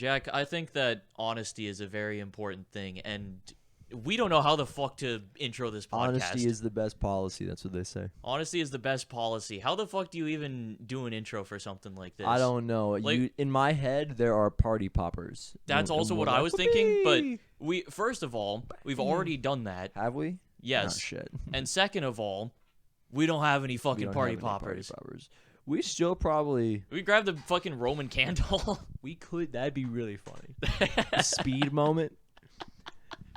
Jack, I think that honesty is a very important thing, and we don't know how the fuck to intro this podcast. Honesty is the best policy. That's what they say. Honesty is the best policy. How the fuck do you even do an intro for something like this? I don't know. Like, in my head, there are party poppers. That's also what I was thinking, but first of all, we've already done that. Have we? Yes. Oh, shit. And second of all, we don't have any fucking party poppers. We still probably... We grabbed the fucking Roman candle. We could. That'd be really funny. A speed moment.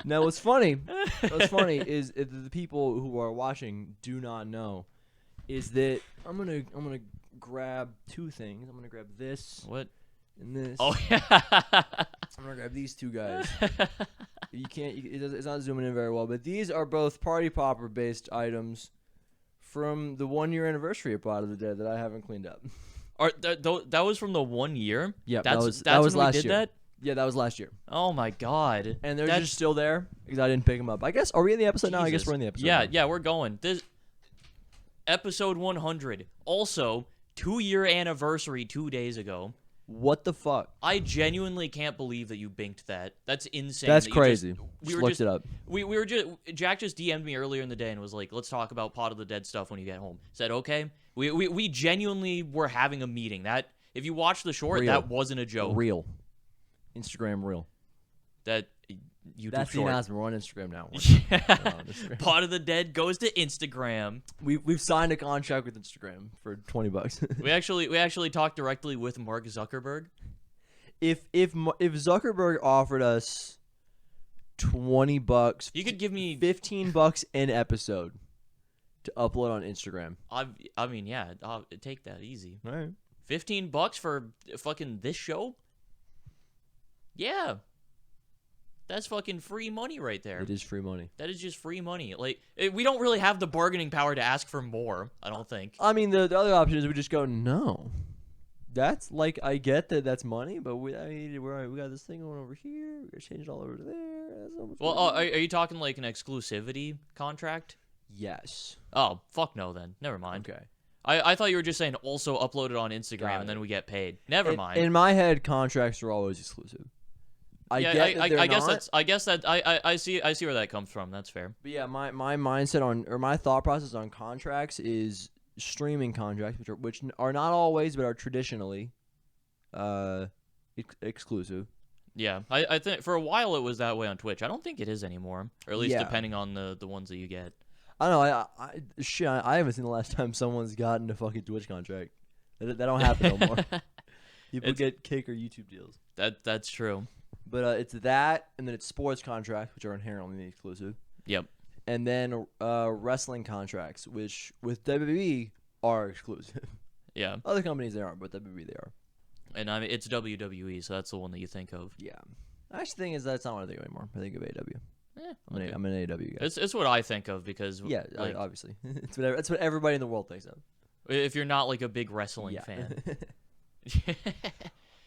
Now, what's funny is the people who are watching do not know is that I'm gonna grab two things. I'm gonna grab this. What? And this. Oh yeah. I'm gonna grab these two guys. You can't. It's not zooming in very well, but these are both party popper based items from the 1-year anniversary of Pot of the Dead that I haven't cleaned up. That was from the 1 year? Yeah, that was when last we did year. That? Yeah, that was last year. Oh my god. And they're just still there because I didn't pick them up. I guess, are we in the episode now? I guess we're in the episode. Yeah, we're going. This episode 100. Also, 2-year anniversary 2 days ago. What the fuck? I genuinely can't believe that you binked that. That's insane. That's crazy. We looked it up. We were just Jack just DM'd me earlier in the day and was like, "Let's talk about Pot of the Dead stuff when you get home." Said, "Okay." We genuinely were having a meeting. That if you watch the short, that wasn't a joke. Real. Instagram reel. That YouTube That's short. the announcement. We're on Instagram now. Yeah. Pot of the Dead goes to Instagram. We've signed a contract with Instagram for $20. we actually talked directly with Mark Zuckerberg. If Zuckerberg offered us $20, you could give me $15 an episode to upload on Instagram. I mean, yeah, I'll take that easy. All right. $15 for fucking this show? Yeah. That's fucking free money right there. It is free money. That is just free money. Like, we don't really have the bargaining power to ask for more, I don't think. I mean, the other option is we just go, no. That's, like, I get that that's money, but we got this thing going over here. We got to change it all over there. Well, are you talking, like, an exclusivity contract? Yes. Oh, fuck no then. Never mind. Okay. I thought you were just saying also upload it on Instagram and then we get paid. Never mind. In my head, contracts are always exclusive. I see where that comes from. That's fair. But yeah, my mindset my thought process on contracts is streaming contracts, which are not always, but are traditionally, exclusive. Yeah, I think for a while it was that way on Twitch. I don't think it is anymore, or at least depending on the ones that you get. I don't know. I haven't seen the last time someone's gotten a fucking Twitch contract. That don't happen no more. People get Kick or YouTube deals. That's true. But it's that, and then it's sports contracts, which are inherently exclusive. Yep. And then wrestling contracts, which with WWE are exclusive. Yeah. Other companies they aren't, but WWE they are. And I mean, it's WWE, so that's the one that you think of. Yeah. Actually, the thing is that's not what I think of anymore. I think of AEW. I'm an AEW guy. It's what I think of because obviously it's what everybody in the world thinks of. If you're not like a big wrestling fan.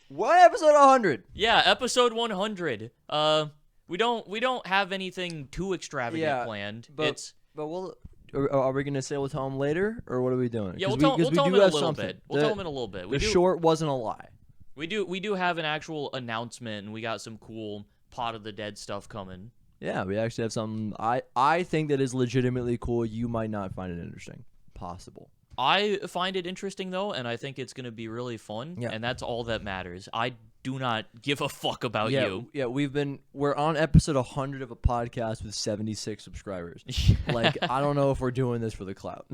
What episode 100? Yeah, episode 100. We don't have anything too extravagant planned. But are we gonna say we'll tell them later, or what are we doing? Yeah, we'll tell them in a little bit. We'll tell them in a little bit. The short wasn't a lie. We do have an actual announcement, and we got some cool Pot of the Dead stuff coming. Yeah, we actually have something I think that is legitimately cool. You might not find it interesting. Possible. I find it interesting, though, and I think it's going to be really fun, and that's all that matters. I do not give a fuck about you. Yeah, we're on episode 100 of a podcast with 76 subscribers. Like, I don't know if we're doing this for the clout.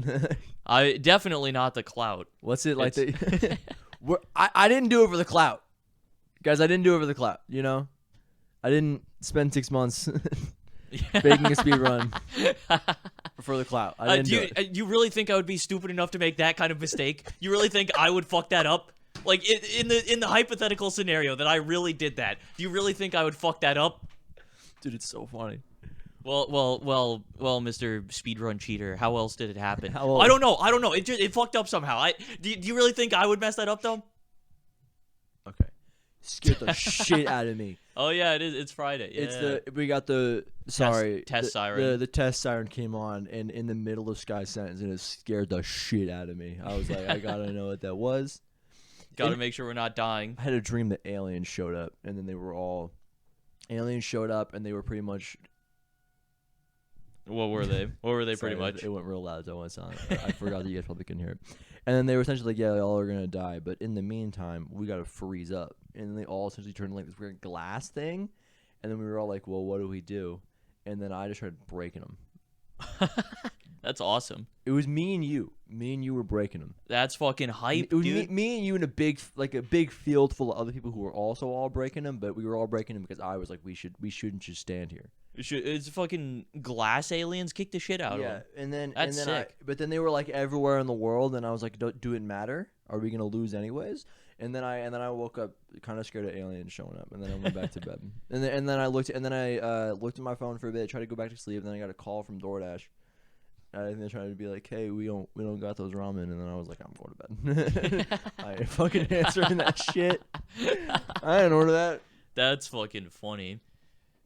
Definitely not the clout. What's it like? I didn't do it for the clout. Guys, I didn't do it for the clout, you know? I didn't spend 6 months making a speed run for the clout. I didn't do it. You really think I would be stupid enough to make that kind of mistake? You really think I would fuck that up? Like in the hypothetical scenario that I really did that, do you really think I would fuck that up? Dude, it's so funny. Well, Mr. Speedrun Cheater, how else did it happen? I don't know. It fucked up somehow. Do you really think I would mess that up though? Okay. Scared the shit out of me. Oh yeah, it is. It's Friday. Yeah. We got the test siren. The test siren came on, and in the middle of Sky's sentence, and it scared the shit out of me. I was like, I gotta know what that was. Gotta make sure we're not dying. I had a dream that aliens showed up, and then aliens showed up, and they were pretty much. What were they? What were they Sorry, pretty much? It went real loud, so I went silent. I forgot that you guys probably couldn't hear it. And then they were essentially like, yeah, y'all are going to die. But in the meantime, we got to freeze up. And then they all essentially turned like this weird glass thing. And then we were all like, well, what do we do? And then I just started breaking them. That's awesome. It was me and you. Me and you were breaking them. That's fucking hype, it was dude. Me and you in a big field full of other people who were also all breaking them. But we were all breaking them because I was like, we shouldn't just stand here. It's fucking glass aliens. Kick the shit out of them. Yeah, and then That's sick. but then they were like everywhere in the world, and I was like, do it matter? Are we gonna lose anyways? And then I woke up kind of scared of aliens showing up, and then I went back to bed. And then I looked at my phone for a bit, tried to go back to sleep, and then I got a call from DoorDash. I think they're trying to be like, hey, we don't got those ramen, and then I was like, I'm going to bed. I ain't fucking answering that shit. I didn't order that. That's fucking funny.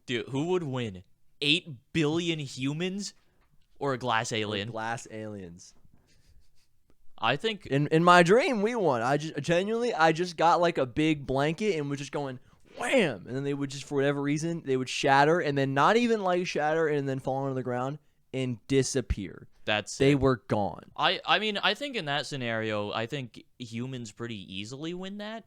Dude, who would win? 8 billion humans or a glass alien? Glass aliens. I think in my dream we won. I just got like a big blanket and was just going wham, and then they would just for whatever reason they would shatter and then not even like shatter and then fall onto the ground and disappear. They were gone. I mean, I think in that scenario, I think humans pretty easily win that.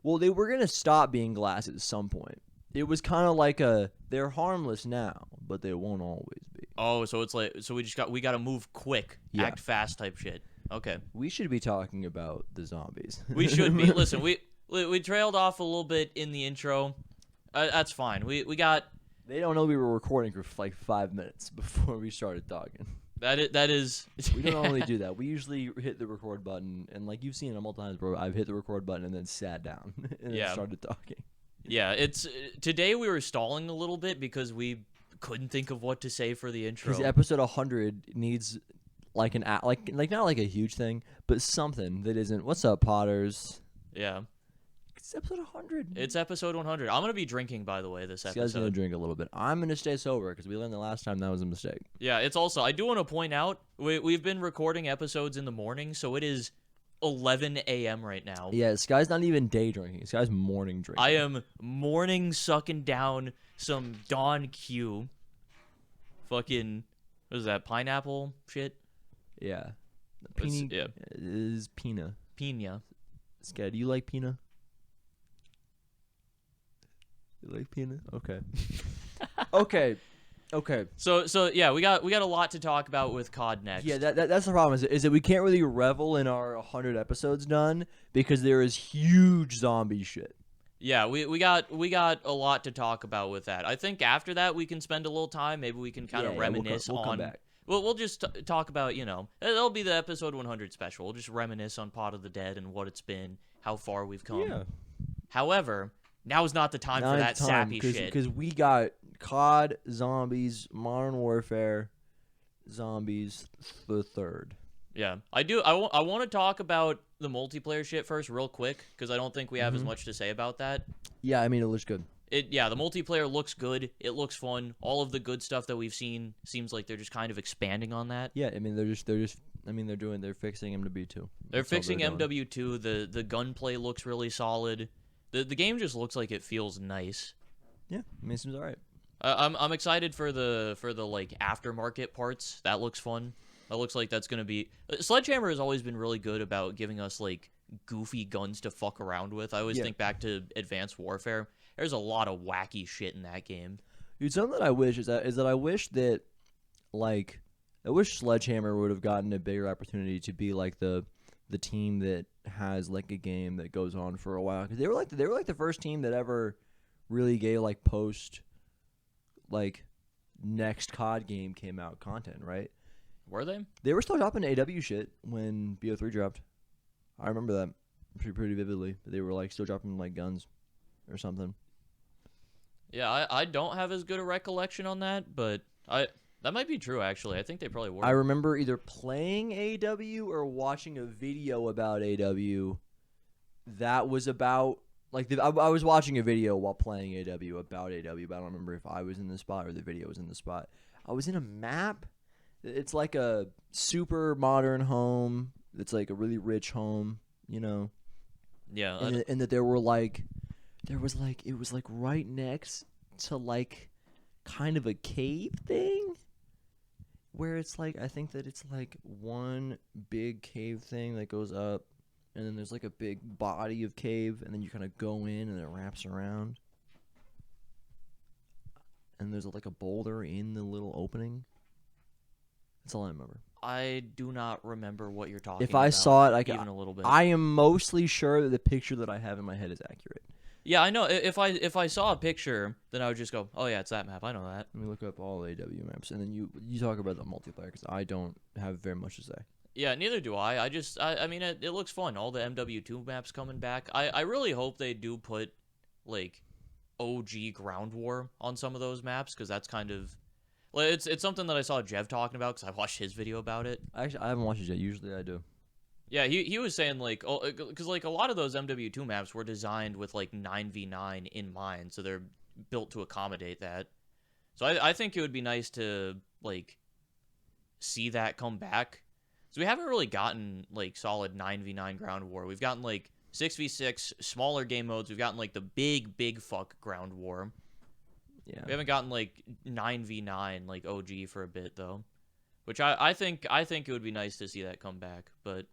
Well, they were gonna stop being glass at some point. It was kind of like they're harmless now, but they won't always be. Oh, so it's like we got to move quick, act fast type shit. Okay. We should be talking about the zombies. We should be. Listen, we trailed off a little bit in the intro. That's fine. We got. They don't know we were recording for like 5 minutes before we started talking. That is. We don't normally do that. We usually hit the record button, and like you've seen it multiple times, bro. I've hit the record button and then sat down and then started talking. Yeah, it's today we were stalling a little bit because we couldn't think of what to say for the intro. Because episode 100 needs like not like a huge thing, but something that isn't. What's up, Potters? Yeah, it's episode 100. It's episode 100. I'm gonna be drinking, by the way, this episode. You guys gonna drink a little bit. I'm gonna stay sober because we learned the last time that was a mistake. Yeah, it's also. I do want to point out we've been recording episodes in the morning, so it is 11 a.m. right now. Yeah, this guy's not even day drinking. This guy's morning drinking. I am morning sucking down some Dawn Q. Fucking, what is that, pineapple shit? Yeah. Yeah. It is pina. Pina. This guy, do you like pina? You like pina? Okay. Okay. So yeah, we got a lot to talk about with COD next. Yeah, that's the problem is that we can't really revel in our 100 episodes done because there is huge zombie shit. Yeah, we got a lot to talk about with that. I think after that we can spend a little time. Maybe we can kind of reminisce we'll come back. We'll just talk about, it'll be the episode 100 special. We'll just reminisce on Pot of the Dead and what it's been, how far we've come. Yeah. However, now is not the time for that sappy shit. Because we got COD, zombies, Modern Warfare, zombies, the third. Yeah, I do. I want to talk about the multiplayer shit first real quick because I don't think we have as much to say about that. Yeah, I mean, it looks good. The multiplayer looks good. It looks fun. All of the good stuff that we've seen seems like they're just kind of expanding on that. Yeah, I mean, they're fixing MW2. They're fixing MW2. The gunplay looks really solid. The game just looks like it feels nice. Yeah, I mean, it seems all right. I'm excited for the like aftermarket parts. That looks fun. That looks like that's gonna be. Sledgehammer has always been really good about giving us like goofy guns to fuck around with. I always think back to Advanced Warfare. There's a lot of wacky shit in that game. Dude, something that I wish is that I wish that I wish Sledgehammer would have gotten a bigger opportunity to be like the team that has like a game that goes on for a while, because they were like the first team that ever really gave like post like next COD game came out content, right? Were they? They were still dropping AW shit when BO3 dropped. I remember that pretty vividly. They were like still dropping like guns or something. Yeah, I don't have as good a recollection on that, but that might be true actually. I think they probably were. I remember either playing AW or watching a video about AW that was about I was watching a video while playing AW about AW, but I don't remember if I was in the spot or the video was in the spot. I was in a map. It's like a super modern home. It's like a really rich home, you know. Yeah. and that there was it was like right next to like kind of a cave thing where it's like I think that it's like one big cave thing that goes up, and then there's like a big body of cave, and then you kind of go in and it wraps around, and there's like a boulder in the little opening. That's all I remember. I do not remember what you're talking about. If I saw it, even a little bit. I am mostly sure that the picture that I have in my head is accurate. Yeah, I know. If I saw a picture, then I would just go, "Oh yeah, it's that map. I know that." Let me look up all AW maps, and then you talk about the multiplayer because I don't have very much to say. Yeah, neither do I. I mean, it looks fun. All the MW2 maps coming back. I really hope they do put like OG Ground War on some of those maps because that's kind of it's something that I saw Jev talking about because I watched his video about it. Actually, I haven't watched it yet. Usually, I do. Yeah, he was saying like, oh, because like a lot of those MW2 maps were designed with like 9v9 in mind, so they're built to accommodate that. So I think it would be nice to like see that come back. So we haven't really gotten like solid 9v9 ground war. We've gotten like 6v6 smaller game modes. We've gotten like the big fuck ground war. Yeah. We haven't gotten like 9v9 like OG for a bit though, which I think it would be nice to see that come back. But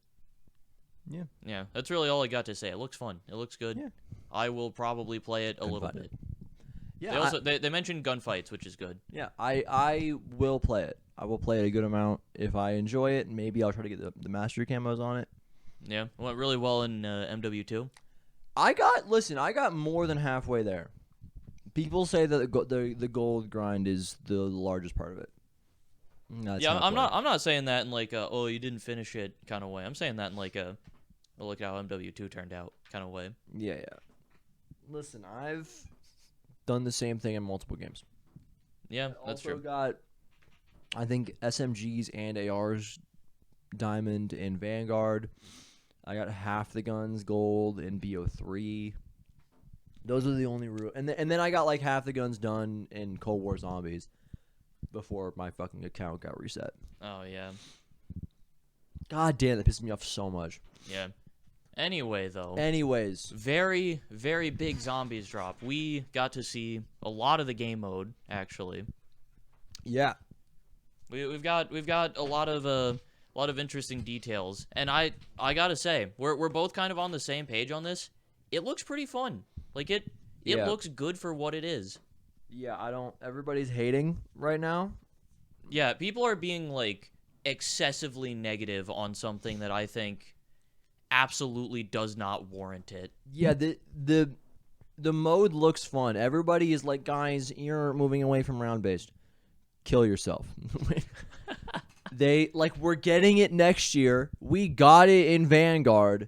yeah, that's really all I got to say. It looks fun. It looks good. Yeah. I will probably play it a little bit. Yeah. They mentioned gunfights, which is good. Yeah, I will play it. I will play it a good amount. If I enjoy it, maybe I'll try to get the mastery camos on it. Yeah, it went really well in MW2. I got more than halfway there. People say that the gold grind is the largest part of it. Yeah, I'm not saying that in like a, oh, you didn't finish it kind of way. I'm saying that in like a, oh, look at how MW2 turned out kind of way. Yeah. Listen, I've done the same thing in multiple games. Yeah, that's true. Also got, I think, SMGs and ARs, Diamond and Vanguard. I got half the guns gold in BO3. Those are the only real, and then I got like half the guns done in Cold War Zombies before my fucking account got reset. Oh yeah. God damn, that pissed me off so much. Yeah. Anyways, very big zombies drop. We got to see a lot of the game mode actually. Yeah. We've got a lot of interesting details, and I gotta say we're both kind of on the same page on this. It looks pretty fun. Like it looks good for what it is. Yeah, everybody's hating right now. Yeah, people are being like excessively negative on something that I think absolutely does not warrant it. Yeah, the mode looks fun. Everybody is like, guys, you're moving away from round based. Kill yourself. We're getting it next year. We got it in Vanguard.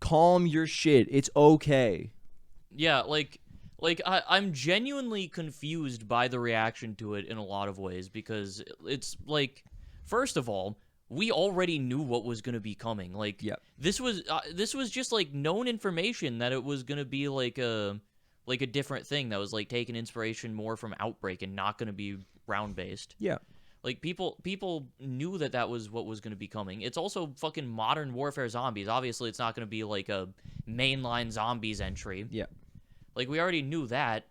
Calm your shit. It's okay. Yeah, I'm genuinely confused by the reaction to it in a lot of ways because it's like, first of all, we already knew what was going to be coming. Like, this was just like known information that it was going to be like a different thing that was like taking inspiration more from Outbreak and not going to be round based. Yeah. Like, people knew that was what was going to be coming. It's also fucking Modern Warfare Zombies. Obviously, it's not going to be like a mainline Zombies entry. Yeah. Like, we already knew that.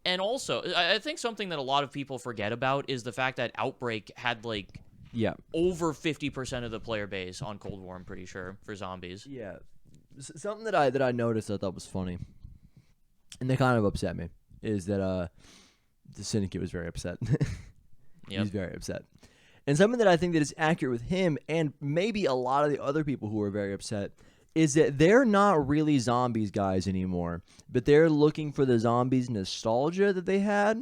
And also, I think something that a lot of people forget about is the fact that Outbreak had, like, over 50% of the player base on Cold War, I'm pretty sure, for Zombies. Yeah. Something that I noticed that I thought was funny, and that kind of upset me, is that the Syndicate was very upset. He's very upset. And something that I think that is accurate with him, and maybe a lot of the other people who are very upset, is that they're not really zombies guys anymore, but they're looking for the zombies nostalgia that they had,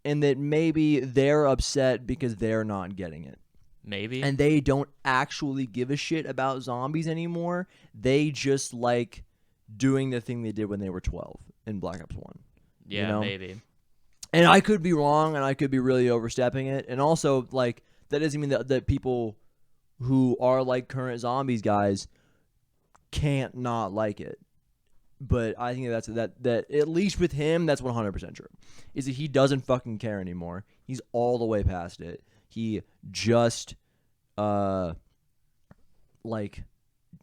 and that maybe they're upset because they're not getting it. Maybe. And they don't actually give a shit about zombies anymore. They just like doing the thing they did when they were 12 in Black Ops 1. Yeah, you know? Maybe. And I could be wrong, and I could be really overstepping it. And also, like, that doesn't mean that people who are, like, current zombies guys can't not like it. But I think that at least with him, that's 100% true. Is that he doesn't fucking care anymore. He's all the way past it. He just,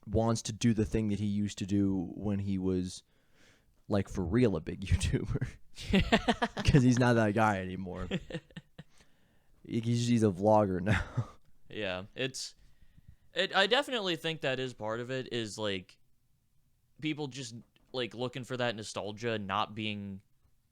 wants to do the thing that he used to do when he was, like, for real a big YouTuber. Because he's not that guy anymore. He's a vlogger now. Yeah, I definitely think that is part of it, is, like, people just, like, looking for that nostalgia, not being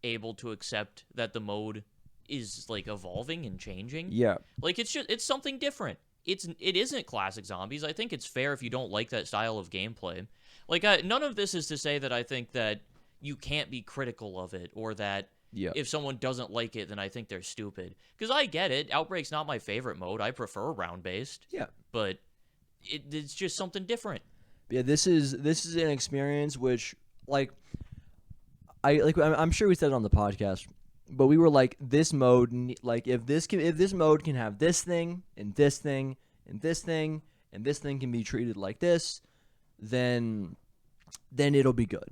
able to accept that the mode is, like, evolving and changing. Yeah. Like, it's something different. It isn't classic zombies. I think it's fair if you don't like that style of gameplay. Like, none of this is to say that I think that you can't be critical of it, or that if someone doesn't like it, then I think they're stupid. Because I get it. Outbreak's not my favorite mode. I prefer round-based. Yeah. But it's just something different. Yeah, this is an experience which, like, I'm sure we said it on the podcast, but we were like, this mode, like, if this mode can have this thing and this thing and this thing and this thing can be treated like this, then it'll be good.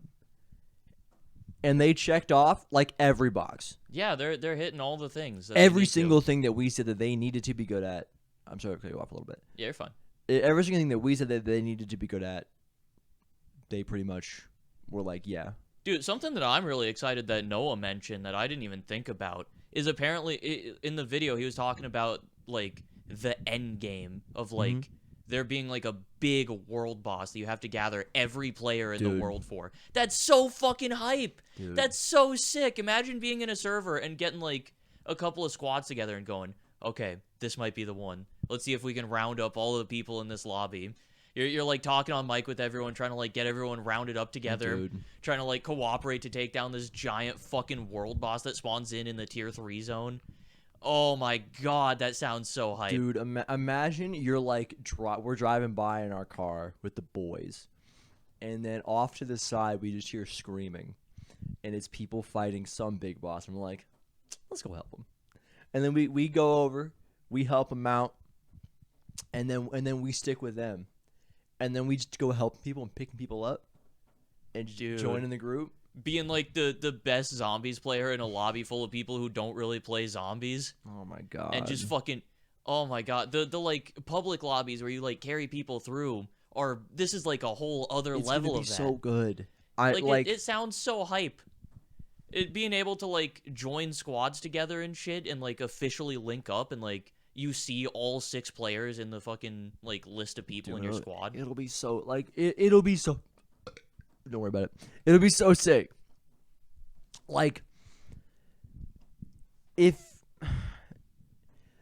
And they checked off, like, every box. Yeah, they're hitting all the things. Every single thing that we said that they needed to be good at. I'm sorry to cut you off a little bit. Yeah, you're fine. Every single thing that we said that they needed to be good at, they pretty much were like, yeah. Dude, something that I'm really excited that Noah mentioned that I didn't even think about is apparently in the video he was talking about, like, the end game of, like, there being, like, a big world boss that you have to gather every player in the world for. That's so fucking hype. Dude. That's so sick. Imagine being in a server and getting, like, a couple of squads together and going, okay, this might be the one. Let's see if we can round up all of the people in this lobby. You're like, talking on mic with everyone, trying to, like, get everyone rounded up together. Trying to, like, cooperate to take down this giant fucking world boss that spawns in the tier 3 zone. Oh my god, that sounds so hype. Dude, imagine you're like, we're driving by in our car with the boys, and then off to the side we just hear screaming, and it's people fighting some big boss, and we're like, let's go help them. And then we go over, we help them out, and then we stick with them, and then we just go helping people and picking people up, and just joining the group. Being, like, the best zombies player in a lobby full of people who don't really play zombies. Oh, my God. And just fucking... Oh, my God. The like, public lobbies where you, like, carry people through are... This is, like, a whole other level of that. It's so good. It sounds so hype. Being able to, like, join squads together and shit and, like, officially link up and, like, you see all 6 players in the fucking, like, list of people in your squad. It'll be so... Like, it'll be so... Don't worry about it. It'll be so sick. Like, if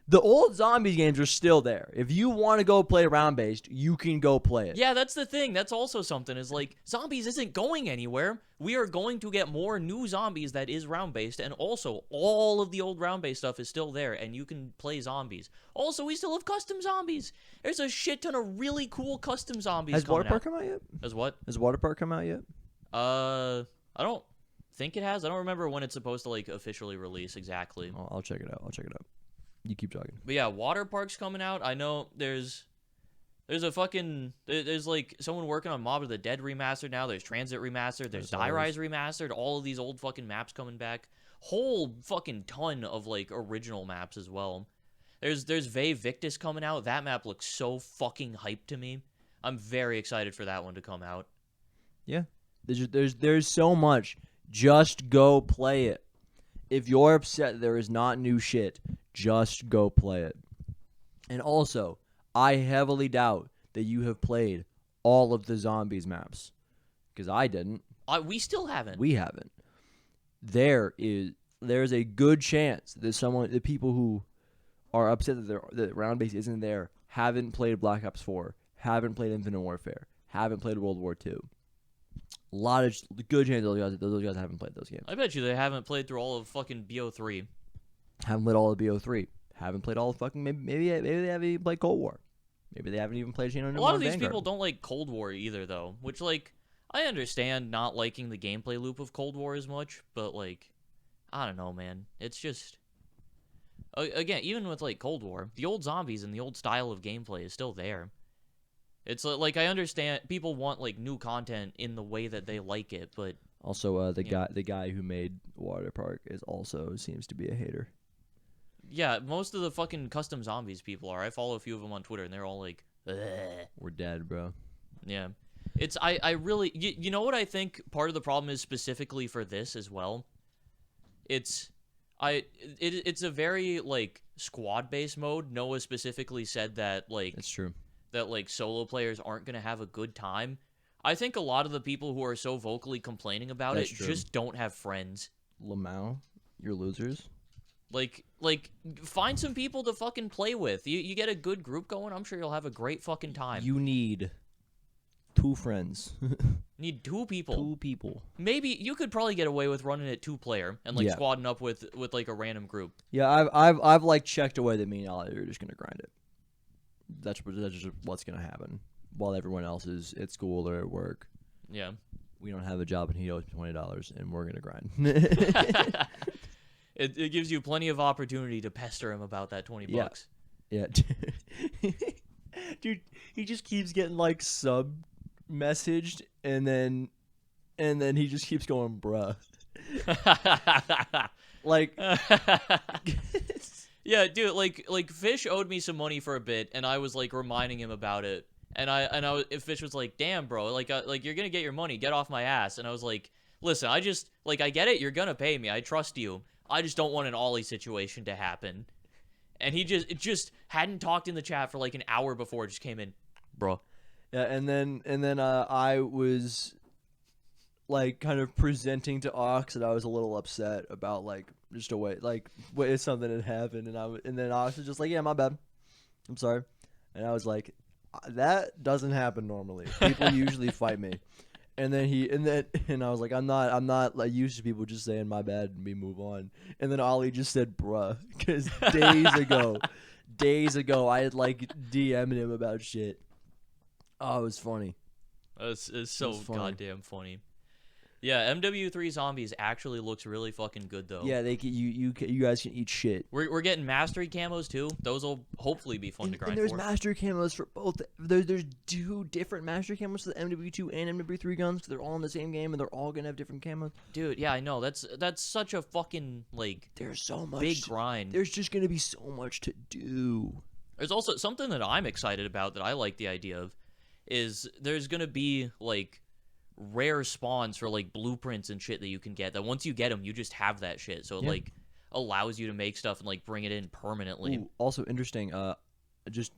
the old zombies games are still there, if you want to go play round-based, you can go play it. Yeah, that's the thing. That's also something, is, like, zombies isn't going anywhere. We are going to get more new zombies that is round-based, and also all of the old round-based stuff is still there, and you can play zombies. Also, we still have custom zombies. There's a shit ton of really cool custom zombies Has coming out. Water Park come out yet? Has what? Has Water Park come out yet? I don't think it has. I don't remember when it's supposed to, like, officially release exactly. I'll check it out. You keep talking. But yeah, Water Park's coming out. I know there's like someone working on Mob of the Dead remastered now. There's Transit remastered. There's Die Rise remastered. All of these old fucking maps coming back. Whole fucking ton of, like, original maps as well. There's Ve Victus coming out. That map looks so fucking hyped to me. I'm very excited for that one to come out. Yeah. There's so much. Just go play it. If you're upset there is not new shit, just go play it. And also, I heavily doubt that you have played all of the zombies maps, because I didn't. We still haven't. We haven't. There's a good chance that the people who are upset that round base isn't there haven't played Black Ops 4, haven't played Infinite Warfare, haven't played World War II. A lot of good chance those guys haven't played those games. I bet you they haven't played through all of fucking BO3. Haven't played all of BO3. Haven't played all of fucking... Maybe they haven't even played Cold War. Maybe they haven't even played Chain of A lot of these people don't like Cold War either, though. Which, like, I understand not liking the gameplay loop of Cold War as much, but, like, I don't know, man. It's just... Again, even with, like, Cold War, the old zombies and the old style of gameplay is still there. It's like, I understand people want, like, new content in the way that they like it, but... Also, the guy who made Water Park seems to be a hater. Yeah, most of the fucking custom zombies people are. I follow a few of them on Twitter, and they're all like, ugh. We're dead, bro. Yeah. It's I really you know what I think part of the problem is specifically for this as well? It's it's a very like squad based mode. Noah specifically said that It's true. solo players aren't going to have a good time. I think a lot of the people who are so vocally complaining about That's it true. just don't have friends. Lamau, you're losers. Like find some people to fucking play with. You get a good group going, I'm sure you'll have a great fucking time. You need 2 friends. Need 2 people. 2 people. Maybe you could probably get away with running it 2-player and like Yeah. squadding up with like a random group. Yeah, I've like checked away that me and Ali are just gonna grind it. That's just what's gonna happen while everyone else is at school or at work. Yeah. We don't have a job and he owes me $20 and we're gonna grind. It gives you plenty of opportunity to pester him about that $20 bucks. Yeah. Dude, he just keeps getting like sub messaged and then he just keeps going, bruh. Like yeah, dude, like Fish owed me some money for a bit and I was like reminding him about it. And Fish was like, "Damn, bro, like you're going to get your money. Get off my ass." And I was like, "Listen, I just like I get it. You're going to pay me. I trust you. I just don't want an Ollie situation to happen." And he just hadn't talked in the chat for like an hour before it just came in, bro. Yeah, and then I was like kind of presenting to Ox that I was a little upset about like just a way like if something had happened and then Ox was just like, "Yeah, my bad. I'm sorry." And I was like, "That doesn't happen normally. People usually fight me." And then I was like, I'm not like used to people just saying my bad and we move on. And then Ollie just said bruh, because days ago I had like DM'd him about shit. Oh, it was funny. It's so goddamn funny. Yeah, MW3 Zombies actually looks really fucking good though. Yeah, they can, you guys can eat shit. We're getting mastery camos too. Those will hopefully be fun to grind and there's for. mastery camos for both. There's 2 different mastery camos for the MW2 and MW3 guns. They're all in the same game and they're all gonna have different camos. Dude, yeah, I know. That's such a fucking like there's so much big grind. There's just gonna be so much to do. There's also something that I'm excited about that I like the idea of is there's gonna be like rare spawns for like blueprints and shit that you can get that once you get them you just have that shit, so it like allows you to make stuff and like bring it in permanently. Ooh, also interesting, just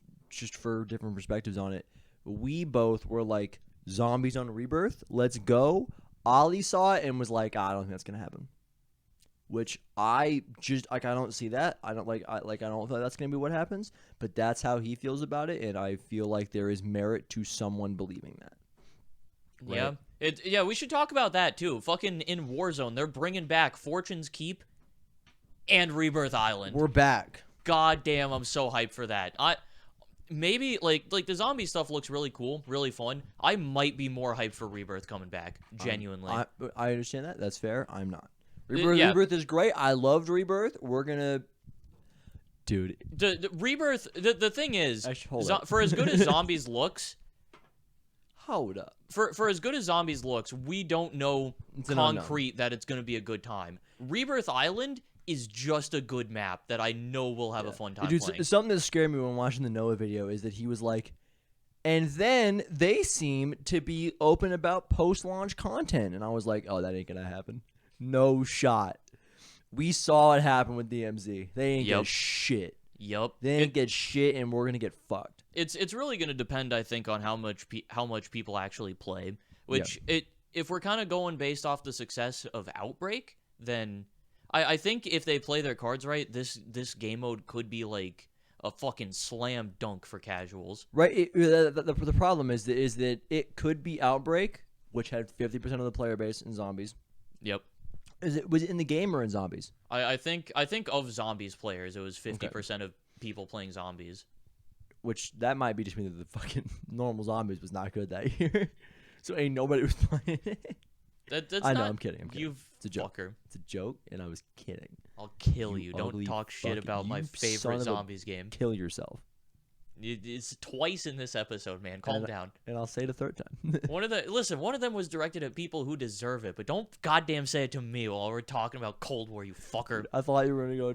for different perspectives on it, we both were like zombies on Rebirth, let's go. Ollie saw it and was like, I don't think that's gonna happen, which I just like I don't see that. I don't think that's gonna be what happens, but that's how he feels about it, and I feel like there is merit to someone believing that. Right? Yeah, we should talk about that too. Fucking in Warzone, they're bringing back Fortune's Keep and Rebirth Island. We're back. God damn, I'm so hyped for that. Maybe like the zombie stuff looks really cool, really fun. I might be more hyped for Rebirth coming back. Genuinely, I understand that. That's fair. I'm not. Rebirth is great. I loved Rebirth. We're gonna, dude. The Rebirth. The thing is, hold up. for as good as Zombies looks. Hold up. For as good as Zombies looks, we don't know concrete that it's going to be a good time. Rebirth Island is just a good map that I know we'll have a fun time playing. Something that scared me when watching the Noah video is that he was like, and then they seem to be open about post-launch content. And I was like, oh, that ain't going to happen. No shot. We saw it happen with DMZ. They ain't get shit. Yup. They ain't get shit, and we're going to get fucked. It's really going to depend, I think, on how much people actually play. Which if we're kind of going based off the success of Outbreak, then I think if they play their cards right, this game mode could be like a fucking slam dunk for casuals. Right. The problem is that it could be Outbreak, which had 50% of the player base in zombies. Yep. Was it in the game or in zombies? I think of zombies players, it was 50% of people playing zombies. Which that might be just mean that the fucking normal zombies was not good that year, so ain't nobody was playing it. I know. I'm kidding. It's a joke. Fucker. It's a joke, and I was kidding. I'll kill you. Don't talk shit about my favorite zombies game. Kill yourself. It's twice in this episode, man. Calm down. And I'll say it a third time. One of them was directed at people who deserve it, but don't goddamn say it to me while we're talking about Cold War, you fucker. I thought you were gonna go.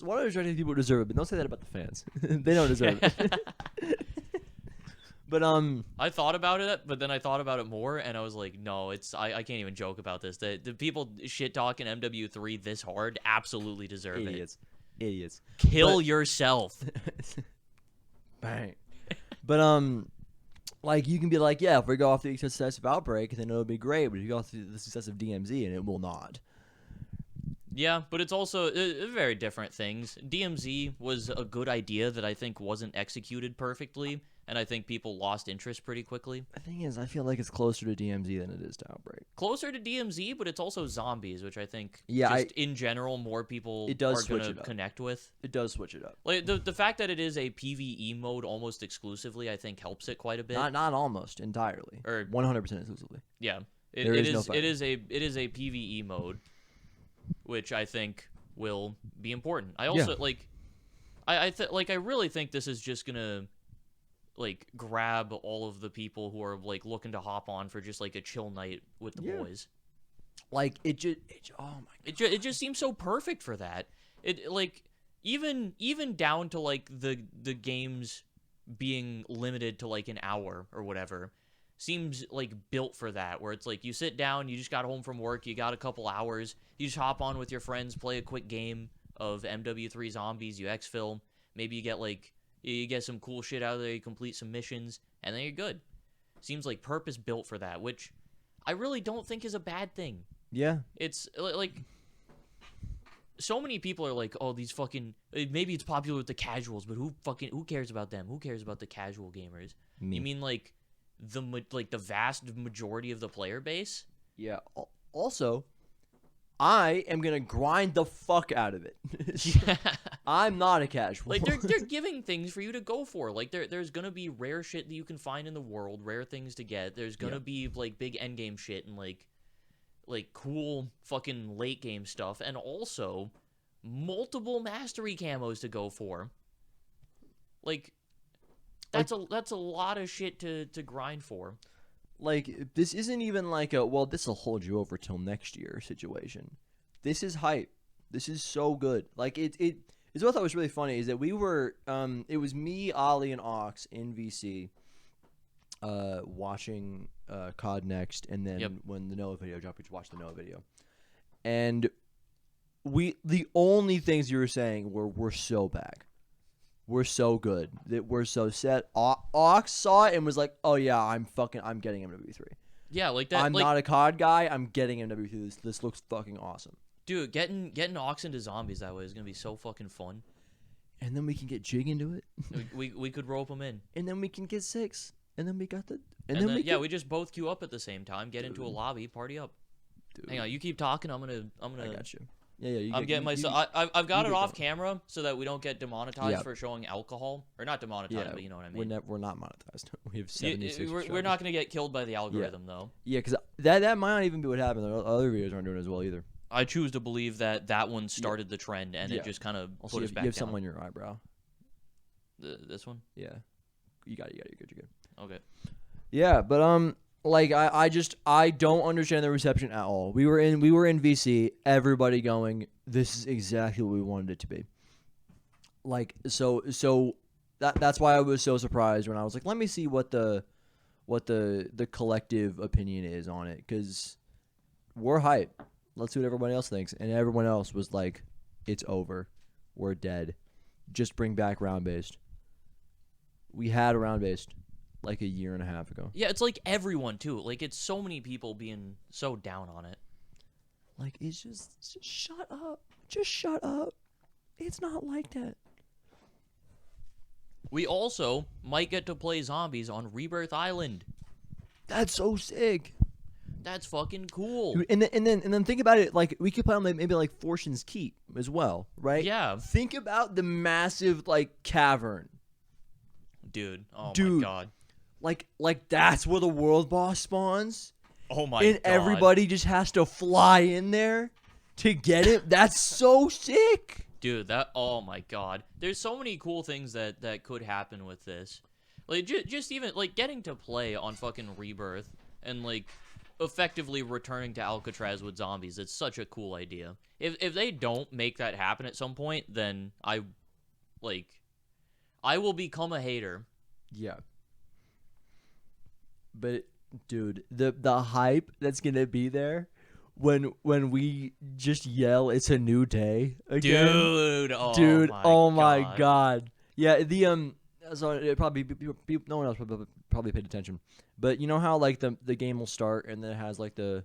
One of the directed people who deserve it, but don't say that about the fans. They don't deserve it. But I thought about it, but then I thought about it more, and I was like, no, I can't even joke about this. The people shit talking MW3 this hard absolutely deserve idiots. Idiots. Kill yourself. Bang. But like you can be like, yeah, if we go off the success of Outbreak, then it'll be great. But if you go off the success of DMZ, and it will not. Yeah, but it's also very different things. DMZ was a good idea that I think wasn't executed perfectly, and I think people lost interest pretty quickly. The thing is, I feel like it's closer to DMZ than it is to Outbreak. Closer to DMZ, but it's also zombies, which I think in general more people are going to connect with. It does switch it up. Like the fact that it is a PvE mode almost exclusively, I think helps it quite a bit. Not almost entirely. Or 100% exclusively. Yeah. It is a PvE mode, which I think will be important. I also I really think this is just gonna like grab all of the people who are like looking to hop on for just like a chill night with the boys. Like it just oh my God. It just seems so perfect for that. It like even down to like the games being limited to like an hour or whatever. Seems like built for that, where it's like you sit down, you just got home from work, you got a couple hours, you just hop on with your friends, play a quick game of MW3 Zombies, you exfil, maybe you get some cool shit out of there, you complete some missions, and then you're good. Seems like purpose built for that, which I really don't think is a bad thing. Yeah. It's like so many people are like, oh, these fucking maybe it's popular with the casuals, but who cares about them? Who cares about the casual gamers? Me. You mean like the vast majority of the player base? Yeah. Also, I am gonna grind the fuck out of it. Yeah. I'm not a casual. Like they're giving things for you to go for. Like there's gonna be rare shit that you can find in the world, rare things to get. There's gonna be like big end game shit and like cool fucking late game stuff, and also multiple mastery camos to go for. Like that's a lot of shit to grind for. Like, this isn't even like a, well, this will hold you over till next year situation. This is hype. This is so good. Like, it's what I thought was really funny is that we were, it was me, Ollie, and Ox in VC watching COD Next, and then when the Noah video dropped, we just watched the Noah video. And the only things you were saying were, we're so back. We're so good. That we're so set. Ox saw it and was like, "Oh yeah, I'm getting MW3." Yeah, like that. I'm not a COD guy. I'm getting MW3. This looks fucking awesome. Dude, getting Ox into zombies that way is gonna be so fucking fun. And then we can get Jig into it. we could rope them in. And then we can get 6. And then we got the. We just both queue up at the same time. Get into a lobby, party up. Dude. Hang on, you keep talking. I'm gonna. I got you. Yeah. I'm getting myself. I've got it off camera so that we don't get demonetized for showing alcohol, or not demonetized, but you know what I mean. We're not monetized. We have 76. We're not gonna get killed by the algorithm though. Yeah, because that might not even be what happened. The other videos aren't doing as well either. I choose to believe that one started the trend and it just kind of put us back down. You have something on your eyebrow. This one? Yeah. You got it. You're good. Okay. Yeah, but like I don't understand the reception at all. We were in VC, everybody going, this is exactly what we wanted it to be. Like so that's why I was so surprised when I was like, let me see what the collective opinion is on it, cuz we're hype. Let's see what everybody else thinks. And everyone else was like, it's over. We're dead. Just bring back round-based. We had a round-based like a year and a half ago. Yeah, it's like everyone, too. Like, it's so many people being so down on it. Like, it's just shut up. Just shut up. It's not like that. We also might get to play zombies on Rebirth Island. That's so sick. That's fucking cool. And then think about it. Like, we could play on maybe like Fortune's Keep as well, right? Yeah. Think about the massive like cavern. Dude. Oh my god. Like that's where the world boss spawns. Oh my god. And everybody just has to fly in there to get it. That's so sick. Dude, oh my god. There's so many cool things that could happen with this. Like just even like getting to play on fucking Rebirth and like effectively returning to Alcatraz with zombies. It's such a cool idea. If they don't make that happen at some point, then I will become a hater. Yeah. But dude, the hype that's gonna be there when we just yell, "It's a new day" again, Dude. Oh my god. Yeah, so it probably no one else probably paid attention, but you know how like the game will start and then it has like the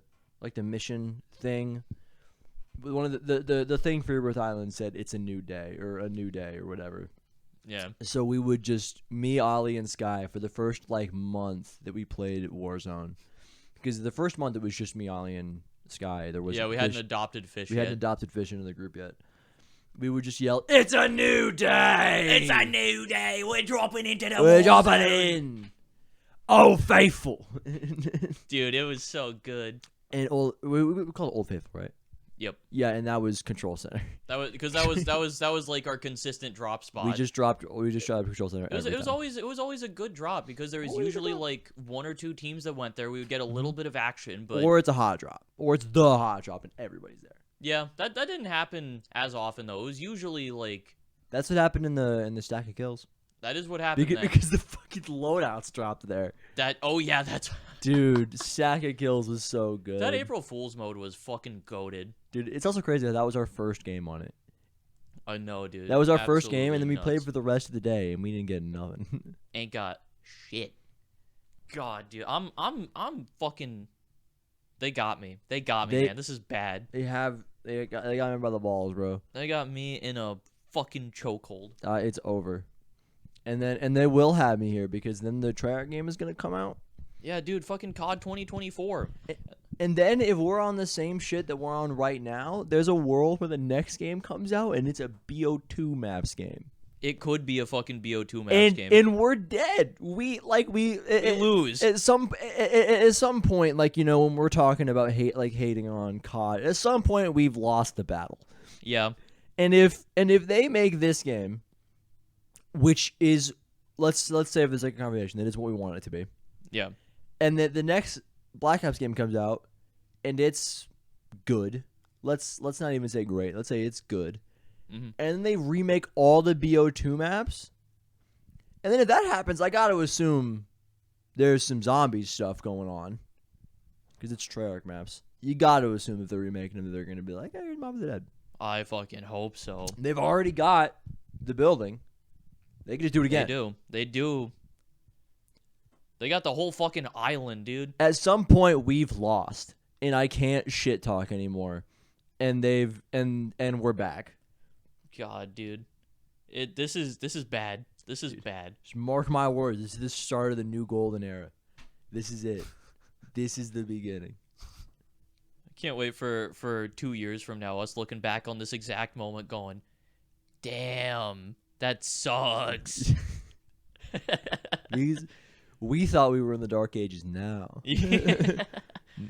mission thing. One of the thing for Rebirth Island said it's a new day or whatever. Yeah. So we would just me, Ollie, and Sky for the first like month that we played Warzone, because the first month it was just me, Ollie, and Sky. There was we hadn't adopted fish. We hadn't adopted fish into the group yet. We would just yell, "It's a new day! It's a new day! We're dropping into the We're dropping in! Oh, faithful!" Dude, it was so good. And we call it Old Faithful, right? Yep. Yeah, and that was Control Center. That was like our consistent drop spot. We just dropped Control Center. It was always a good drop because there was usually like one or two teams that went there. We would get a little bit of action, but or it's a hot drop, or it's the hot drop, and everybody's there. Yeah, that didn't happen as often though. It was usually like that's what happened in the stack of kills. That is what happened because the fucking loadouts dropped there. That's dude, stack of kills was so good. That April Fool's mode was fucking goated. Dude, it's also crazy that was our first game on it. I know, dude. That was our first game, and then we nuts. played for the rest of the day, and we didn't get nothing. Ain't got shit. God, dude, I'm fucking. They got me, man. This is bad. They got me by the balls, bro. They got me in a fucking chokehold. It's over, and they will have me here because then the Treyarch game is gonna come out. Yeah, dude, fucking COD 2024. And then if we're on the same shit that we're on right now, there's a world where the next game comes out and it's a BO2 maps game. It could be a fucking BO2 maps game. And we're dead. We lose. At some point, like, you know, when we're talking about hating on COD, at some point we've lost the battle. Yeah. And if they make this game, which is let's say if there's like a conversation, that is what we want it to be. Yeah. And that the next Black Ops game comes out, and it's good. Let's not even say great. Let's say it's good. Mm-hmm. And then they remake all the BO2 maps. And then if that happens, I got to assume there's some zombie stuff going on. Because it's Treyarch maps. You got to assume if they're remaking them, they're going to be like, hey, here's Mob of the Dead. I fucking hope so. They've already got the building. They can just do it again. They do. They got the whole fucking island, dude. At some point, we've lost, and I can't shit talk anymore. And we're back. God, dude, this is bad. This is bad. Just mark my words. This is the start of the new golden era. This is it. This is the beginning. I can't wait for 2 years from now, us looking back on this exact moment, going, "Damn, that sucks." We thought we were in the dark ages now.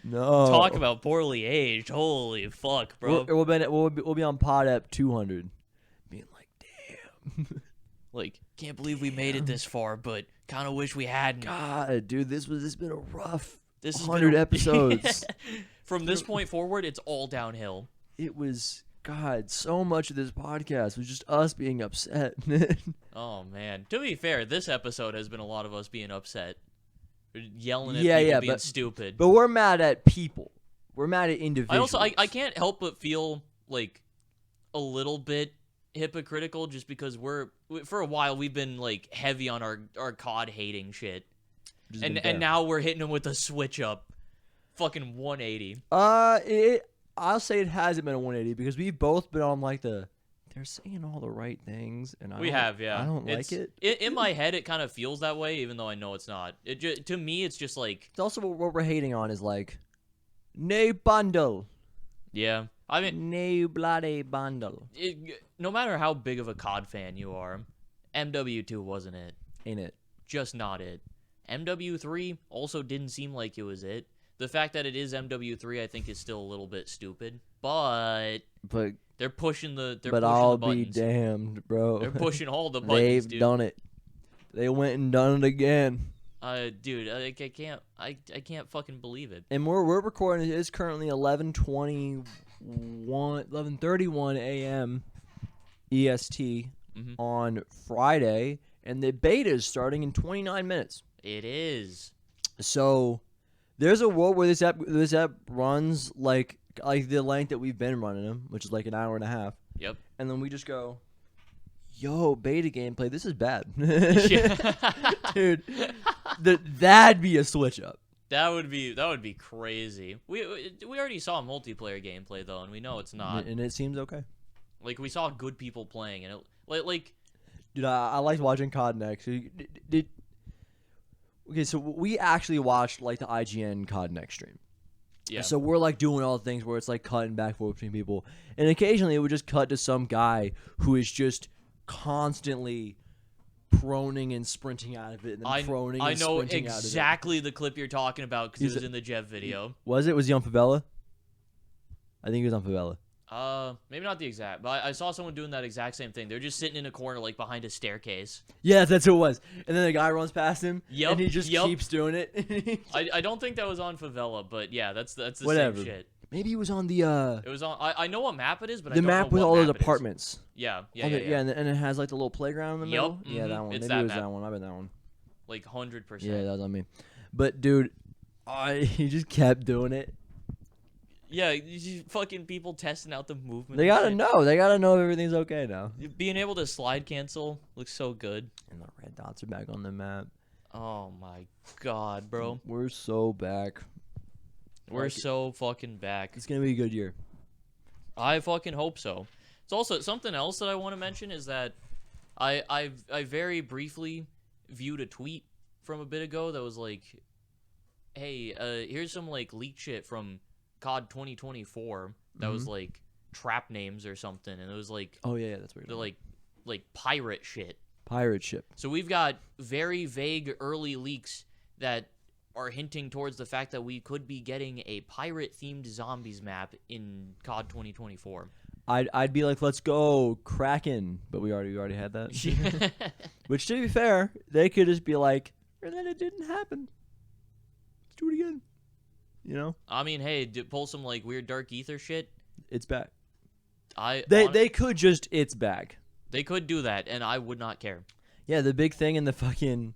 No. Talk about poorly aged. Holy fuck, bro. We'll be on pod ep 200. Being like, damn. Like, can't believe we made it this far, but kind of wish we hadn't. God, dude, this has been a rough 100 episodes. From this point forward, it's all downhill. It was, God, so much of this podcast was just us being upset. Oh, man. To be fair, this episode has been a lot of us being upset. Yelling at people being stupid. But we're mad at people. We're mad at individuals. I can't help but feel like a little bit hypocritical just because for a while we've been like heavy on our COD hating shit. And now we're hitting them with a switch up. Fucking 180. I'll say it hasn't been a 180 because we've both been on like they're saying all the right things, and I don't like it. In my head, it kind of feels that way, even though I know it's not. To me, it's just like it's also what we're hating on is like no bundle. Yeah, I mean no bloody bundle. No matter how big of a COD fan you are, MW2 wasn't it. Ain't it? Just not it. MW3 also didn't seem like it was it. The fact that it is MW3, I think, is still a little bit stupid, but they're pushing the buttons. But I'll be damned, bro. They're pushing all the buttons, They've done it. They went and done it again. Dude, I can't fucking believe it. And we're recording. It is currently 11:31 a.m. EST on Friday, and the beta is starting in 29 minutes. It is. So there's a world where this app runs like the length that we've been running them, which is like an hour and a half. Yep. And then we just go, yo, beta gameplay, this is bad. Dude, that'd be a switch up. That would be crazy. We already saw multiplayer gameplay though, and we know it's not. And it seems okay. Like we saw good people playing, and it like. Dude, I liked watching COD Next. Okay, so we actually watched like the IGN COD Next stream. Yeah. So we're like doing all the things where it's like cutting back and forth between people, and occasionally it would just cut to some guy who is just constantly proning and sprinting out of it, and then proning and sprinting out of it. I know exactly the clip you're talking about because it was in the Jeff video. Was it? Was he on Favela? I think he was on Favela. Maybe not the exact, but I saw someone doing that exact same thing. They're just sitting in a corner, like behind a staircase. Yeah, that's who it was. And then the guy runs past him, and he just keeps doing it. I don't think that was on Favela, but yeah, that's the Whatever. same shit. Maybe he was on the. It was on. I know what map it is, but the I don't map know with what all map those it is. apartments. Yeah, and it has like the little playground in the middle. Mm-hmm. Yeah, that one. It's Maybe it was map. that one. I bet that one. Like 100%. Yeah, that was on me. But dude, he just kept doing it. Yeah, fucking people testing out the movement. They gotta know. They gotta know if everything's okay now. Being able to slide cancel looks so good. And the red dots are back on the map. Oh my god, bro. We're so back. We're so fucking back. It's gonna be a good year. I fucking hope so. It's also something else that I want to mention is that I very briefly viewed a tweet from a bit ago that was like, hey, here's some like leaked shit from COD 2024 that was like trap names or something, and it was like, oh yeah, that's weird. They're like pirate shit. Pirate ship. So we've got very vague early leaks that are hinting towards the fact that we could be getting a pirate themed zombies map in COD 2024. I'd be like, let's go Kraken, but we already had that. Which, to be fair, they could just be like, and then it didn't happen. Let's do it again. You know? I mean, hey, pull some like weird dark ether shit. It's back. They could just it's back. They could do that, and I would not care. Yeah, the big thing in the fucking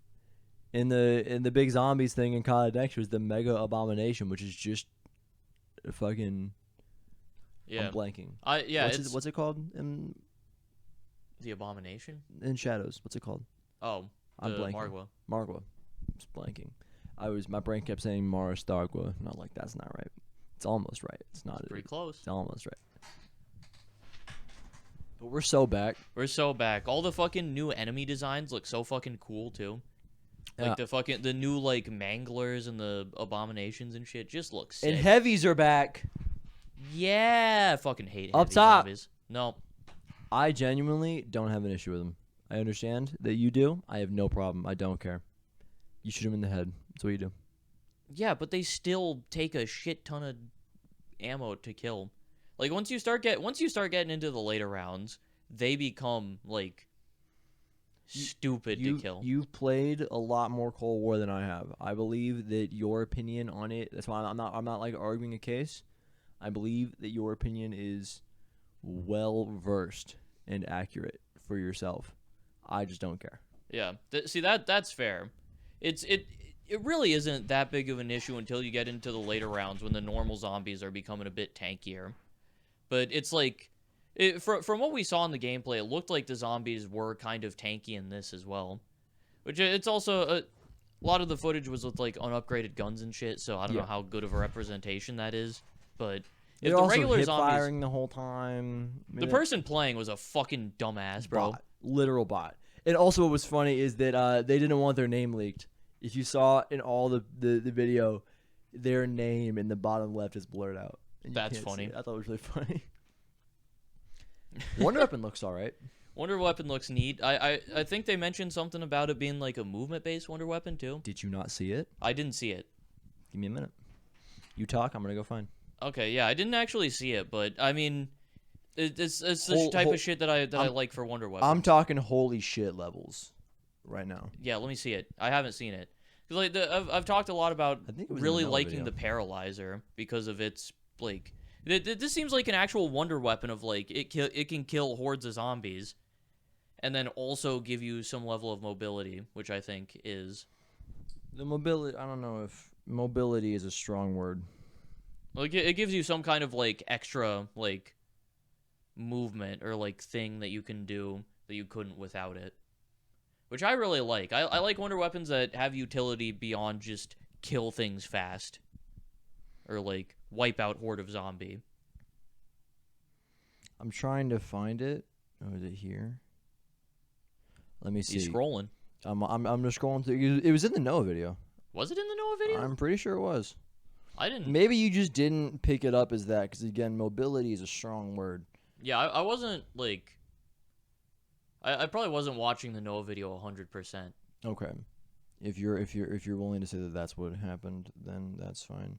in the big zombies thing in COD Next was the Mega Abomination, which is just a fucking. Yeah. I'm blanking. What's it called in the Abomination? In Shadows. What's it called? Oh, I'm blanking. Margwa. I'm just blanking. My brain kept saying Mara Stargwa, and I'm like, that's not right. It's almost right. It's not. It's pretty close. It's almost right. But we're so back. We're so back. All the fucking new enemy designs look so fucking cool too. Like the new like manglers and the abominations and shit just look sick. And heavies are back. Yeah, I fucking hate up heavy top. Zombies. No, I genuinely don't have an issue with them. I understand that you do. I have no problem. I don't care. You shoot them in the head. That's what you do. Yeah, but they still take a shit ton of ammo to kill. Like once you start getting into the later rounds, they become like stupid to kill. You've played a lot more Cold War than I have. I believe that your opinion on it. That's why I'm not like arguing a case. I believe that your opinion is well versed and accurate for yourself. I just don't care. Yeah. See that's fair. It really isn't that big of an issue until you get into the later rounds when the normal zombies are becoming a bit tankier. But it's like, from what we saw in the gameplay, it looked like the zombies were kind of tanky in this as well. Which it's also, a lot of the footage was with like unupgraded guns and shit, so I don't know how good of a representation that is. But if the regular zombies firing the whole time, the person playing was a fucking dumbass, bro. Literal bot. And also, what was funny is that they didn't want their name leaked. If you saw in all the video, their name in the bottom left is blurred out. That's funny. I thought it was really funny. Wonder Weapon looks alright. Wonder Weapon looks neat. I think they mentioned something about it being like a movement-based Wonder Weapon too. Did you not see it? I didn't see it. Give me a minute. You talk, I'm gonna go find. Okay, yeah, I didn't actually see it, but I mean, it's the type of shit that I like for Wonder Weapon. I'm talking holy shit levels right now. Yeah, let me see it. I haven't seen it. Like I've talked a lot about really liking the Paralyzer because of its like. This seems like an actual wonder weapon of like it can kill hordes of zombies, and then also give you some level of mobility, which I think is The mobility. I don't know if mobility is a strong word. Like it gives you some kind of like extra like movement or like thing that you can do that you couldn't without it, which I really like. I like wonder weapons that have utility beyond just kill things fast or like wipe out horde of zombie. I'm trying to find it. Oh, is it here? Let me see. He's scrolling. I'm just scrolling through. It was in the Noah video. Was it in the Noah video? I'm pretty sure it was. I didn't. Maybe you just didn't pick it up as that, because again, mobility is a strong word. Yeah, I wasn't like. I probably wasn't watching the Noah video 100%. Okay, if you're willing to say that that's what happened, then that's fine.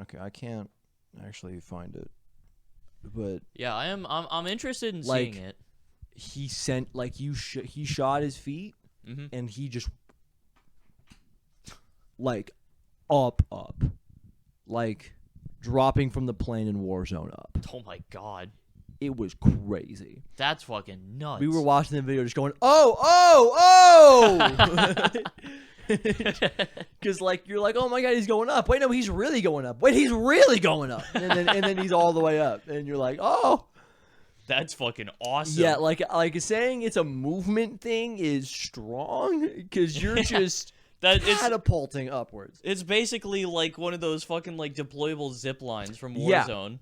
Okay, I can't actually find it, but yeah, I'm interested in like, seeing it. He sent like he shot his feet, and he just like up, like dropping from the plane in Warzone up. Oh my god. It was crazy. That's fucking nuts. We were watching the video just going, oh! Because like you're like, oh my god, he's going up. Wait, no, he's really going up. Wait, he's really going up. And then he's all the way up. And you're like, oh. That's fucking awesome. Yeah, like saying it's a movement thing is strong, because you're just catapulting upwards. It's basically like one of those fucking like deployable zip lines from Warzone.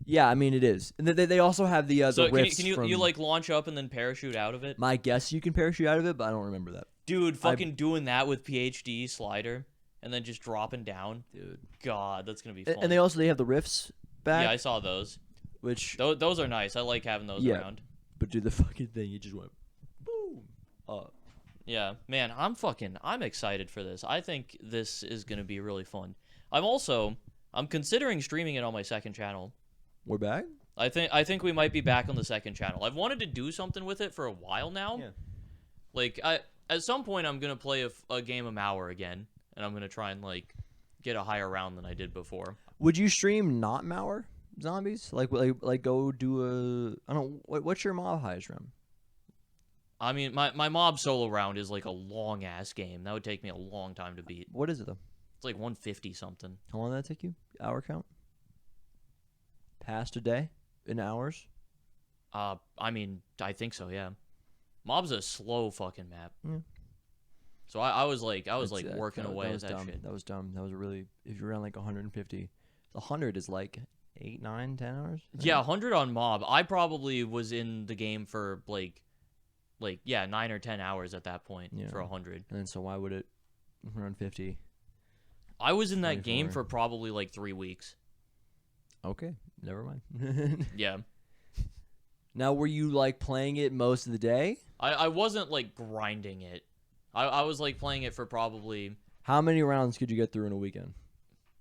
Yeah, I mean it is. And they also have the so rifts. Can you like launch up and then parachute out of it? My guess, you can parachute out of it, but I don't remember that. Dude, fucking doing that with PhD slider and then just dropping down. Dude, God, that's gonna be fun. And they have the rifts back. Yeah, I saw those. Which those are nice. I like having those around. But dude, the fucking thing, you just went boom up. Yeah, man, I'm excited for this. I think this is gonna be really fun. I'm considering streaming it on my second channel. We're back? I think we might be back on the second channel. I've wanted to do something with it for a while now. Yeah. Like at some point I'm gonna play a game of Mauer again, and I'm gonna try and like get a higher round than I did before. Would you stream not Mauer zombies? Like go do I don't know, what's your mob highest round? I mean, my mob solo round is like a long ass game. That would take me a long time to beat. What is it though? It's like 150 something. How long did that take you? Hour count? Past a day in hours? I mean, I think so. Yeah. Mob's a slow fucking map. Yeah. So I was working away at that dumb. shit. That was dumb. That was really, if you're around like 150, 100 is like 8, 9, 10 hours. Yeah, 100 on Mob. I probably was in the game for like 9 or 10 hours at that point for 100. And then so why would it 150? I was in that 24. game for probably like 3 weeks. Okay, never mind. Yeah. Now, were you like playing it most of the day? I wasn't like grinding it. I was like playing it for probably. How many rounds could you get through in a weekend?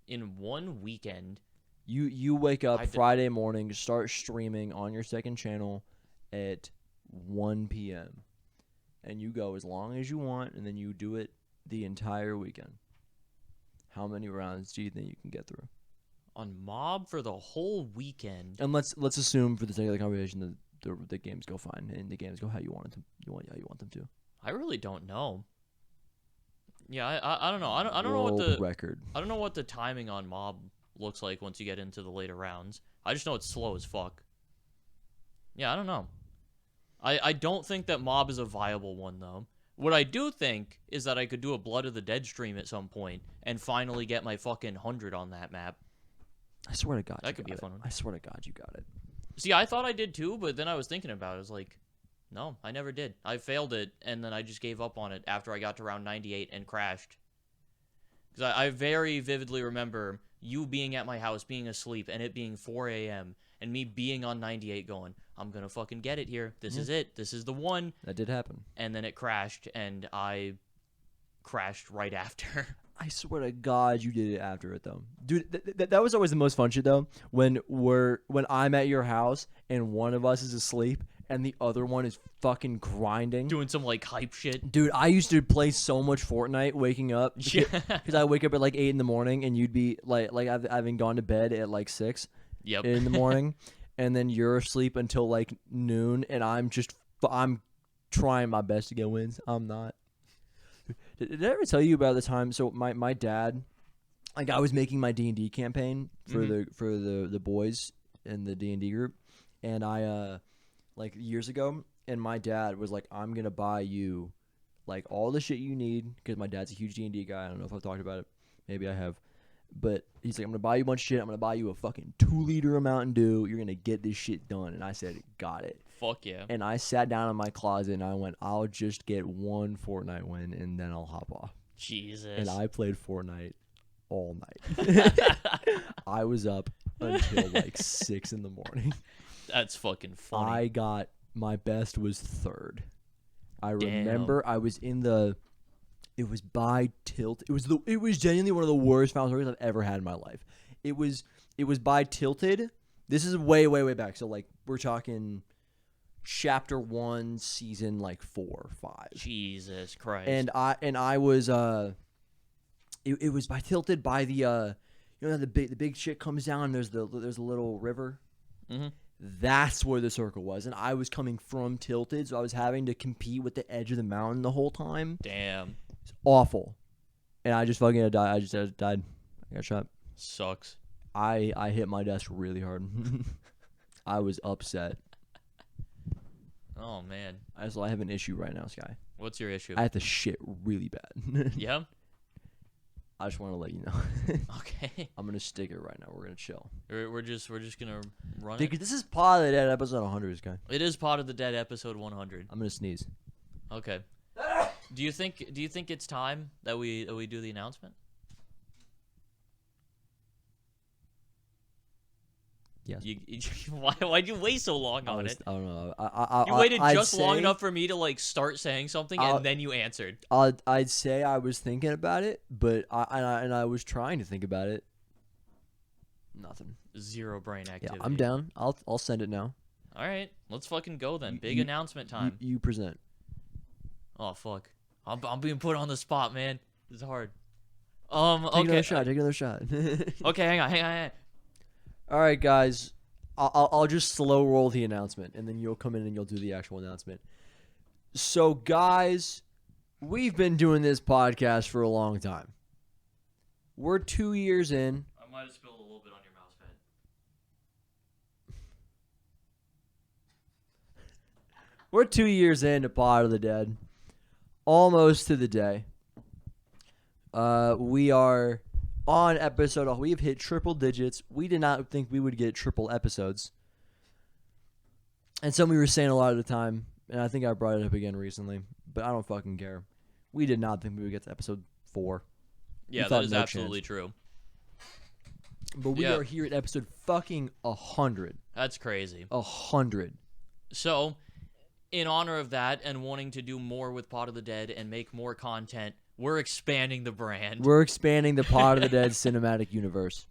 In one weekend. You wake up Friday morning, start streaming on your second channel at 1 p.m. and you go as long as you want, and then you do it the entire weekend. How many rounds do you think you can get through? On Mob for the whole weekend. And let's assume for the sake of the conversation that the games go fine and the games go how you want them. How you want them to. I really don't know. Yeah, I don't know. I don't know what the record. I don't know what the timing on Mob looks like once you get into the later rounds. I just know it's slow as fuck. Yeah, I don't know. I don't think that Mob is a viable one though. What I do think is that I could do a Blood of the Dead stream at some point and finally get my fucking 100 on that map. I swear to God, that could be a fun one. I swear to God, you got it. See, I thought I did too, but then I was thinking about it. I was like, no, I never did. I failed it, and then I just gave up on it after I got to round 98 and crashed. Because I very vividly remember you being at my house, being asleep, and it being 4 a.m., and me being on 98 going, I'm going to fucking get it here. This is it. This is the one. That did happen. And then it crashed, and I crashed right after. I swear to God, you did it after it though, dude. That was always the most fun shit though. When I'm at your house and one of us is asleep and the other one is fucking grinding, doing some like hype shit. Dude, I used to play so much Fortnite, waking up because I wake up at like 8 in the morning and you'd be like having gone to bed at like 6 in the morning, and then you're asleep until like noon, and I'm trying my best to get wins. I'm not. Did I ever tell you about the time? So my dad, like I was making my D&D campaign for the boys in the D&D group, and I like years ago, and my dad was like, I'm gonna buy you like all the shit you need, because my dad's a huge D&D guy. I don't know if I've talked about it. Maybe I have. But he's like, I'm going to buy you a bunch of shit. I'm going to buy you a fucking 2-liter of Mountain Dew. You're going to get this shit done. And I said, got it. Fuck yeah. And I sat down in my closet and I went, I'll just get one Fortnite win and then I'll hop off. Jesus. And I played Fortnite all night. I was up until like 6 in the morning. That's fucking funny. My best was 3rd. I remember I was in the... It was by Tilt. It was genuinely one of the worst Final Stories I've ever had in my life. It was by Tilted. This is way, way, way back. So like we're talking chapter 1, season like 4 or 5. Jesus Christ. And I was it was by Tilted by the you know the big shit comes down and there's a little river. Mm-hmm. That's where the circle was, and I was coming from Tilted, so I was having to compete with the edge of the mountain the whole time. Damn. It's awful. And I just fucking died. I just died. I got shot. Sucks. I hit my desk really hard. I was upset. Oh, man. I have an issue right now, Sky. What's your issue? I have to shit really bad. Yeah? I just want to let you know. Okay. I'm going to stick it right now. We're going to chill. We're just going to run Because it? this is part of that episode 100, Sky. It is part of the Dead episode 100. I'm going to sneeze. Okay. Do you think it's time that we do the announcement? Yes. Why'd you wait so long on it? I don't know. You waited I'd just long say- enough for me to like start saying something, and then you answered. I'd say I was thinking about it, but I was trying to think about it. Nothing. Zero brain activity. Yeah, I'm down. I'll send it now. All right, let's fucking go then. Big announcement time. You present. Oh fuck, I'm being put on the spot, man. This is hard. Take Okay. another shot. Take another shot. Okay, hang on. All right, guys. I'll just slow roll the announcement, and then you'll come in and you'll do the actual announcement. So, guys, we've been doing this podcast for a long time. We're 2 years in. I might have spilled a little bit on your mouse pad. We're 2 years into Pod of the Dead. Almost to the day. We are on episode. We've hit triple digits. We did not think we would get triple episodes. And somebody were saying a lot of the time, and I think I brought it up again recently, but I don't fucking care. We did not think we would get to episode 4. Yeah, that is absolutely true. But we are here at episode fucking 100. That's crazy. 100. So, in honor of that and wanting to do more with Pod of the Dead and make more content, we're expanding the brand. We're expanding the Pod of the Dead cinematic universe.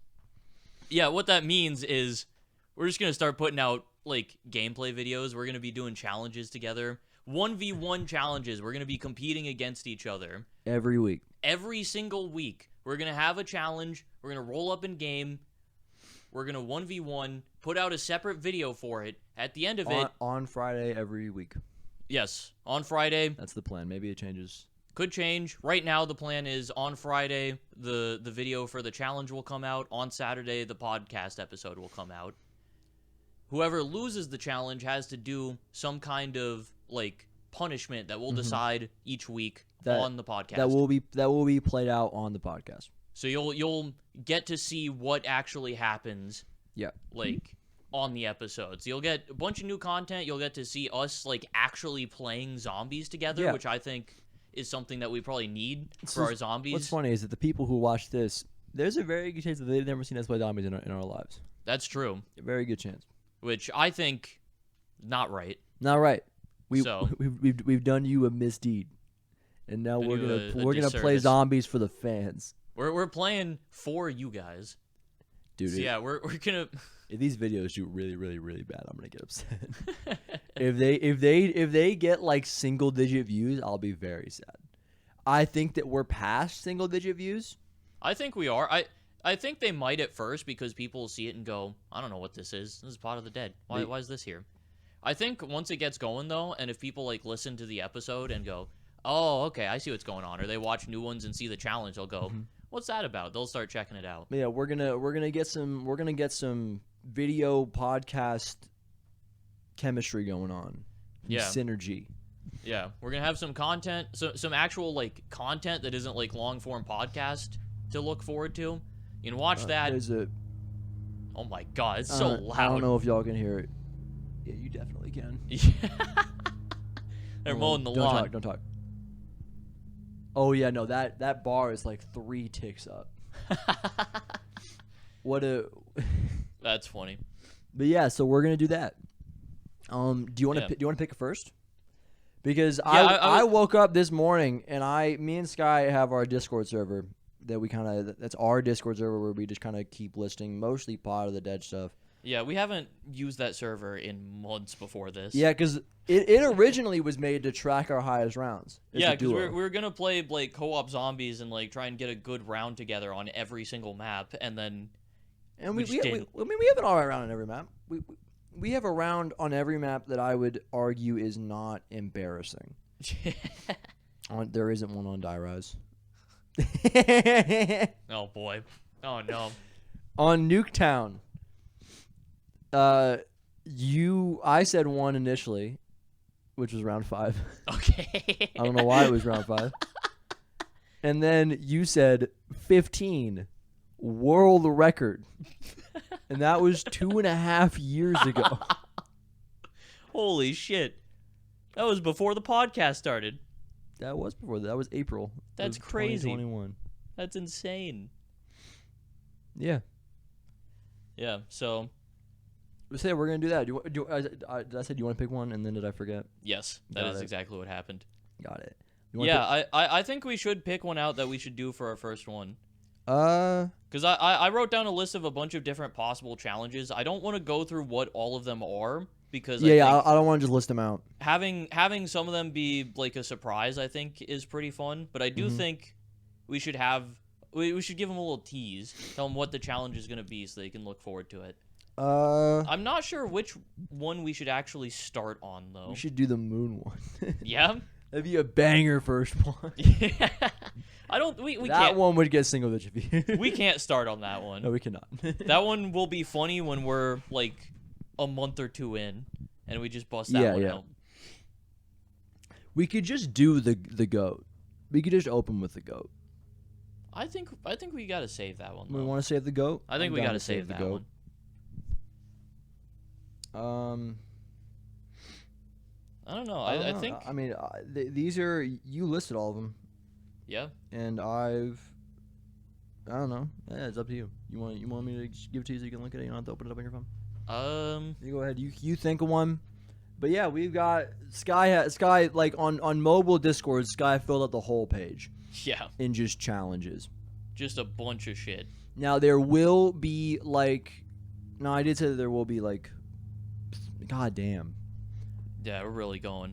Yeah, what that means is we're just going to start putting out like gameplay videos. We're going to be doing challenges together. 1v1 challenges. We're going to be competing against each other. Every week. Every single week. We're going to have a challenge. We're going to roll up in game. We're going to 1v1, put out a separate video for it. At the end of it... On Friday every week. Yes, on Friday. That's the plan. Maybe it changes. Could change. Right now, the plan is on Friday, the video for the challenge will come out. On Saturday, the podcast episode will come out. Whoever loses the challenge has to do some kind of, like, punishment that we'll decide each week on the podcast. That will be played out on the podcast. So you'll get to see what actually happens. Yeah. Like, on the episodes. You'll get a bunch of new content. You'll get to see us, like, actually playing zombies together, which I think is something that we probably need for our zombies. What's funny is that the people who watch this, there's a very good chance that they've never seen us play zombies in our lives. That's true. A very good chance. Which I think not right. Not right. We've done you a misdeed, and now we're gonna play zombies for the fans. We're playing for you guys, dude. So yeah, we're gonna. If these videos do really, really, really bad, I'm gonna get upset. if they get like single digit views, I'll be very sad. I think that we're past single digit views. I think we are. I think they might at first because people will see it and go, I don't know what this is. This is Pod of the Dead. Why is this here? I think once it gets going though, and if people like listen to the episode and go, Oh, okay. I see what's going on. Or they watch new ones and see the challenge. They'll go, "What's that about?" They'll start checking it out. But yeah, we're gonna get some video podcast chemistry going on. Yeah. Synergy. Yeah, we're gonna have some content, some actual like content that isn't like long form podcast to look forward to. You can watch that. There's a. Oh my god, it's so loud. I don't know if y'all can hear it. Yeah, you definitely can. They're mowing the lawn. Don't talk. Oh yeah, no, that bar is like 3 ticks up. What a. That's funny. But yeah, so we're gonna do that. Do you want to Yeah. do you want to pick it first? Because Yeah, I woke up this morning and me and Sky have our Discord server that that's our Discord server where we just kind of keep listing mostly Pot of the Dead stuff. Yeah, we haven't used that server in months before this. Yeah, because it originally was made to track our highest rounds. Yeah, because we're gonna play like co-op zombies and like try and get a good round together on every single map, and then we have an alright round on every map. We have a round on every map that I would argue is not embarrassing. There isn't one on Die Rise. Oh boy. Oh no. On Nuketown, I said 1 initially, which was round 5. Okay. I don't know why it was round 5. And then you said 15, world record. And that was 2.5 years ago. Holy shit. That was before the podcast started. That was before that. That was April. That's of crazy. 2021. That's insane. Yeah. Yeah, so We say we're gonna do that. Did I say do you want to pick one, and then did I forget? yes, that Got is it. exactly what happened. Got it. Yeah, I think we should pick one out that we should do for our first one. Uh, Because I wrote down a list of a bunch of different possible challenges. I don't want to go through what all of them are because I think I don't want to just list them out. having some of them be like a surprise, I think, is pretty fun. But I do think we should we should give them a little tease, tell them what the challenge is going to be, so they can look forward to it. I'm not sure which one we should actually start on though. We should do the moon one. Yeah. That'd be a banger first one. Yeah. I don't. We that can't. one would get single digit views. We can't start on that one. No, we cannot. That one will be funny when we're like a month or 2 in, and we just bust that one out. We could just do the goat. We could just open with the goat. I think we gotta save that one. We Though. want to save the goat. I think I'm we down gotta to save that one. I don't know. I think. I mean, these are you listed all of them. Yeah. And I don't know. Yeah, it's up to you. You want me to just give it to you so you can look at it? You don't have to open it up on your phone. You go ahead. You think of one. But yeah, we've got Sky like on mobile Discord. Sky filled up the whole page. Yeah. In just challenges. Just a bunch of shit. Now there will be like. No, I did say that there will be like. God damn. Yeah, we're really going.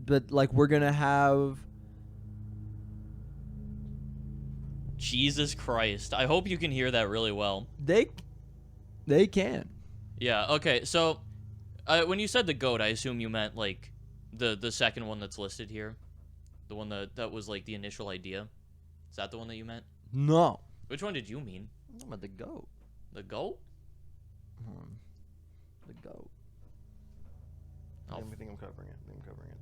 But like we're gonna have. Jesus Christ! I hope you can hear that really well. They can. Yeah. Okay. So, when you said the goat, I assume you meant like the second one that's listed here, the one that was like the initial idea. Is that the one that you meant? No. Which one did you mean? I'm about the goat. The goat? The goat. Oh. I think I'm covering it.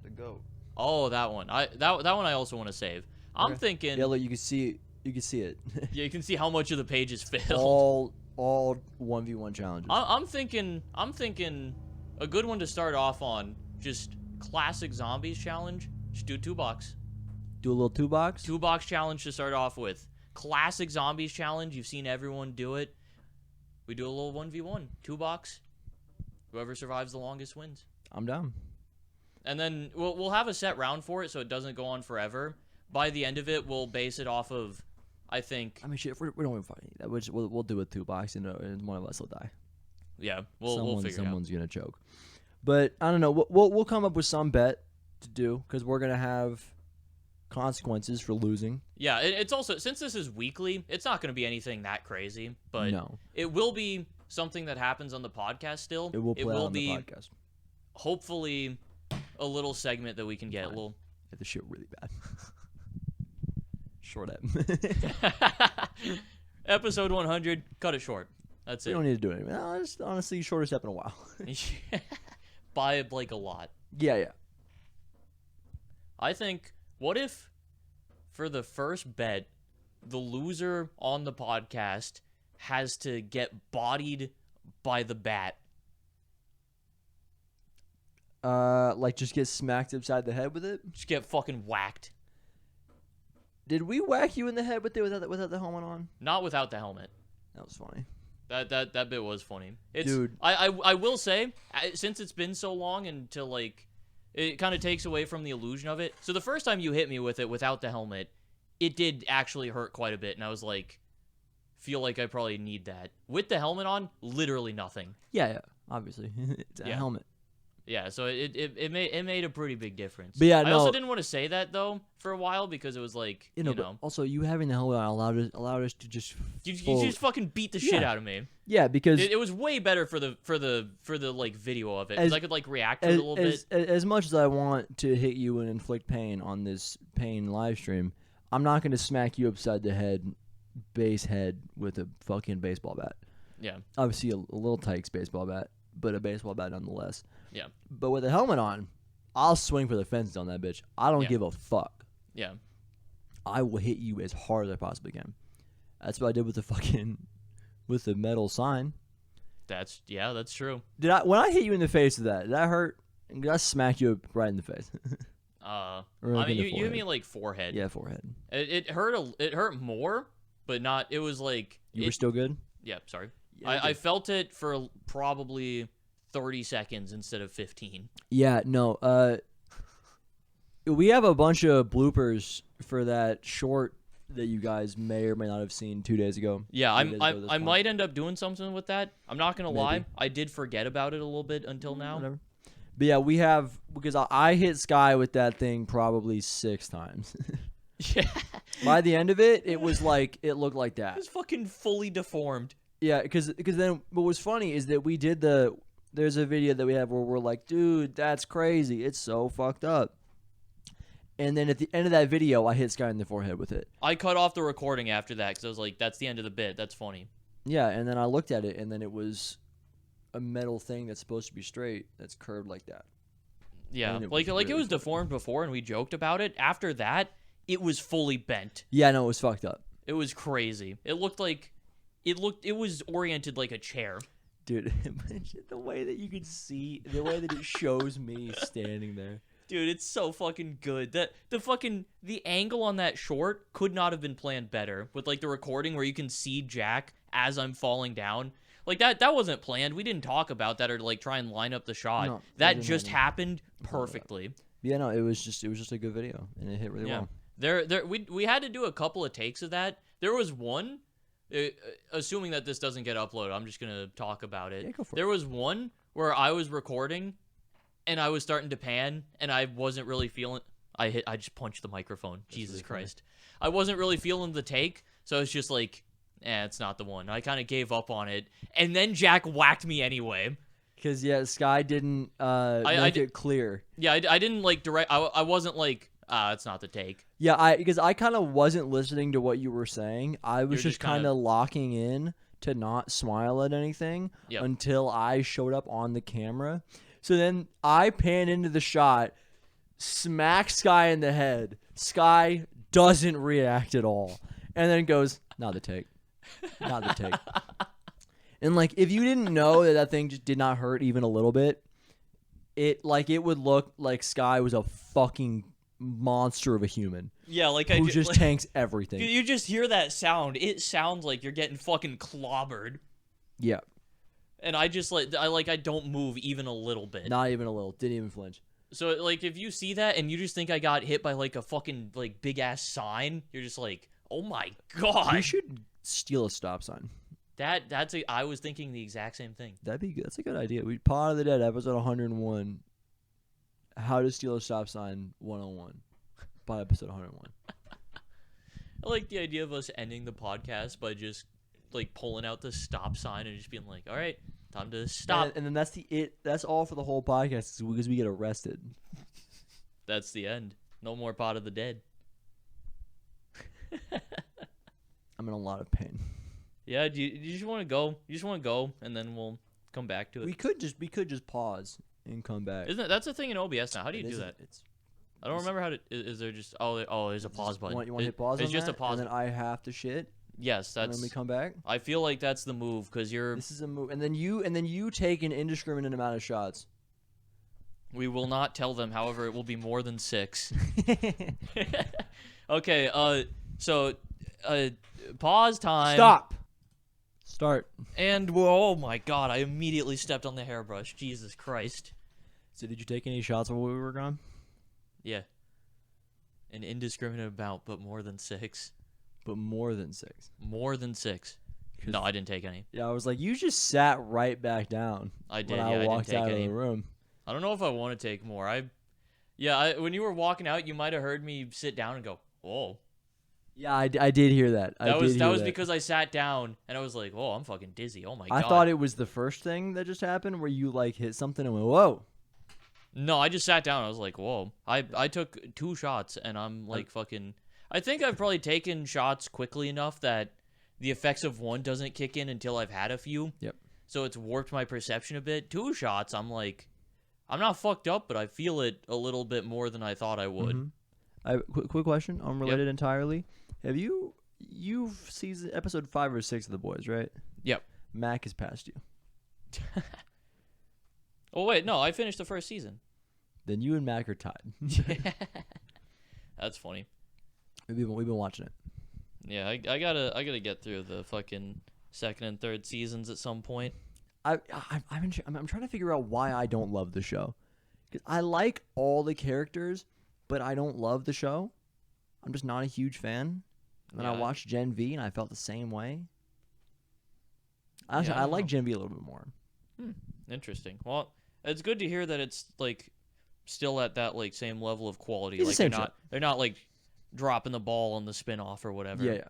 The goat. Oh, that one. That one I also want to save. I'm thinking. Yeah, look, you can see it. You can see it. Yeah, you can see how much of the page is filled. All 1v1 challenges. I'm thinking a good one to start off on. Just classic zombies challenge. Just do 2 box. Do a little 2 box. 2 box challenge to start off with. Classic zombies challenge. You've seen everyone do it. We do a little 1v1. 2 box. Whoever survives the longest wins. I'm down. And then we'll have a set round for it so it doesn't go on forever. By the end of it, we'll base it off of, I think. I mean, shit, if we don't even fight that, we'll do a 2 box, and one of us will die. Yeah, we'll figure it out. Someone's gonna choke. But I don't know. We'll come up with some bet to do because we're gonna have consequences for losing. Yeah, it's also since this is weekly, it's not gonna be anything that crazy, but no. It will be something that happens on the podcast still. It will play on the podcast. Hopefully a little segment that we can get, a If the shit really bad. Short ep. Episode 100, cut it short. That's We it. don't need to do it anymore. No, just honestly, shortest ep in a while. By like a lot. Yeah. I think, what if for the first bet, the loser on the podcast has to get bodied by the bat? Like just get smacked upside the head with it? Just get fucking whacked. Did we whack you in the head with it without the helmet on? Not without the helmet. That was funny. That bit was funny. Dude. I will say, since it's been so long and to like, it kind of takes away from the illusion of it. So the first time you hit me with it without the helmet, it did actually hurt quite a bit. And I was like, feel like I probably need that. With the helmet on, literally nothing. Yeah. Obviously. It's a helmet. Yeah, so it made a pretty big difference. But yeah, I no. also didn't want to say that though for a while because it was like you know. But also you having the helmet on allowed us to just You just fucking beat the shit out of me. Yeah, because it was way better for the like video of it because I could like react to it a little bit. As much as I want to hit you and inflict pain on this pain live stream, I'm not going to smack you upside the head, base head with a fucking baseball bat. Yeah. Obviously a little Tykes baseball bat, but a baseball bat nonetheless. Yeah. But with a helmet on, I'll swing for the fences on that bitch. I don't give a fuck. Yeah. I will hit you as hard as I possibly can. That's what I did with the metal sign. That's true. When I hit you in the face with that, did that hurt? Did I smack you right in the face? I mean, you mean like forehead. Yeah, forehead. It hurt more, but not. It was like you were still good. Yeah, sorry. Yeah, I felt it for probably 30 seconds instead of 15. Yeah, no. We have a bunch of bloopers for that short that you guys may or may not have seen 2 days ago. Yeah, I might end up doing something with that. I'm not gonna lie. I did forget about it a little bit until now. Whatever. But yeah, we have because I hit Sky with that thing probably 6 times. Yeah. By the end of it, it was like it looked like that. It was fucking fully deformed. Yeah, because then what was funny is that we did there's a video that we have where we're like, dude, that's crazy. It's so fucked up. And then at the end of that video, I hit Sky in the forehead with it. I cut off the recording after that because I was like, that's the end of the bit. That's funny. Yeah, and then I looked at it, and then it was a metal thing that's supposed to be straight that's curved like that. Yeah, like it was deformed before, and we joked about it. After that, it was fully bent. Yeah, no, it was fucked up. It was crazy. It was oriented like a chair. Dude, the way that you could see, the way that it shows me standing there. Dude, it's so fucking good. The angle on that short could not have been planned better with like the recording where you can see Jack as I'm falling down. Like that wasn't planned. We didn't talk about that or like try and line up the shot. No, that just happened perfectly. Yeah, no, it was just a good video and it hit really well. We had to do a couple of takes of that. There was one assuming that this doesn't get uploaded, I'm just going to talk about it. Yeah, go for there was one where I was recording and I was starting to pan and I wasn't really feeling I just punched the microphone. That's Jesus really Christ. Funny. I wasn't really feeling the take, so it's just like, it's not the one. I kind of gave up on it. And then Jack whacked me anyway. Because, yeah, Sky didn't make it clear. Yeah, I didn't, like, I wasn't like, it's not the take. Yeah, because I kind of wasn't listening to what you were saying. I was just kind of locking in to not smile at anything until I showed up on the camera. So then I pan into the shot, smack Sky in the head. Sky doesn't react at all. And then goes, not the take. Not the take. And, like, if you didn't know that thing just did not hurt even a little bit, it would look like Sky was a fucking monster of a human. Yeah, like who just tanks everything. You just hear that sound. It sounds like you're getting fucking clobbered. Yeah. And I just, I don't move even a little bit. Not even a little. Didn't even flinch. So, like, if you see that and you just think I got hit by, like, a fucking, like, big-ass sign, you're just like, oh my god. You should steal a stop sign. I was thinking the exact same thing. That'd be good. That's a good idea. Pod of the Dead, episode 101. How to steal a stop sign 101. By episode 101. I like the idea of us ending the podcast by just, like, pulling out the stop sign and just being like, all right, time to stop. And then that's all for the whole podcast because we get arrested. That's the end. No more Pot of the Dead. I'm in a lot of pain. Yeah, do you just want to go? You just want to go, and then we'll come back to it. We could just pause and come back. Isn't that's a thing in OBS now? How do you do that? It's I don't remember how to. Is there just there's a pause button. You want to hit pause It's on just that, a pause. and then I have to shit, Yes, and that's. then we come back. I feel like that's the move because you're. This is a move, and then you take an indiscriminate amount of shots. We will not tell them. However, it will be more than 6. Okay. So, pause time. Stop. Start. And oh my God! I immediately stepped on the hairbrush. Jesus Christ. So did you take any shots while we were gone? Yeah. An indiscriminate amount, but more than 6. But more than 6. More than 6. No, I didn't take any. Yeah, I was like, you just sat right back down. I did. When Yeah, I walked didn't take out any. of the room. I don't know if I want to take more. When you were walking out, you might have heard me sit down and go, "Whoa." Yeah, I did hear that. That was because I sat down and I was like, "Oh, I'm fucking dizzy. Oh my God." I thought it was the first thing that just happened where you like hit something and went, "Whoa." No, I just sat down. I was like, "Whoa." I took 2 shots and I'm like fucking. I think I've probably taken shots quickly enough that the effects of one doesn't kick in until I've had a few. Yep. So it's warped my perception a bit. 2 shots, I'm like, I'm not fucked up, but I feel it a little bit more than I thought I would. Mm-hmm. Quick question, unrelated entirely. Have you've seen episode 5 or 6 of The Boys, right? Yep. Mac has passed you. Oh wait, no, I finished the first season. Then you and Mac are tied. That's funny. We've been watching it. Yeah, I gotta get through the fucking 2nd and 3rd seasons at some point. I'm trying to figure out why I don't love the show. 'Cause I like all the characters, but I don't love the show. I'm just not a huge fan. And I watched Gen V, and I felt the same way. Actually, I like Gen V a little bit more. Interesting. Well, it's good to hear that it's like still at that like same level of quality. It's like the same they're not like dropping the ball on the spin-off or whatever. Yeah.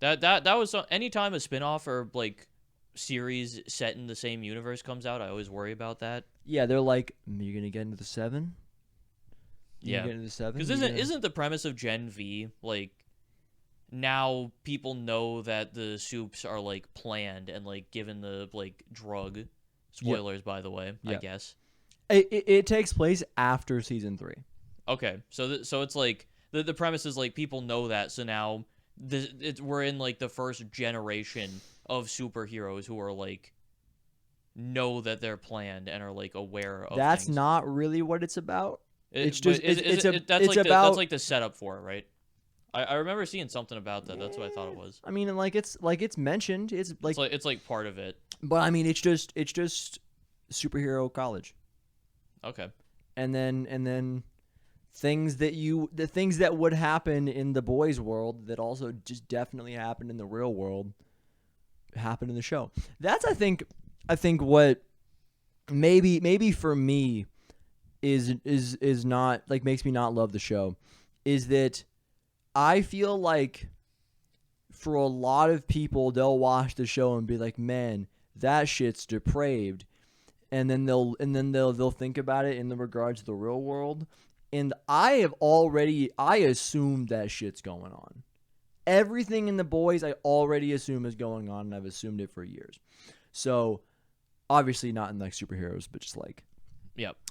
That was anytime a spin-off or like series set in the same universe comes out, I always worry about that. Yeah, they're like, you're gonna get into the 7. Yeah, because isn't the premise of Gen V like now people know that the soups are like planned and like given the like drug spoilers by the way, I guess it takes place after season 3. Okay, so it's like the premise is like people know that, so now we're in like the first generation of superheroes who are like know that they're planned and are like aware of That's things. not really what it's about. It's that's about like the setup for it, right? I remember seeing something about that. That's what I thought it was. I mean, it's mentioned. It's like part of it. But I mean, it's just superhero college. Okay. And then the things that would happen in the boys' world that also just definitely happened in the real world happen in the show. That's I think what maybe for me is not like makes me not love the show is that I feel like for a lot of people they'll watch the show and be like, man, that shit's depraved, and then they'll think about it in the regards to the real world, and I assumed that shit's going on. Everything in the boys I already assume is going on, and I've assumed it for years. So obviously not in like superheroes, but just like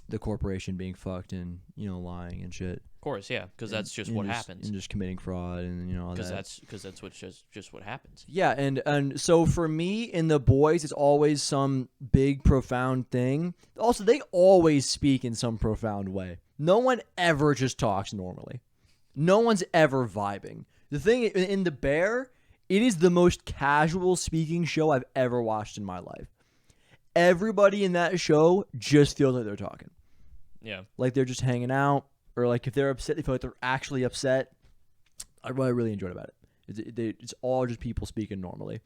the corporation being fucked and lying and shit. Of course, yeah, because that's just what happens. And just committing fraud and all that. Because that's what just what happens. Yeah, and so for me in the boys, it's always some big profound thing. Also, they always speak in some profound way. No one ever just talks normally. No one's ever vibing. The thing in The Bear, it is the most casual speaking show I've ever watched in my life. Everybody in that show just feels like they're talking. Yeah. Like they're just hanging out, or like if they're upset, they feel like they're actually upset. I really enjoyed about it. It's all just people speaking normally.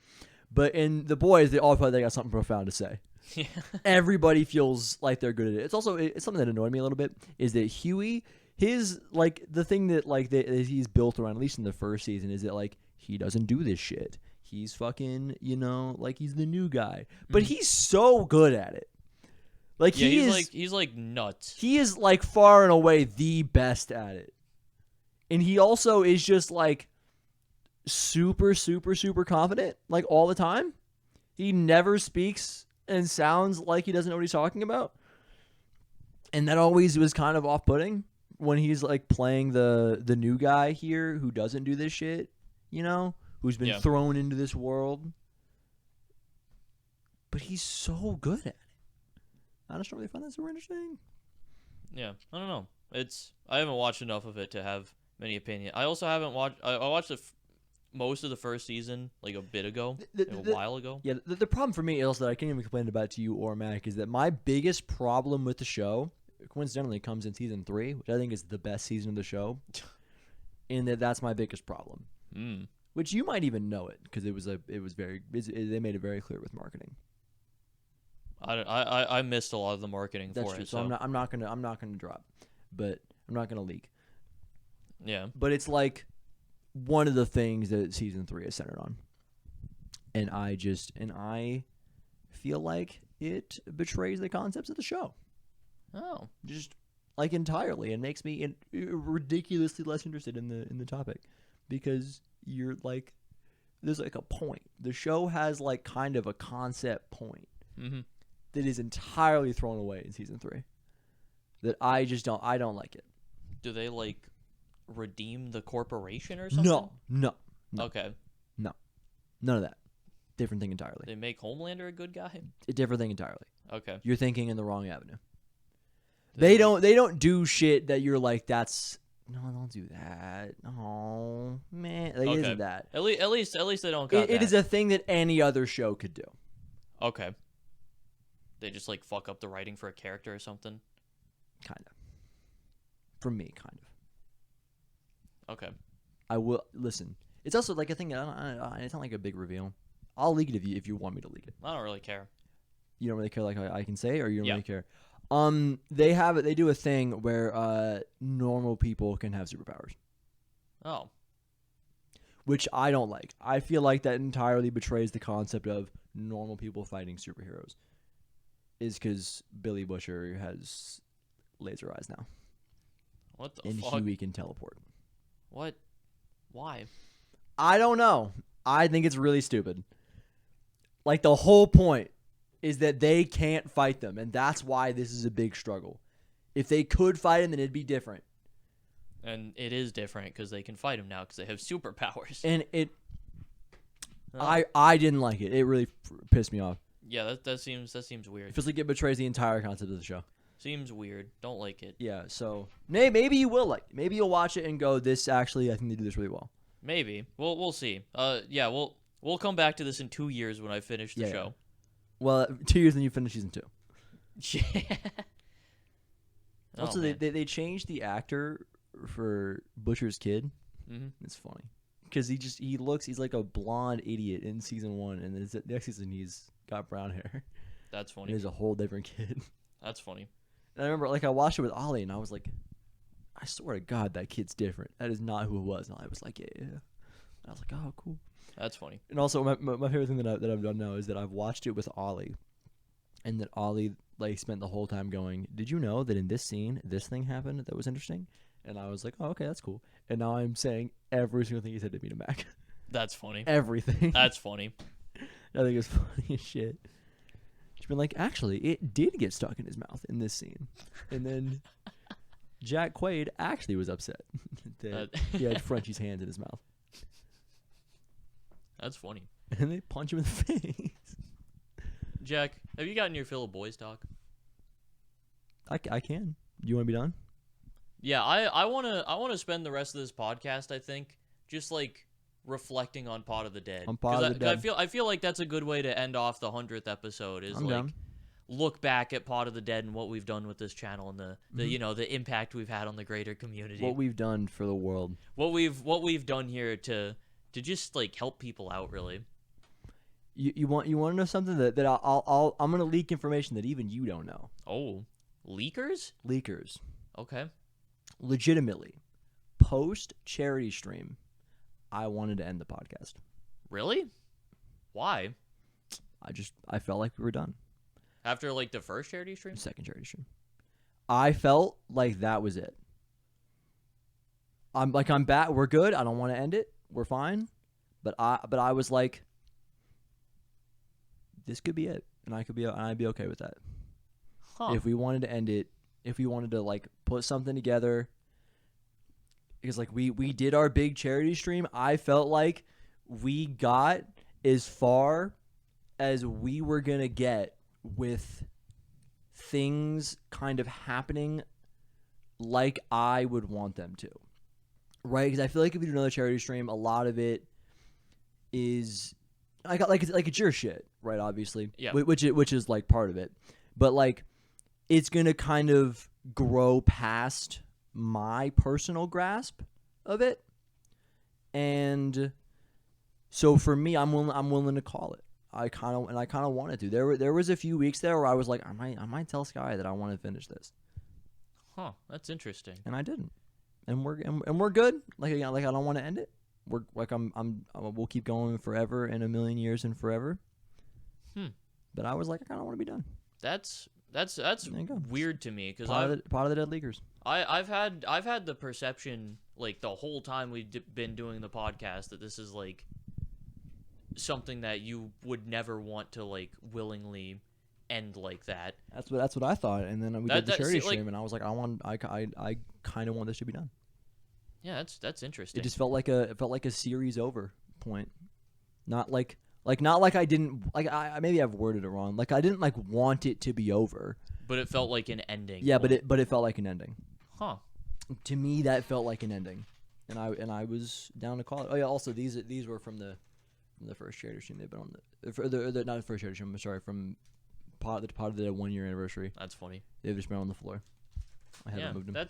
But in the boys, they all feel like they got something profound to say. Yeah. Everybody feels like they're good at it. It's also something that annoyed me a little bit is that Huey, his like the thing that like that he's built around, at least in the first season, is that like he doesn't do this shit. He's fucking, like he's the new guy, but he's so good at it. Like he's like nuts. He is like far and away the best at it. And he also is just like super, super, super confident, like all the time. He never speaks and sounds like he doesn't know what he's talking about. And that always was kind of off-putting when he's like playing the new guy here who doesn't do this shit, you know, who's been thrown into this world. But he's so good at it. I just don't really find that super interesting. Yeah, I don't know. I haven't watched enough of it to have many opinions. I also haven't watched. I watched most of the first season like a bit ago, a while ago. Yeah, the problem for me is that I can't even complain about to you or Mac is that my biggest problem with the show, coincidentally, comes in season 3, which I think is the best season of the show, and that's my biggest problem. Which you might even know it because they made it very clear with marketing. I missed a lot of the marketing That's for true. it. So I'm not gonna drop, but I'm not gonna leak. Yeah. But it's like one of the things that season 3 is centered on, and I feel like it betrays the concepts of the show. Oh. Just like entirely, and makes me ridiculously less interested in the topic because you're like, there's like a point. The show has like kind of a concept point. That is entirely thrown away in season 3. That I don't like it. Do they like redeem the corporation or something? No. Okay. No. None of that. Different thing entirely. They make Homelander a good guy? A different thing entirely. Okay. You're thinking in the wrong avenue. They don't do shit that you're like, that's no, don't do that. Oh man, like, it isn't that. At least they don't got it is a thing that any other show could do. Okay. They just like fuck up the writing for a character or something? Kind of. For me, kind of. Okay. I will listen. It's also like a thing. It's not like a big reveal. I'll leak it if you want me to leak it. I don't really care. You don't really care, like I can say, or you don't really care. They do a thing where normal people can have superpowers. Oh. Which I don't like. I feel like that entirely betrays the concept of normal people fighting superheroes. Is because Billy Butcher has laser eyes now. What the fuck? And Huey can teleport. What? Why? I don't know. I think it's really stupid. Like, the whole point is that they can't fight them, and that's why this is a big struggle. If they could fight him, then it'd be different. And it is different because they can fight him now because they have superpowers. And I didn't like it. It really pissed me off. Yeah, that seems weird. It feels like it betrays the entire concept of the show. Seems weird. Don't like it. Yeah, so maybe you will like it. Maybe you'll watch it and go, this actually, I think they do this really well. Maybe. We'll see. Yeah, we'll come back to this in 2 years when I finish the show. Well, 2 years then you finish season 2. Yeah. Also, they changed the actor for Butcher's kid. Mm-hmm. It's funny because he's like a blonde idiot in season 1, and then next season he's got brown hair. That's funny. And he's a whole different kid. That's funny. And I remember, like, I watched it with Ollie, and I was like, I swear to God, that kid's different. That is not who it was. And I was like, yeah. And I was like, oh, cool. That's funny. And also, my favorite thing that I've done now is that I've watched it with Ollie, and that Ollie like spent the whole time going, did you know that in this scene, this thing happened that was interesting? And I was like, oh, okay, that's cool. And now I'm saying every single thing he said to me to Mac. That's funny. Everything. That's funny. I think it's funny as shit. She's been like, actually, it did get stuck in his mouth in this scene. And then Jack Quaid actually was upset that he had Frenchie's hands in his mouth. That's funny. And they punch him in the face. Jack, have you gotten your fill of boys talk? I can. You want to be done? Yeah, I wanna spend the rest of this podcast, I think, just like reflecting on Pot of the Dead. On Pot of the Dead. I feel like that's a good way to end off the 100th episode. Is I'm down. Look back at Pot of the Dead and what we've done with this channel and the impact we've had on the greater community. What we've done for the world. What we've done here to just like help people out, really. You want to know something that I'm gonna leak information that even you don't know. Oh, leakers? Leakers. Okay. Legitimately, post charity stream, I wanted to end the podcast. Really? Why? I felt like we were done. After like the first charity stream? Second charity stream. I felt like that was it. I'm back. We're good. I don't want to end it. We're fine. But I was like, this could be it, and I'd be okay with that. Huh. If we wanted to end it, if we wanted to like put something together, because like we did our big charity stream, I felt like we got as far as we were gonna get with things kind of happening like I would want them to, right? Because I feel like if we do another charity stream, a lot of it is it's your shit, right? Obviously, Yeah. which is like part of it, but like it's gonna kind of grow past my personal grasp of it, and so for me, I'm willing to call it. I kind of wanted to. There was a few weeks there where I was like, I might tell Sky that I want to finish this. Huh, that's interesting. And I didn't. And we're good. Like I don't want to end it. We're like we'll keep going forever and a million years and forever. But I was like, I kind of want to be done. That's There you go. weird to me because Part of the Dead Leaguers. I've had the perception like the whole time we've been doing the podcast that this is like something that you would never want to like willingly end like that. That's what I thought. And then we did the charity see, stream, and I was like, I kind of want this to be done. Yeah, that's interesting. It just felt like a series over point, not like I didn't like I maybe I've worded it wrong. Like I didn't like want it to be over, but it felt like an ending. Yeah, but it felt like an ending. Huh. To me, that felt like an ending, and I was down to call it. Oh yeah, also these were from the first charity stream they've been on the not the first charity stream. I'm sorry, from part of the 1 year anniversary. That's funny. They've just been on the floor. I haven't moved them.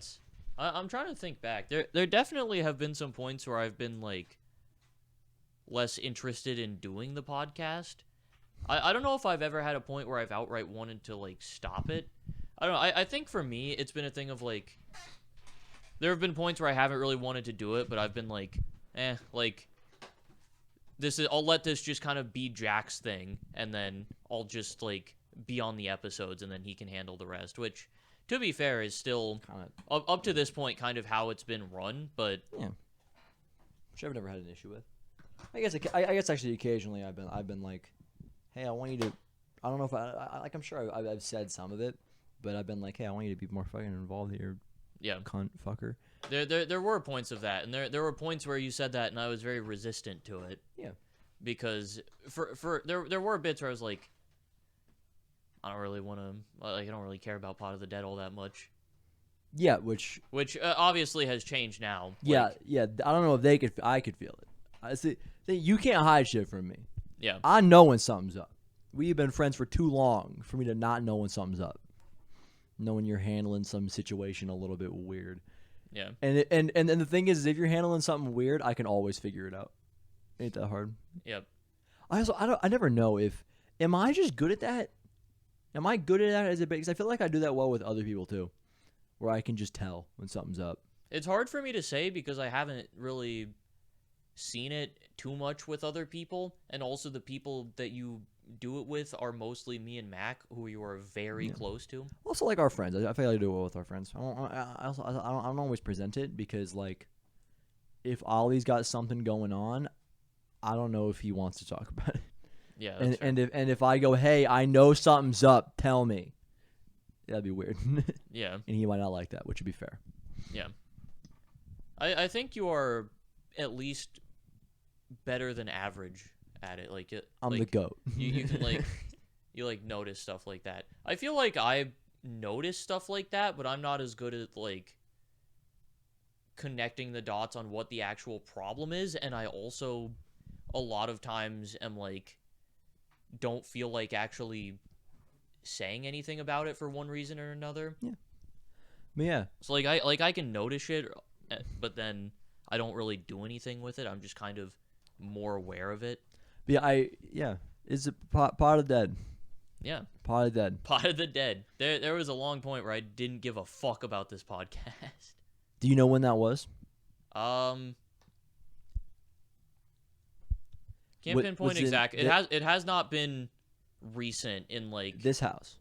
I'm trying to think back. There definitely have been some points where I've been like less interested in doing the podcast. I don't know if I've ever had a point where I've outright wanted to like stop it. I don't know. I think for me it's been a thing of like there have been points where I haven't really wanted to do it, but I've been like, like I'll let this just kind of be Jack's thing, and then I'll just like be on the episodes, and then he can handle the rest, which to be fair is still up to this point kind of how it's been run, but yeah, which I've never had an issue with. I guess actually occasionally I've been like, hey, I want you to. I don't know if I'm sure I've said some of it, but I've been like, hey, I want you to be more fucking involved here. Yeah, cunt fucker. There were points of that, and there were points where you said that, and I was very resistant to it. Yeah, because there were bits where I was like, I don't really want to, like, I don't really care about Pot of the Dead all that much. Yeah, which obviously has changed now. Yeah, like, yeah. I don't know if I could feel it. I see. You can't hide shit from me. Yeah, I know when something's up. We've been friends for too long for me to not know when something's up. Know when you're handling some situation a little bit weird. Yeah. And the thing is, if you're handling something weird, I can always figure it out. Ain't that hard? Yep. I never know am I just good at that? Am I good at that as a bit? Because I feel like I do that well with other people too, where I can just tell when something's up. It's hard for me to say because I haven't really seen it too much with other people, and also the people that you do it with are mostly me and Mac, who you are very close to. Also, like our friends, I feel like I do it well with our friends. I don't always present it because like, if Ollie's got something going on, I don't know if he wants to talk about it. Yeah, and if I go, hey, I know something's up, tell me. That'd be weird. Yeah. And he might not like that, which would be fair. Yeah. I think you are at least better than average at it. Like I'm the GOAT. you can like you like notice stuff like that. I feel like I notice stuff like that, but I'm not as good at like connecting the dots on what the actual problem is, and I also a lot of times am like don't feel like actually saying anything about it for one reason or another. Yeah. Yeah. So I can notice it, but then I don't really do anything with it. I'm just kind of more aware of it. Yeah. It's a pot of dead. Yeah. Pot of dead. Pot of the Dead. There was a long point where I didn't give a fuck about this podcast. Do you know when that was? Can't pinpoint exact. It has not been recent in like this house.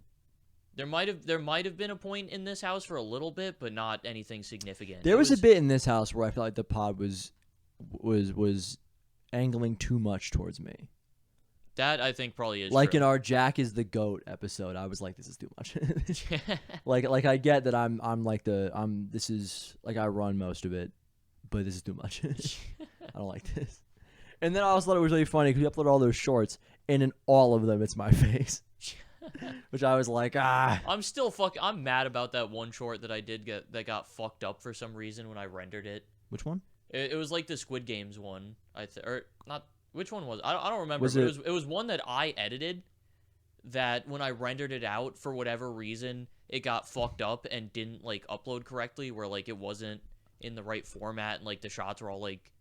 There might have been a point in this house for a little bit, but not anything significant. There was a bit in this house where I felt like the pod was angling too much towards me. That I think probably is like true. in our Jack is the GOAT episode. I was like, this is too much. like I get that this is like I run most of it, but this is too much. I don't like this. And then I also thought it was really funny because we uploaded all those shorts, and in all of them it's my face. Which I was like, I'm mad about that one short that I did get that got fucked up for some reason when I rendered it. Which one? It was like the Squid Games one, or not. Which one was it? I don't remember. It was one that I edited. That when I rendered it out for whatever reason, it got fucked up and didn't like upload correctly. Where like it wasn't in the right format and like the shots were all like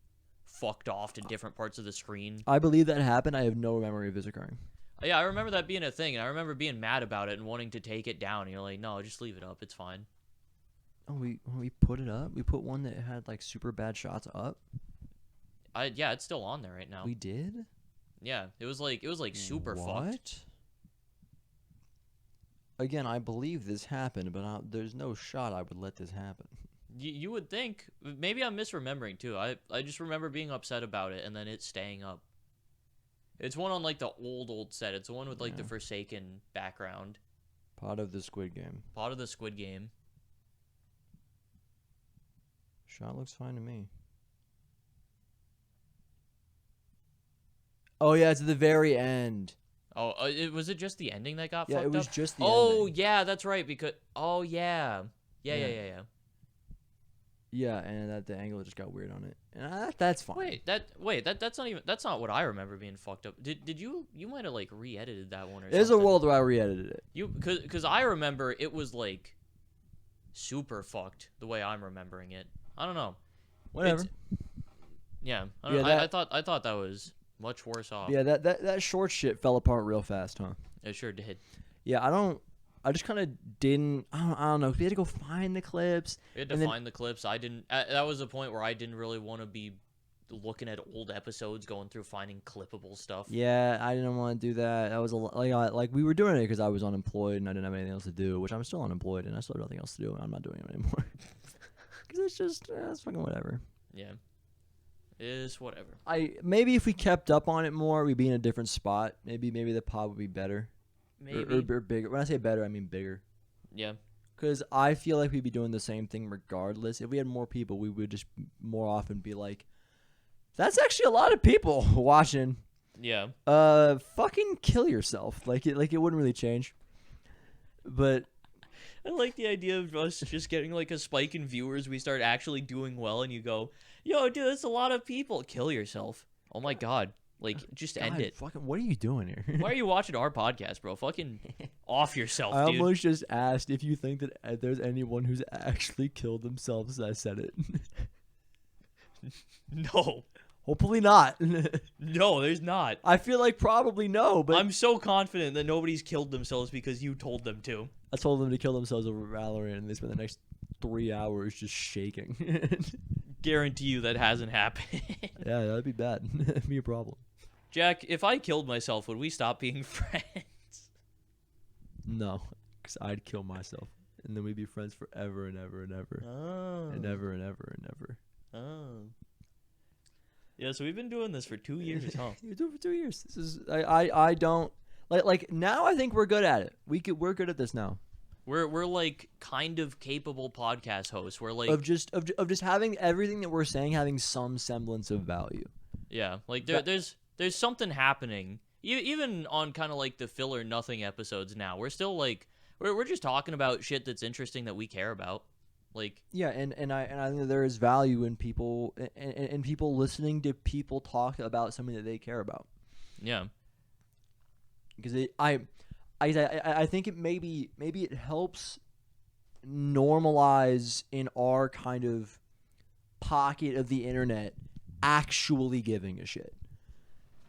fucked off to different parts of the screen. I believe that happened. I have no memory of this occurring. Yeah, I remember that being a thing, and I remember being mad about it and wanting to take it down. And you're like, no, just leave it up. It's fine. Oh, we put it up. We put one that had like super bad shots up. Yeah, it's still on there right now. We did? Yeah, it was like super fucked. What? Again, I believe this happened, but there's no shot I would let this happen. You would think. Maybe I'm misremembering too. I just remember being upset about it and then it staying up. It's one on like the old set. It's the one with like the Forsaken background. Pod of the Squid Game. Pod of the Squid Game. Shot looks fine to me. Oh yeah, it's at the very end. Oh, was it just the ending that got fucked up? Yeah, it was just the ending. ending. Yeah, that's right. Because yeah. Yeah, and that the angle just got weird on it, and that's fine. That's not what I remember being fucked up. Did you might have like re-edited that one or something? There's a world where I re-edited it. Because I remember it was like super fucked the way I'm remembering it. I don't know. Whatever. I thought that was much worse off. Yeah, that short shit fell apart real fast, huh? It sure did. Yeah, I just kind of didn't. I don't know. We had to go find the clips. We had to find the clips. I didn't. That was the point where I didn't really want to be looking at old episodes, going through finding clippable stuff. Yeah, I didn't want to do that. That was like we were doing it because I was unemployed and I didn't have anything else to do. Which I'm still unemployed and I still have nothing else to do. And I'm not doing it anymore. Because it's just it's fucking whatever. Yeah, it is whatever. Maybe if we kept up on it more, we'd be in a different spot. Maybe the pod would be better. Maybe. Or bigger. When I say better, I mean bigger. Yeah. Because I feel like we'd be doing the same thing regardless. If we had more people, we would just more often be like, that's actually a lot of people watching. Yeah. Fucking kill yourself. Like it wouldn't really change. But I like the idea of us just getting like a spike in viewers. We start actually doing well, and you go, yo, dude, that's a lot of people. Kill yourself. Oh my God. Like, just end it. Fucking, what are you doing here? Why are you watching our podcast, bro? Fucking off yourself, I dude. almost just asked if you think that there's anyone who's actually killed themselves as I said it. No. Hopefully not. No, there's not. I feel like probably no, but I'm so confident that nobody's killed themselves because you told them to. I told them to kill themselves over Valorant, and they spent the next 3 hours just shaking. Guarantee you that hasn't happened. Yeah, that'd be bad. That'd be a problem. Jack, if I killed myself, would we stop being friends? No, because I'd kill myself, and then we'd be friends forever and ever and ever. Oh. And ever and ever and ever. Oh. Yeah, so we've been doing this for 2 years, huh? We've been doing it for 2 years. This is I don't like now. I think we're good at it. We're good at this now. We're like kind of capable podcast hosts. We're like of just having everything that we're saying having some semblance of value. Yeah, like there's something happening. Even on kind of like the filler nothing episodes now, we're still like we're just talking about shit that's interesting that we care about. Like yeah, and I think that there is value in people and people listening to people talk about something that they care about. Yeah, because I think it maybe it helps normalize in our kind of pocket of the internet actually giving a shit.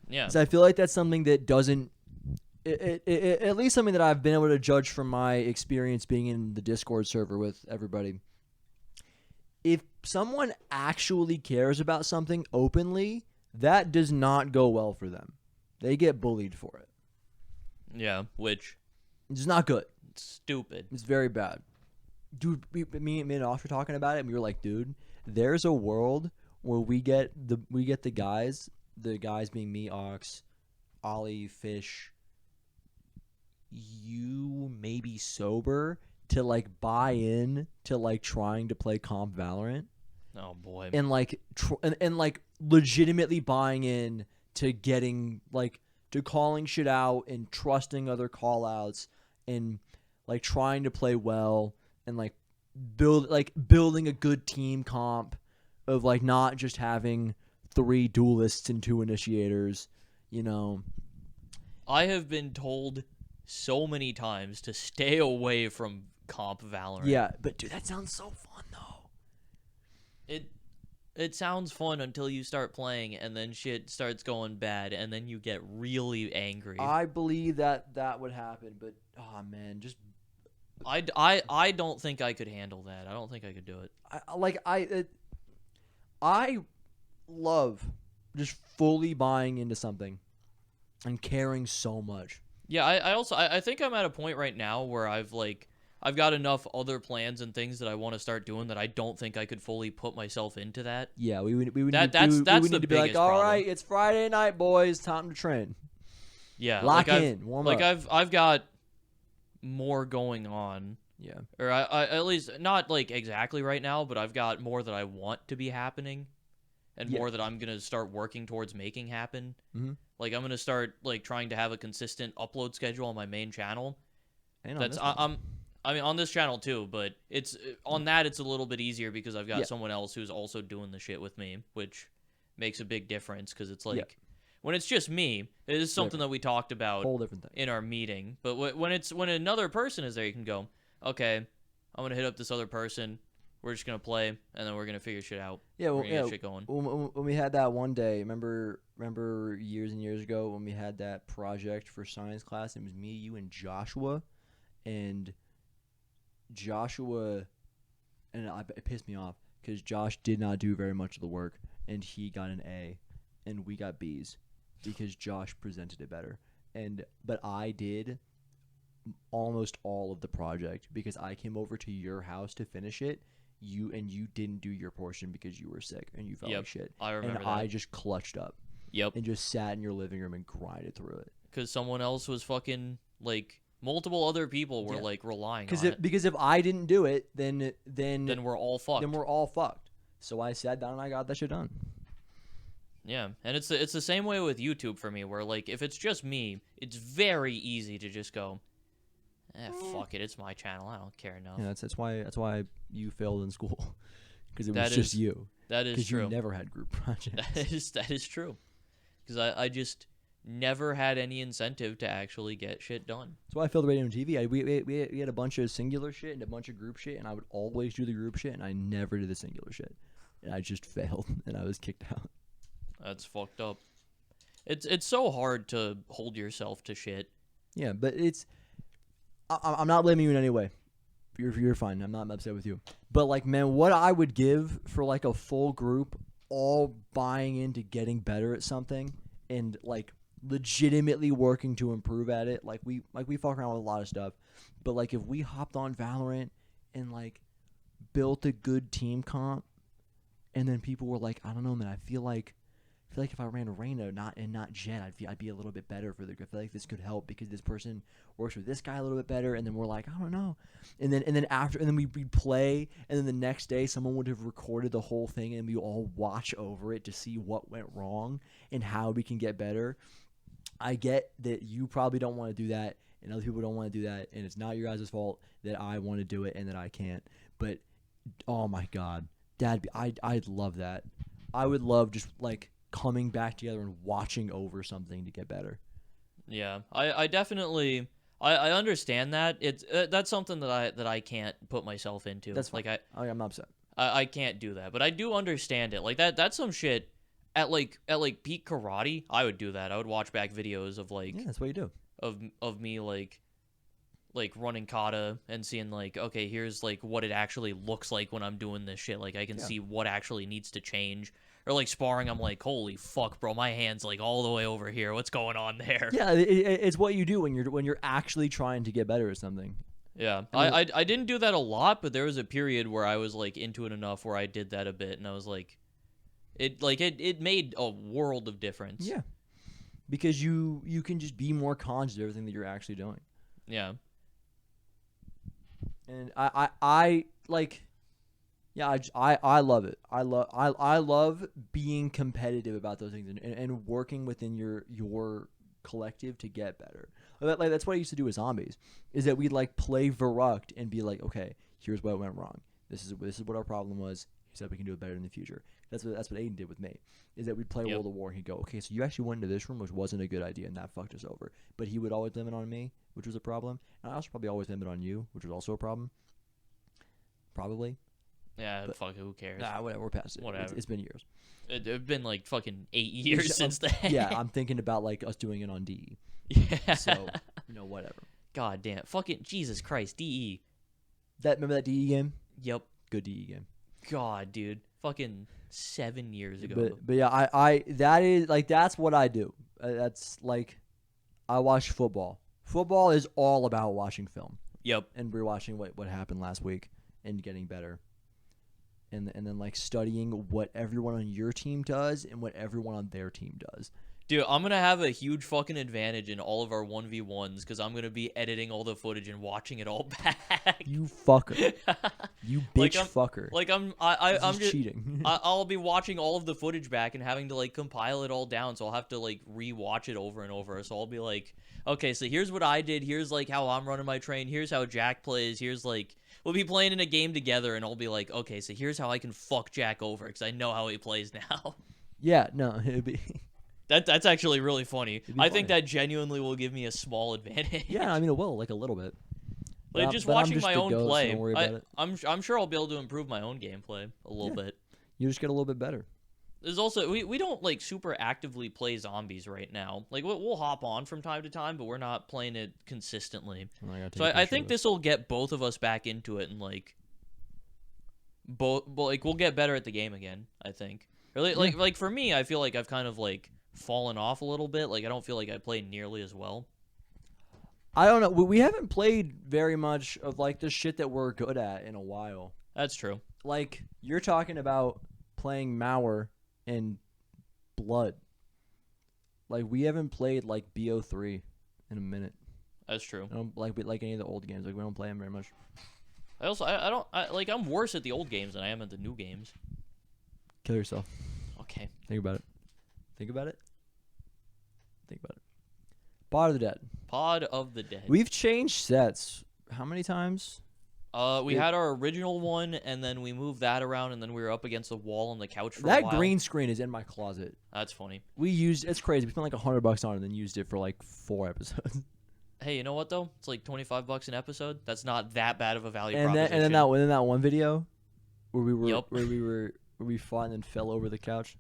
Yeah, so I feel like that's something that doesn't. At least something that I've been able to judge from my experience being in the Discord server with everybody. If someone actually cares about something openly, that does not go well for them. They get bullied for it. Yeah, which it's not good. stupid. It's very bad. Dude, me and Osh were talking about it, and we were like, dude, there's a world where we get the guys being me, Ox, Ollie, Fish, you maybe sober, to like buy in to like trying to play comp Valorant. Oh boy. And like and like legitimately buying in to getting like to calling shit out and trusting other call outs and like trying to play well and like building a good team comp of like not just having 3 duelists and 2 initiators, you know. I have been told so many times to stay away from comp Valorant. Yeah, but dude, that sounds so fun though. It sounds fun until you start playing, and then shit starts going bad, and then you get really angry. I believe that would happen, but oh man, just I don't think I could handle that. I don't think I could do it. I love just fully buying into something and caring so much. Yeah, I think I'm at a point right now where I've got enough other plans and things that I want to start doing that I don't think I could fully put myself into that. Yeah, we would need the to be like, biggest all problem. right, it's Friday night, boys, time to train. Yeah, lock in, warm up. I've got more going on. Yeah, or I at least not like exactly right now, but I've got more that I want to be happening, and more that I'm gonna start working towards making happen. Mm-hmm. Like I'm gonna start like trying to have a consistent upload schedule on my main channel. And I mean, on this channel too, but it's on that it's a little bit easier because I've got someone else who's also doing the shit with me, which makes a big difference because it's like when it's just me, it is something that we talked about whole different thing in our meeting. But when another person is there, you can go, okay, I'm gonna hit up this other person. We're just gonna play, and then we're gonna figure shit out. Yeah, well, we're gonna get shit going. When we had that one day, remember years and years ago when we had that project for science class? It was me, you, and Joshua, and it pissed me off because Josh did not do very much of the work, and he got an A, and we got B's because Josh presented it better, but I did almost all of the project because I came over to your house to finish it. You didn't do your portion because you were sick and you felt like shit. I remember that. I just clutched up. Yep. And just sat in your living room and grinded through it. Because someone else was fucking like multiple other people were like relying on it. Because if I didn't do it, then we're all fucked. Then we're all fucked. So I sat down and I got that shit done. Yeah, and it's the same way with YouTube for me, where like if it's just me, it's very easy to just go, fuck it, it's my channel. I don't care enough. Yeah, that's why you failed in school because it was just you. That is true. Because you never had group projects. That is true. Because I just never had any incentive to actually get shit done. That's why I failed radio and TV. We had a bunch of singular shit and a bunch of group shit, and I would always do the group shit, and I never did the singular shit. And I just failed, and I was kicked out. That's fucked up. It's so hard to hold yourself to shit. Yeah, but I'm not blaming you in any way. You're fine. I'm not upset with you. But like, man, what I would give for like a full group all buying into getting better at something and like legitimately working to improve at it. Like we fuck around with a lot of stuff, but like if we hopped on Valorant and like built a good team comp, and then people were like, I don't know, man, I feel like if I ran Reyna not Jet, I'd be a little bit better for the group. I feel like this could help because this person works with this guy a little bit better, and then we're like, I don't know, and then we'd play, and then the next day someone would have recorded the whole thing, and we all watch over it to see what went wrong and how we can get better. I get that you probably don't want to do that, and other people don't want to do that, and it's not your guys' fault that I want to do it and that I can't. But oh my god, I'd love that. I would love just like coming back together and watching over something to get better. Yeah, I definitely I understand that. It's that's something that I can't put myself into. That's fine. Like I'm upset. I can't do that, but I do understand it. Like that's some shit at like peak karate. I would do that. I would watch back videos of like that's what you do. Of me like running kata and seeing like, okay, here's like what it actually looks like when I'm doing this shit. Like I can see what actually needs to change. Or like sparring, I'm like, holy fuck, bro, my hand's like all the way over here. What's going on there? Yeah, it's what you do when you're actually trying to get better at something. Yeah, And I didn't do that a lot, but there was a period where I was like into it enough where I did that a bit, and I was like, it made a world of difference. yeah, because you can just be more conscious of everything that you're actually doing. Yeah. And I like, yeah, I love it. I love being competitive about those things and working within your collective to get better. Like that's what I used to do with zombies. Is that we'd like play Verruct and be like, okay, here's what went wrong. This is what our problem was. Here's how we can do it better in the future. That's what Aiden did with me. Is that we'd play Yep. World of War and he'd go, okay, so you actually went into this room, which wasn't a good idea, and that fucked us over. But he would always blame it on me, which was a problem. And I also probably always blame it on you, which was also a problem. Probably. Yeah, But- fuck it, who cares? Nah, whatever. We're past it. Whatever. It's been years. It's been like fucking 8 years since then. Yeah, I'm thinking about like us doing it on DE. Yeah. So, whatever. God damn. Fucking Jesus Christ. DE. Remember that DE game? Yep. Good DE game. God, dude. Fucking 7 years ago. But yeah, I that is like that's what I do. That's like I watch football. Football is all about watching film Yep. and rewatching what happened last week and getting better. And then like studying what everyone on your team does and what everyone on their team does. Dude, I'm going to have a huge fucking advantage in all of our 1v1s because I'm going to be editing all the footage and watching it all back. You fucker. You Like, bitch fucker. Like, I'm This is just cheating. I'll be watching all of the footage back and having to like compile it all down, so I'll have to like rewatch it over and over. So I'll be like, okay, so here's what I did. Here's like how I'm running my train. Here's how Jack plays. Here's like we'll be playing in a game together, and I'll be like, okay, so here's how I can fuck Jack over because I know how he plays now. Yeah, no, it'd be That's actually really funny. It'd be I think funny. that genuinely will give me a small advantage. yeah. I mean, it will like a little bit. Like But just but I'm watching just my the own ghost, so play. don't worry about it. I'm sure I'll be able to improve my own gameplay a little Yeah. bit. You just get a little bit better. There's also we don't like super actively play zombies right now. Like we'll hop on from time to time, but we're not playing it consistently. So I think this will get both of us back into it and like like we'll get better at the game again. I think. Or like for me, I feel like I've kind of like fallen off a little bit. Like I don't feel like I play nearly as well. I don't know. We haven't played very much of like the shit that we're good at in a while. That's true. Like you're talking about playing Mauer and Blood. Like we haven't played like BO3 in a minute. That's true. I don't like any of the old games. Like we don't play them very much. I'm worse at the old games than I am at the new games. Kill yourself. Okay. Think about it. Think about it. Think about it. Pod of the Dead. Pod of the Dead. We've changed sets. How many times? We had our original one, and then we moved that around, and then we were up against the wall on the couch for a That while. green screen is in my closet. That's funny. It's crazy. We spent like $100 on it and then used it for like 4 episodes. Hey, you know what though? It's like $25 an episode. That's not that bad of a value and then proposition. that one video where we were Yup. where we fought and then fell over the couch.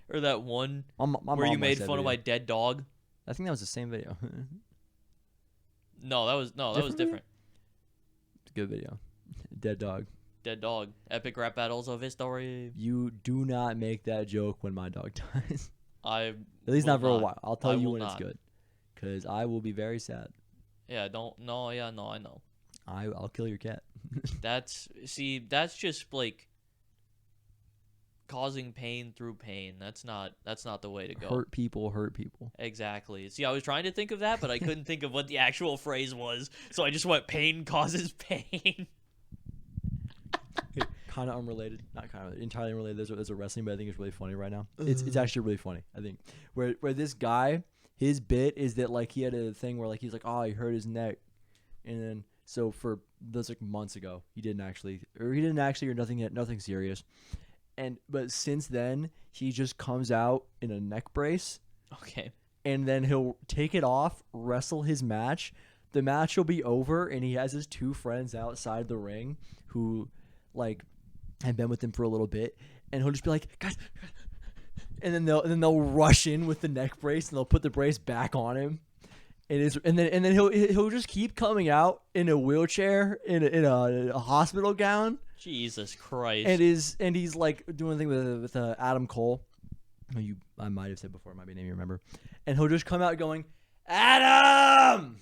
Or that one My where mom you made watched that fun of video. my dead dog. I think that was the same video. No, that was Different video? different. It's a good video. Dead dog. Dead dog. Epic rap battles of history. You do not make that joke when my dog dies. I At least will not for a not. while. I'll tell I you will when it's not. good. Because I will be very sad. Yeah, don't no, yeah, no, I know. I'll kill your cat. That's just like causing pain through pain. That's not the way to go. Hurt people. Exactly. See, I was trying to think of that, but I couldn't think of what the actual phrase was, so I just went pain causes pain. Kind of unrelated. Not kind of entirely unrelated. There's a wrestling, but I think it's really funny right now. It's actually really funny. I think where this guy, his bit is that like he had a thing where like he's like, oh, he hurt his neck, and then so for those like months ago he didn't actually or nothing serious, but since then he just comes out in a neck brace, Okay. and then he'll take it off, wrestle his match. The match will be over, and he has his 2 friends outside the ring who like have been with him for a little bit, and he'll just be like, guys, and then they'll rush in with the neck brace, and they'll put the brace back on him, and then he'll just keep coming out in a wheelchair in a hospital gown, Jesus Christ. and he's like doing a thing with Adam Cole, who I might have said before, it might be a name you remember, and he'll just come out going, Adam.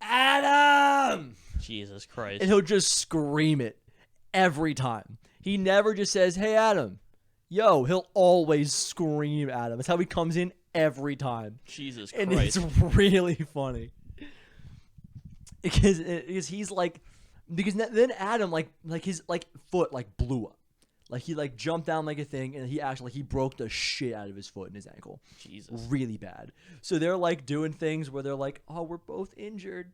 Adam! Jesus Christ. And he'll just scream it every time. He never just says, hey, Adam. Yo, he'll always scream Adam. That's how he comes in every time. Jesus And Christ. it's really funny. Because he's like, because then Adam like his like foot like blew up. Like he like jumped down like a thing, and he actually he broke the shit out of his foot and his ankle. Jesus. Really bad. So they're like doing things where they're like, oh, we're both injured.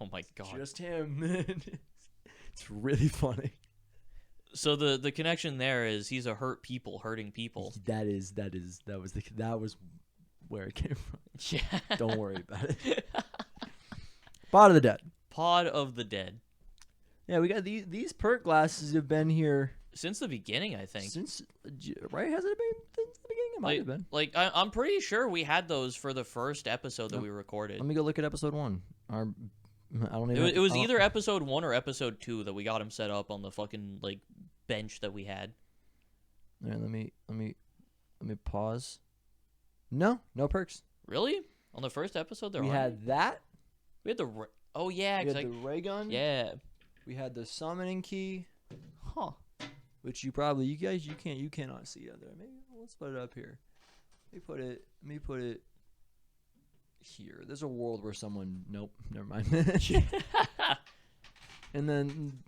Oh my God. Just him. It's really funny. So the connection there is he's a hurting people. That was where it came from. Yeah. Don't worry about it. Pod of the Dead. Pod of the Dead. Yeah, we got these perk glasses have been here Since the beginning, I think. since right. Has it been since the beginning? It might have been. Like I'm pretty sure we had those for the first episode that we recorded. Let me go look at episode 1. I don't even. It was either episode 1 or episode 2 that we got him set up on the fucking like bench that we had. All right, let me pause. No perks. Really? On the first episode, there We had that. we had the oh yeah, We 'cause had the ray gun. yeah. We had the summoning key, Huh. which you cannot see out there. Maybe let's put it up here. Let me put it here. There's a world where someone. Nope, never mind. And then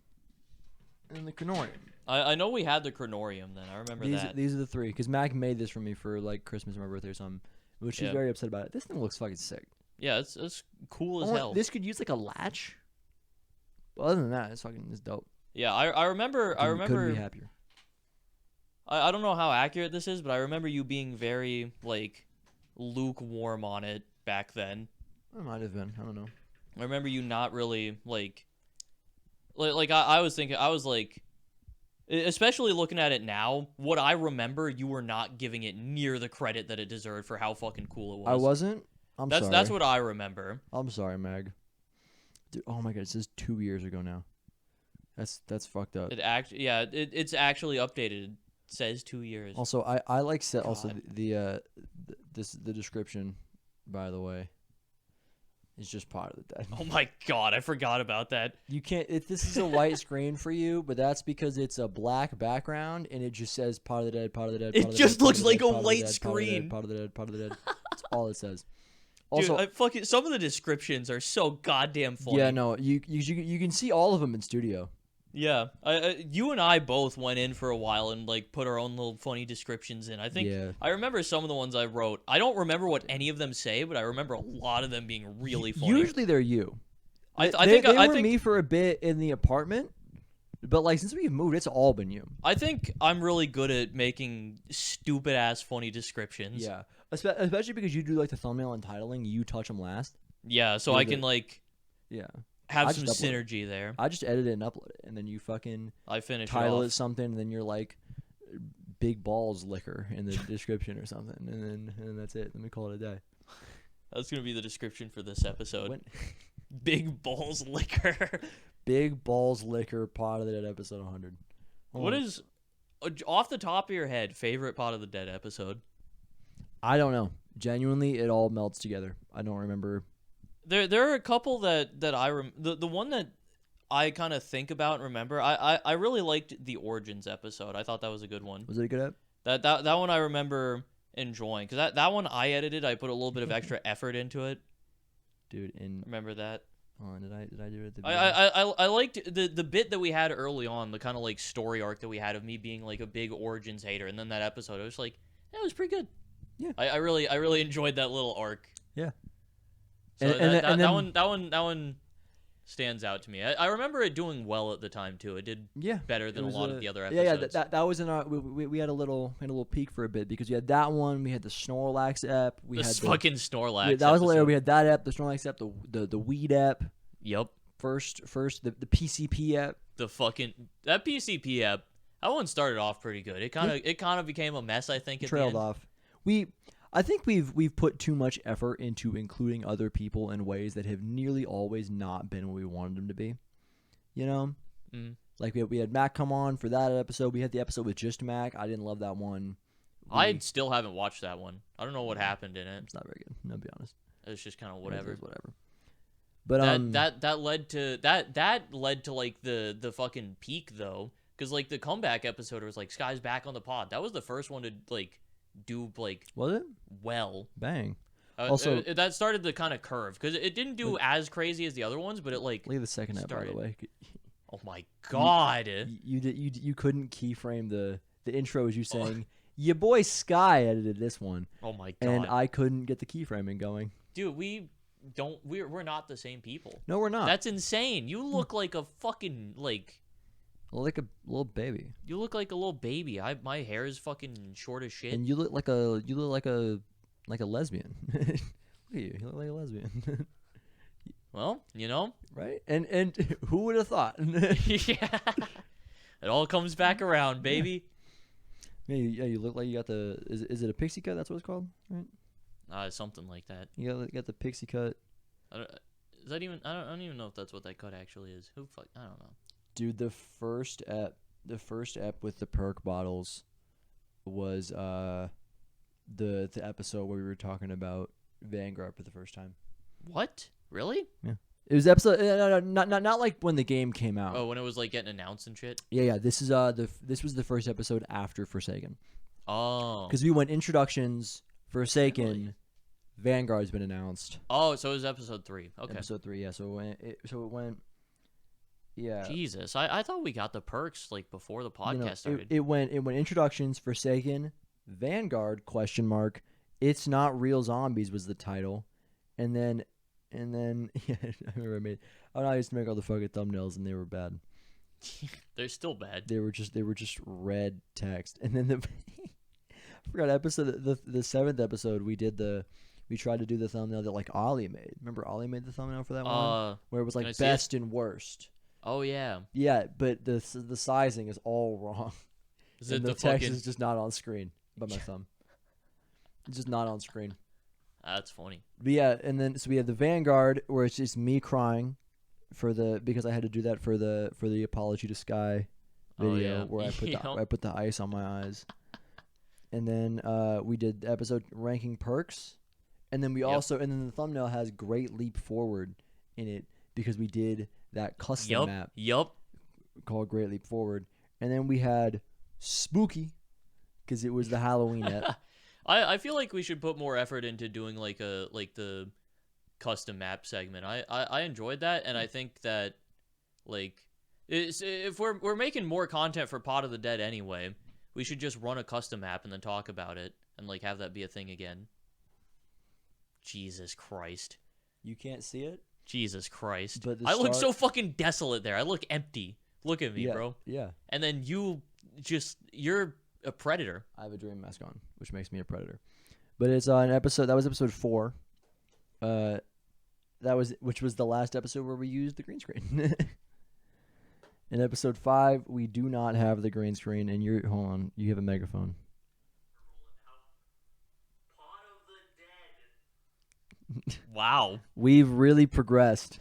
the Canorium. I know we had the Chronorium then. I remember that. These are the 3 because Mac made this for me for like Christmas or my birthday or something, which she's very upset about it. This thing looks fucking sick. Yeah, it's cool as hell. This could use like a latch. But other than that, it's dope. Yeah, I remember. Couldn't be happier. I don't know how accurate this is, but I remember you being very like lukewarm on it back then. It might have been. I don't know. I remember you not really like I was thinking. I was like, especially looking at it now, what I remember, you were not giving it near the credit that it deserved for how fucking cool it was. I wasn't. I'm sorry. That's what I remember. I'm sorry, Meg. Dude, oh my God, it says 2 years ago now. That's fucked up. It's actually updated. It says 2 years. Also, I like set also the description, by the way. It's just Pod of the Dead. Oh my God, I forgot about that. You can't. This is a white screen for you, but that's because it's a black background and it just says Pod of the Dead, Pod of the Dead. It just looks like a white screen. Pod of the Dead, Pod of the Dead. That's all it says. Also, Also, some of the descriptions are so goddamn funny. yeah, no, you can see all of them in studio. Yeah, you and I both went in for a while and like put our own little funny descriptions in. I think I remember some of the ones I wrote. I don't remember what any of them say, but I remember a lot of them being really funny. Usually they're you. I think me for a bit in the apartment, but like since we've moved, it's all been you. I think I'm really good at making stupid ass funny descriptions. Yeah, especially because you do like the thumbnail and titling. You touch them last. Yeah, so I can like. Yeah. Have some synergy there. I just edit it and upload it, and then you fucking title it something, and then you're like, "Big balls liquor" in the description or something, and then that's it. Let me call it a day. That's gonna be the description for this episode. Big balls liquor. Big balls liquor. Pod of the Dead episode 100. What is off the top of your head favorite Pod of the Dead episode? I don't know. Genuinely, it all melts together. I don't remember. There are a couple that the one that I kind of think about and remember. I really liked the Origins episode. I thought that was a good one. Was it a good ep? That one I remember enjoying because that one I edited. I put a little bit of extra effort into it. Dude, remember that? Oh, did I do it at the beginning? I liked the bit that we had early on, the kind of like story arc that we had of me being like a big Origins hater, and then that episode I was like, that was pretty good. Yeah, I really enjoyed that little arc. Yeah. So that one stands out to me. I remember it doing well at the time too. It did better than a lot of the other episodes. Yeah, that was in our. We had a little peak for a bit because we had that one. We had the Snorlax ep. We had fucking Snorlax. That was hilarious. We had that ep, the Snorlax ep, the weed ep. Yep. First the PCP ep. That PCP ep. That one started off pretty good. It kind of became a mess. I think it trailed off. I think we've put too much effort into including other people in ways that have nearly always not been what we wanted them to be. You know? Mm. Like we had Mac come on for that episode. We had the episode with just Mac. I didn't love that one. I still haven't watched that one. I don't know what happened in it. It's not very good, I'll be honest. It's just kind of whatever. Whatever. But that led to like the fucking peak though, because like the comeback episode was like Sky's back on the pod. That was the first one to like do like was it? well. Bang. Also, that started the kind of curve because it didn't do as crazy as the other ones, but it like leave the second app by the way. Oh my god! You couldn't keyframe the intro as you saying your boy Sky edited this one. Oh my god! And I couldn't get the keyframing going. Dude, we're not the same people. No, we're not. That's insane. You look like a fucking like a little baby. You look like a little baby. My hair is fucking short as shit. And you look like a lesbian. Look at you. You look like a lesbian. Well, right? And who would have thought? Yeah. It all comes back around, baby. Yeah, you look like you got the is it a pixie cut? That's what it's called, right? Something like that. You got the pixie cut. Is that even? I don't even know if that's what that cut actually is. I don't know. Dude, the first ep with the perk bottles was the episode where we were talking about Vanguard for the first time. What? Really? Yeah. It was episode not like when the game came out. Oh, when it was like getting announced and shit. Yeah. This is this was the first episode after Forsaken. Oh. Because we went introductions, Forsaken, Really? Vanguard's been announced. Oh, so it was episode 3. Okay. Episode 3, yeah. So it went. Yeah. Jesus, I thought we got the perks like before the podcast started. It went introductions, Forsaken, Vanguard ? It's not real zombies was the title, and then yeah, I remember I used to make all the fucking thumbnails and they were bad. They're still bad. They were just red text, and then I forgot episode the 7th episode we tried to do the thumbnail that like Ollie made. Remember Ollie made the thumbnail for that one where it was like best and worst. Oh yeah. Yeah, but the sizing is all wrong. Is it the text is just not on screen by my thumb. It's just not on screen. That's funny. But yeah, and then so we have the Vanguard where it's just me crying because I had to do that for the apology to Sky video where I put the ice on my eyes. And then we did the episode ranking perks, and then we also and then the thumbnail has Great Leap Forward in it because we did that custom map. Yup. Called Great Leap Forward, and then we had Spooky because it was the Halloween app. I feel like we should put more effort into doing like the custom map segment. I enjoyed that, and I think that like if we're making more content for Pot of the Dead anyway, we should just run a custom map and then talk about it and like have that be a thing again. Jesus Christ. You can't see it? Jesus Christ. But I look so fucking desolate there. I look empty. Look at me, bro. Yeah. And then you're a predator. I have a dream mask on, which makes me a predator. But it's an episode that was episode 4. Which was the last episode where we used the green screen. In episode 5, we do not have the green screen, and hold on, you have a megaphone. Wow. We've really progressed.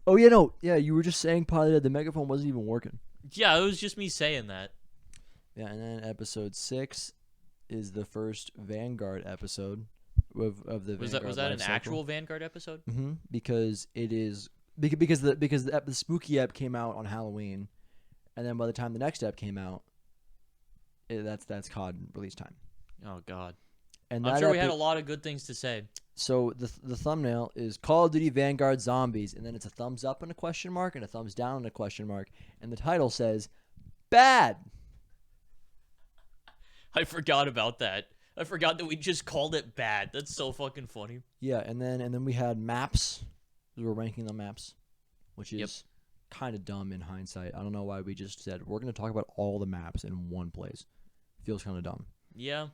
Oh yeah, you were just saying Pot of the Dead. The megaphone wasn't even working. Yeah, it was just me saying that. Yeah, and then episode 6 is the first Vanguard episode of the Vanguard. Was that an actual Vanguard episode? Mm-hmm. Because it is because the Spooky app came out on Halloween, and then by the time the next app came out, that's COD release time. Oh God. And I'm sure we had a lot of good things to say. So the thumbnail is Call of Duty Vanguard Zombies, and then it's a thumbs up and a question mark and a thumbs down and a question mark, and the title says bad. I forgot about that. I forgot that we just called it bad. That's so fucking funny. Yeah, and then we had maps. We were ranking the maps, which is kind of dumb in hindsight. I don't know why we just said we're going to talk about all the maps in one place. Feels kind of dumb. Yeah,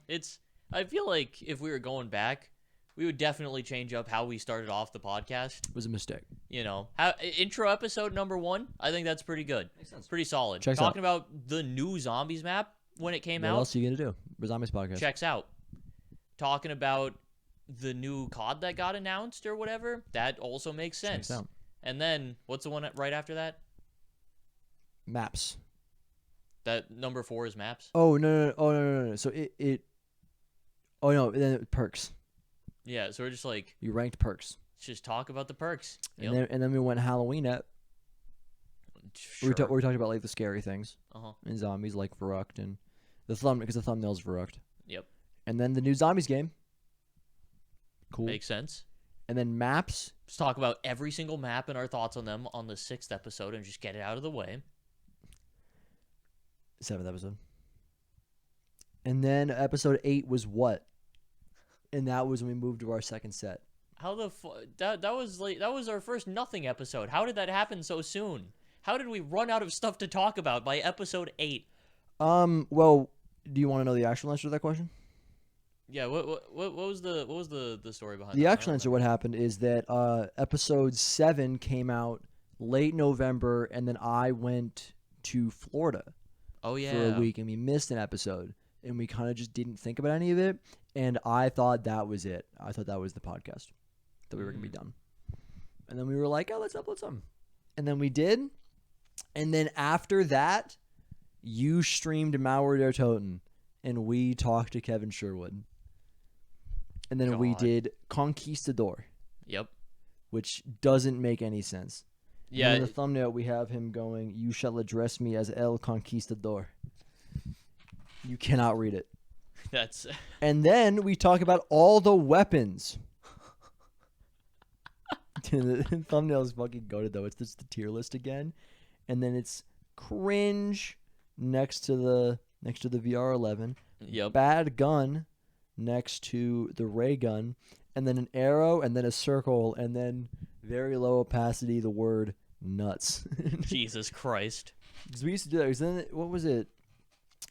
I feel like if we were going back, we would definitely change up how we started off the podcast. It was a mistake. Intro episode number 1, I think that's pretty good. Makes sense. Pretty solid. Checks Talking about the new Zombies map when it came out. What else are you going to do? Zombies podcast. Checks out. Talking about the new COD that got announced or whatever, that also makes sense. Checks out. And then, what's the one right after that? Maps. That number 4 is maps? Oh, no. Oh, no. So it... Oh, no. Then perks. Yeah, so we're just like... You ranked perks. Let's just talk about the perks. And then we went Halloween at. Sure. We talked about like the scary things Uh-huh. in zombies, like Verrucht and the because the thumbnail's Verrucht. Yep. And then the new zombies game. Cool. Makes sense. And then maps. Let's talk about every single map and our thoughts on them on the 6th episode and just get it out of the way. 7th episode. And then episode 8 was what? And that was when we moved to our second set. How the that was our first nothing episode. How did that happen so soon? How did we run out of stuff to talk about by episode 8? Well, do you want to know the actual answer to that question? Yeah, what was the story behind the that? actual answer? What happened is that episode 7 came out late November, and then I went to Florida. Oh yeah. For a week, and we missed an episode, and we kind of just didn't think about any of it. And I thought that was it. I thought that was the podcast that we were gonna be done. And then we were like, "Oh, let's upload some," and then we did. And then after that, you streamed Mauer der Toten, and we talked to Kevin Sherwood. And then we did Conquistador. Yep. Which doesn't make any sense. Yeah. And in the thumbnail, we have him going, "You shall address me as El Conquistador." You cannot read it. That's. And then we talk about all the weapons. The thumbnail is fucking goated though. It's just the tier list again, and then it's cringe next to the VR11. Yep. Bad gun next to the ray gun, and then an arrow, and then a circle, and then very low opacity the word nuts. Jesus Christ. Because we used to do that. 'Cause then what was it?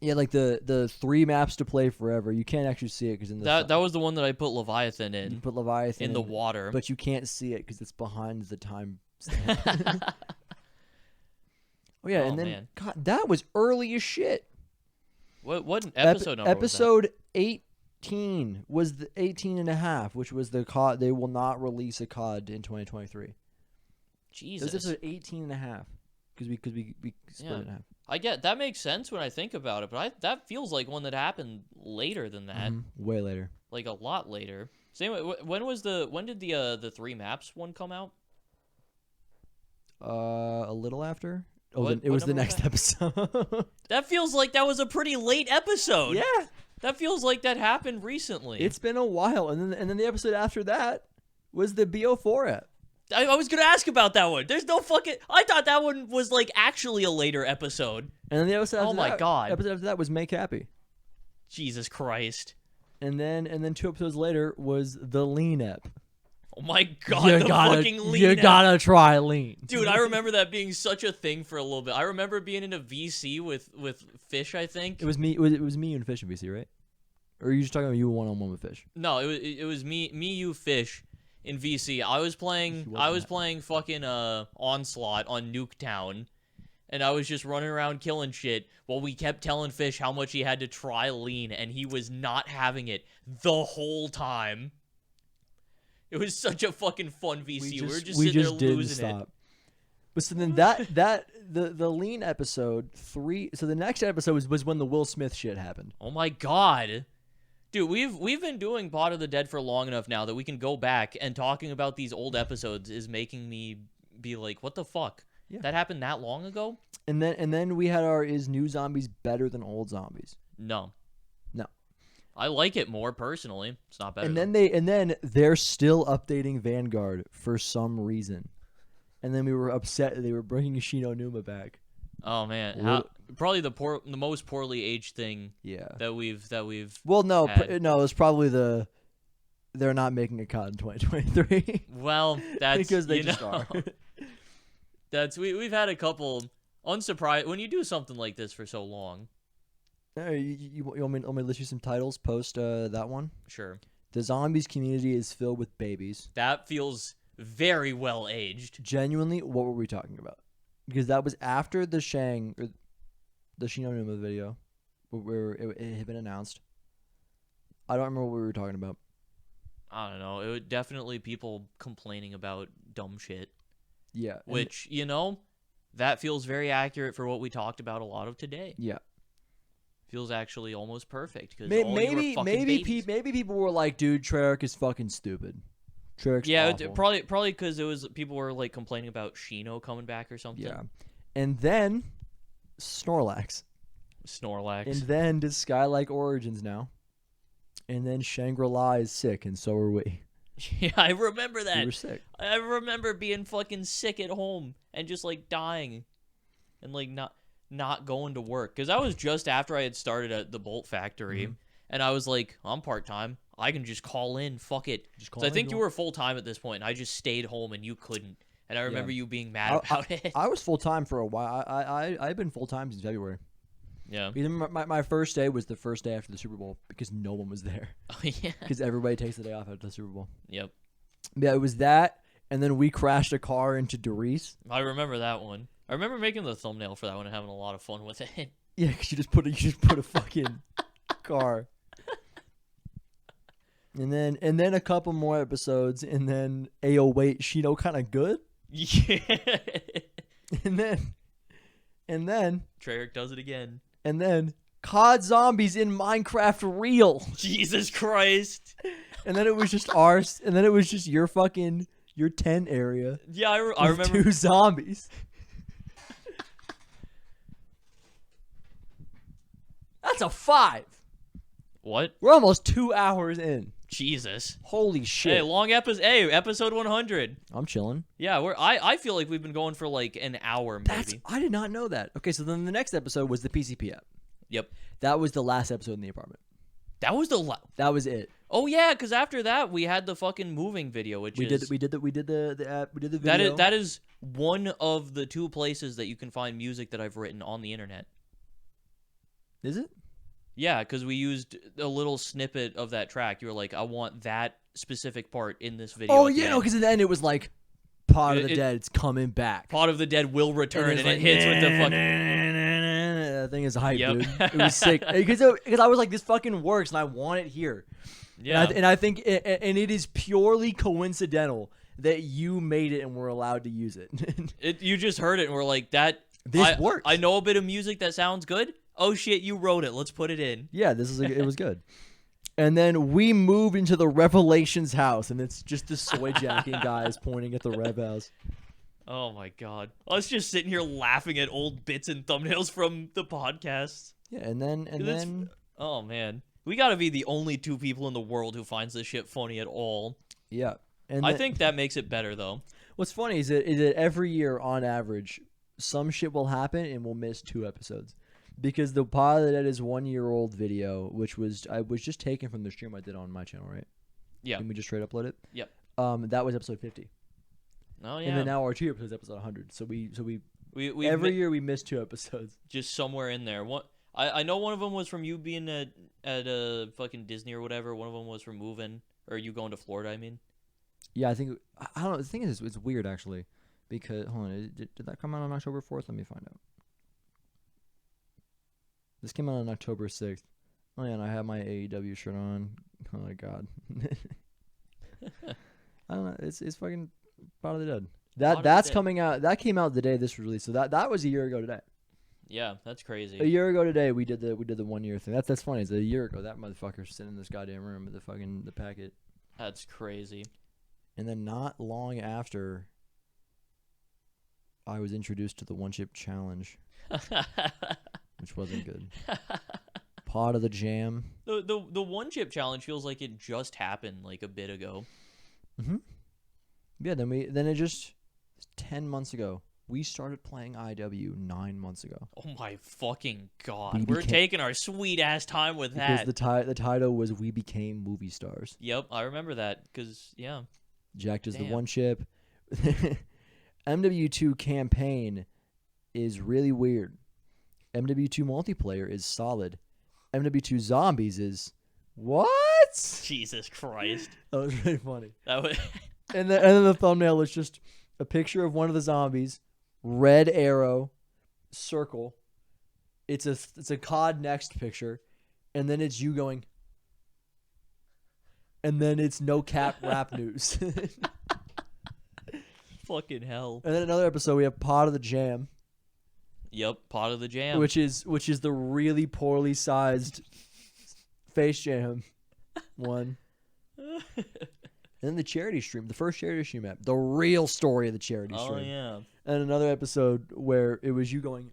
Yeah, like the 3 maps to play forever. You can't actually see it because in the that was the one that I put Leviathan in. you put Leviathan in the water, but you can't see it because it's behind the time. Oh yeah, and then man. God, that was early as shit. What episode number Episode 18 was the 18 and a half, which was the COD. They will not release a COD in 2023. Jesus. It was episode 18 and a half because we split it in half. I get that makes sense when I think about it, but that feels like one that happened later than that. Way later. Like a lot later. Same way, when did the 3 maps one come out? A little after. Oh, What- it what was the number was next that? episode. That feels like that was a pretty late episode. Yeah. That feels like that happened recently. It's been a while, and then the episode after that was the BO4 app. I was gonna ask about that one. There's no fucking. I thought that one was like actually a later episode. And then the episode after my God. episode after that was Make Happy. Jesus Christ. And then 2 episodes later was the Lean app. Oh my God. Fucking lean. You gotta try Lean. Dude, I remember that being such a thing for a little bit. I remember being in a VC with Fish, I think. It was me and Fish in VC, right? Or are you just talking about you one-on-one with Fish? No, it was me, you, Fish, in VC. I was playing fucking Onslaught on Nuketown, and I was just running around killing shit while we kept telling Fish how much he had to try Lean, and he was not having it the whole time. It was such a fucking fun VC. We were just sitting there losing it. But so then the Lean episode 3. So the next episode was when the Will Smith shit happened. Oh my God. Dude, we've been doing Pod of the Dead for long enough now that we can go back, and talking about these old episodes is making me be like, what the fuck? Yeah. That happened that long ago? And then we had our Is New Zombies Better Than Old Zombies? No. No. I like it more personally. It's not better. And then they're still updating Vanguard for some reason. And then we were upset that they were bringing Yoshino Numa back. Oh man, probably the most poorly aged thing. Yeah. That we've. Well, no, had. no, it's probably they're not making a COD in 2023. Well, that's because they just are. That's we've had a couple unsurprised when you do something like this for so long. You want me to list you some titles post that one? Sure. The zombies community is filled with babies. That feels very well aged. Genuinely, what were we talking about? Because that was after the Shang or the Shinonuma video, where it had been announced. I don't remember what we were talking about. I don't know. It was definitely people complaining about dumb shit. Yeah. Which, that feels very accurate for what we talked about a lot of today. Yeah. Feels actually almost perfect. Cause maybe maybe people were like, dude, Treyarch is fucking stupid. Treyarch's Yeah, awful. probably because it was people were like complaining about Shino coming back or something. Yeah. And then Snorlax. Snorlax. And then does Skylike Origins now. And then Shangri-La is sick, and so are we. Yeah, I remember that. We were sick. I remember being fucking sick at home and just like dying and like not going to work because that was just after I had started at the Bolt Factory, and I was like, I'm part-time. I can just call in. Fuck it. So I think you were full-time at this point, and I just stayed home and you couldn't. And I remember you being mad about it. I was full-time for a while. I've been full-time since February. Yeah. Even my first day was the first day after the Super Bowl because no one was there. Oh, yeah. Because everybody takes the day off after the Super Bowl. Yep. Yeah, it was that, and then we crashed a car into Doris. I remember that one. I remember making the thumbnail for that one and having a lot of fun with it. Yeah, because you just put a fucking car. And then a couple more episodes, and then Ayo wait, Shino kind of good. Yeah. And then Treyarch does it again. And then COD Zombies in Minecraft Real. Jesus Christ. And then it was just ours. And then it was just your tent area. Yeah, I remember 2 zombies. That's a 5. What? We're almost 2 hours in. Jesus. Holy shit. Hey, long episode. Hey, episode 100. I'm chilling. Yeah, I feel like we've been going for like an hour maybe. I did not know that. Okay, so then the next episode was the PCP app. Yep. That was the last episode in the apartment. That was That was it. Oh yeah, because after that we had the fucking moving video, which we did the app. We did the video. That is one of the 2 places that you can find music that I've written on the internet. Is it? Yeah, because we used a little snippet of that track. You were like, I want that specific part in this video. Oh, yeah, no, because at the end it was like, Pot of the Dead, it's coming back. Pot of the Dead will return, and like, it hits with the fucking... That thing is hype, Yep. dude. It was sick. Because I was like, this fucking works, and I want it here. Yeah. And I think it is purely coincidental that you made it and we're allowed to use it. You just heard it, and we're like, This works. I know a bit of music that sounds good. Oh shit, you wrote it. Let's put it in. Yeah, it was good. And then we moved into the Revelations house, and it's just the soy jacking guys pointing at the Rev house. Oh my god. Us just sitting here laughing at old bits and thumbnails from the podcast. Yeah, and then oh man. We gotta be the only 2 people in the world who finds this shit funny at all. Yeah. And I think that makes it better though. What's funny is that every year on average, some shit will happen and we'll miss 2 episodes. Because the Pot of the Dead is 1-year-old video, which was just taken from the stream I did on my channel, right? Yeah. Can we just straight upload it? Yep. That was episode 50. Oh yeah. And then now our 2 episodes, episode 100. So we every year we miss 2 episodes. Just somewhere in there. I know one of them was from you being at a fucking Disney or whatever. One of them was from moving, or you going to Florida. I mean. Yeah, I think I don't know. The thing is, it's weird actually, because hold on, did that come out on October 4th? Let me find out. This came out on October 6th. Oh yeah, and I have my AEW shirt on. Oh my god. I don't know. It's fucking Pot of the Dead. That's coming out. That came out the day this was released. So that was a year ago today. Yeah, that's crazy. A year ago today, we did the 1 year thing. That's funny. It's a year ago. That motherfucker's sitting in this goddamn room with the packet. That's crazy. And then not long after, I was introduced to the One Chip Challenge, which wasn't good. Pot of the Jam. The One Chip Challenge feels like it just happened like a bit ago. Mm-hmm. Yeah. Then it just 10 months ago. We started playing IW 9 months ago. Oh my fucking god. We're taking our sweet ass time with that. Because the title was We Became Movie Stars. Yep, I remember that because yeah. Jack does the One Chip. MW2 campaign is really weird. MW2 multiplayer is solid. MW2 zombies is what? Jesus Christ. That was really funny. That was and then the thumbnail is just a picture of one of the zombies, red arrow, circle. It's a COD next picture, and then it's you going, and then it's no cap rap news. fucking hell. And then another episode we have Pot of the Jam. Yep, Pot of the Jam. Which is the really poorly sized Face Jam one. And then the charity stream, the first charity stream app, the real story of the charity Oh stream. yeah. And another episode where it was you going,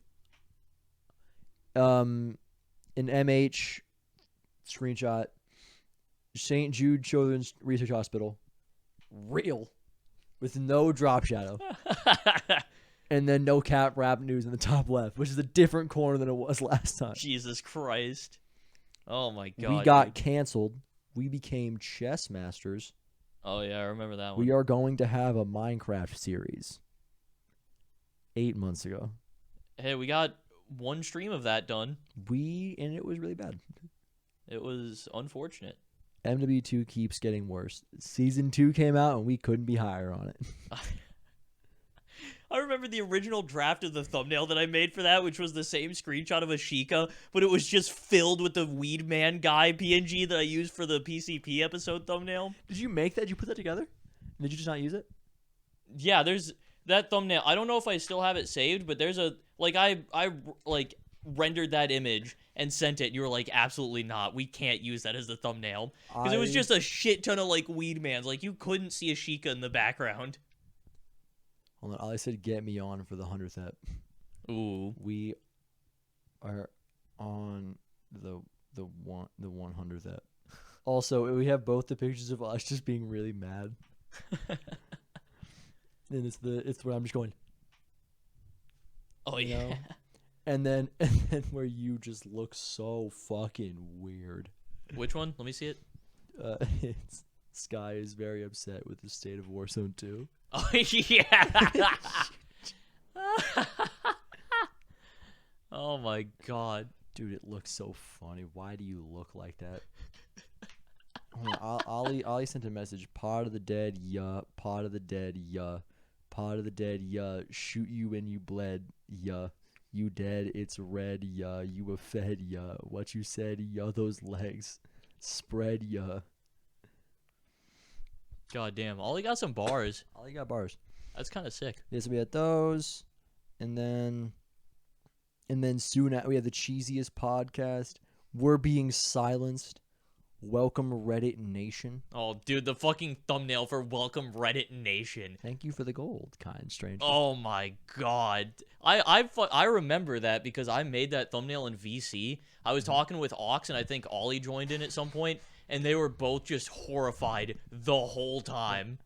an MH screenshot, St. Jude Children's Research Hospital, real, with no drop shadow. And then no cap rap news in the top left, which is a different corner than it was last time. Jesus Christ. Oh my God. We got dude. canceled. We became chess masters. Oh yeah, I remember that one. We are going to have a Minecraft series. 8 months ago. Hey, we got one stream of that done. And it was really bad. It was unfortunate. MW2 keeps getting worse. Season 2 came out and we couldn't be higher on it. I remember the original draft of the thumbnail that I made for that, which was the same screenshot of Ashika, but it was just filled with the Weed Man guy PNG that I used for the PCP episode thumbnail. Did you make that? Did you put that together? Did you just not use it? Yeah, there's that thumbnail. I don't know if I still have it saved, but there's a I rendered that image and sent it. And you were like, absolutely not. We can't use that as the thumbnail because it was just a shit ton of like Weed Mans. Like you couldn't see Ashika in the background. Hold on. I said get me on for the 100th ep. Ooh. We are on the 100th ep. Also, we have both the pictures of us just being really mad. And it's where I'm just going. Oh you yeah. know? And then where you just look so fucking weird. Which one? Let me see it. It's Sky is very upset with the state of Warzone 2. Oh yeah. Oh my God. Dude, it looks so funny. Why do you look like that? Ollie sent a message. Pot of the dead, yeah. Pot of the dead, yeah. Pot of the dead, yeah. Shoot you when you bled, yeah. You dead, it's red, yeah. You were fed, yeah. What you said, yeah. Those legs spread, yeah. God damn. Ollie got some bars. Ollie got bars. That's kind of sick. Yeah, so we had those, and then soon we had the cheesiest podcast. We're being silenced. Welcome Reddit Nation. Oh, dude, the fucking thumbnail for Welcome Reddit Nation. Thank you for the gold, kind stranger. Oh my God. I remember that because I made that thumbnail in VC. I was talking with Ox, and I think Ollie joined in at some point, and they were both just horrified the whole time.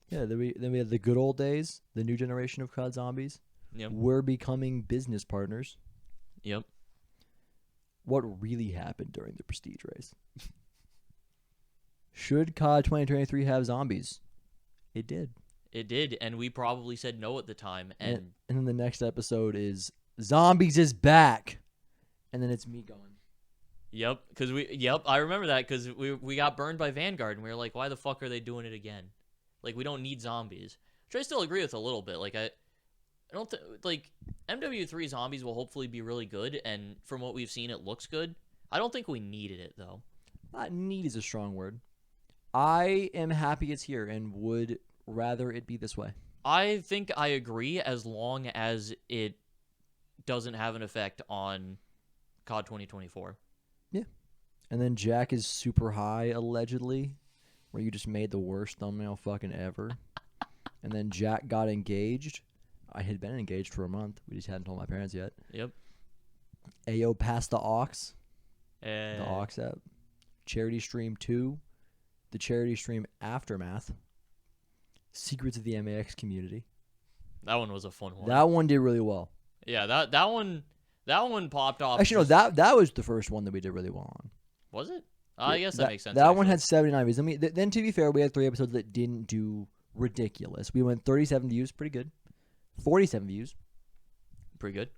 Yeah, then we had the good old days, the new generation of COD zombies. Yep. We're becoming business partners. Yep. What really happened during the Prestige race? Should COD 2023 have zombies? It did. It did, and we probably said no at the time. And then the next episode is Zombies is back. And then it's me going. Yep, I remember that because we got burned by Vanguard, and we were like, why the fuck are they doing it again? Like, we don't need zombies. Which I still agree with a little bit. Like, I don't think, like, MW3 zombies will hopefully be really good, and from what we've seen, it looks good. I don't think we needed it, though. Need is a strong word. I am happy it's here and would rather it be this way. I think I agree as long as it doesn't have an effect on COD 2024. Yeah. And then Jack is super high, allegedly, where you just made the worst thumbnail fucking ever. And then Jack got engaged. I had been engaged for a month. We just hadn't told my parents yet. Yep. Ayo passed the aux. The aux app. Charity Stream 2. The Charity Stream Aftermath. Secrets of the MAX community. That one was a fun one. That one did really well. Yeah, that one popped off. Actually, no, that was the first one that we did really well on. Was it? I guess that makes sense. That one had 79 views. I mean, then to be fair, we had 3 episodes that didn't do ridiculous. We went 37 views, pretty good. 47 views, pretty good.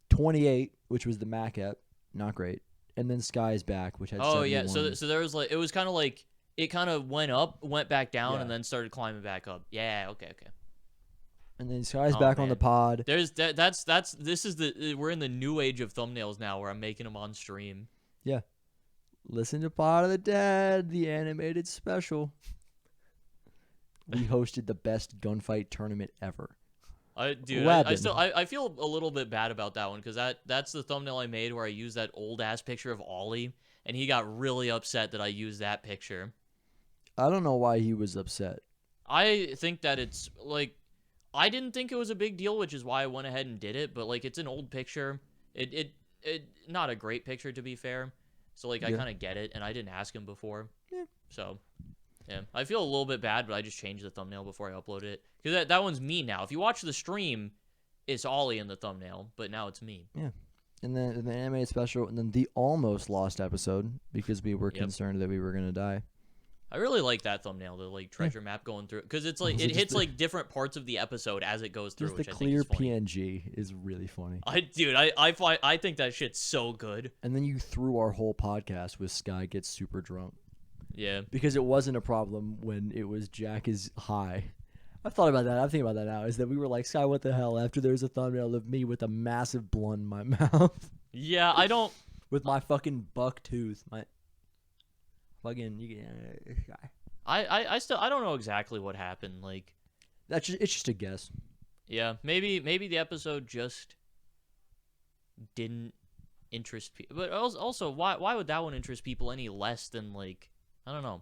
28, which was the Mac app, not great. And then Sky's Back, which had 71. Yeah, so there was like, it was kind of like, it kind of went up, went back down, Yeah. and then started climbing back up. Yeah, okay. And then Sky's back on the pod. This is we're in the new age of thumbnails now, where I'm making them on stream. Yeah. Listen to Pot of the Dead, the animated special. We hosted the best gunfight tournament ever. I feel a little bit bad about that one because that's the thumbnail I made where I used that old ass picture of Ollie, and he got really upset that I used that picture. I don't know why he was upset. I think that it's like I didn't think it was a big deal, which is why I went ahead and did it. But like, it's an old picture. It not a great picture, to be fair. So like, I Yeah. kind of get it, and I didn't ask him before. Yeah. So yeah, I feel a little bit bad, but I just changed the thumbnail before I uploaded it because that one's me now. If you watch the stream, it's Ollie in the thumbnail, but now it's me. Yeah. And then the animated special, and then the almost lost episode because we were Yep. concerned that we were gonna die. I really like that thumbnail, the like treasure map going through, because it's like Also it just hits the- like different parts of the episode as it goes through, Just the which I think clear is funny. PNG is really funny. I think that shit's so good. And then you threw our whole podcast with Sky gets super drunk Yeah. because it wasn't a problem when it was Jack is high. I've thought about that. I'm thinking about that now. Is that we were like, Sky, what the hell? After there's a thumbnail of me with a massive blunt in my mouth. Yeah, I don't. With my fucking buck tooth. My fucking Sky. I still I don't know exactly what happened. Like, It's just a guess. yeah, maybe the episode just didn't interest people. But also, why would that one interest people any less than, like, I don't know.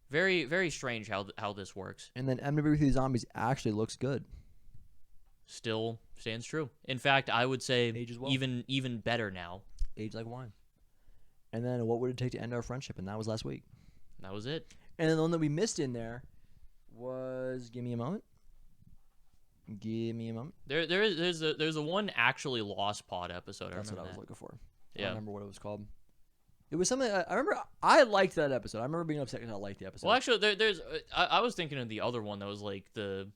Very very strange how this works. And then MW3 Zombies actually looks good. Still stands true. In fact, I would say Age as well. even better now. Age like wine. And then what would it take to end our friendship? And that was last week. That was it. And then the one that we missed in there was Give Me a Moment. Give me a moment. There's a one actually lost pod episode. That's what I remember was that. looking for. I Yeah. don't remember what it was called. It was something I remember. I liked that episode. I remember being upset because I liked the episode. Well, actually, there's I was thinking of the other one that was like the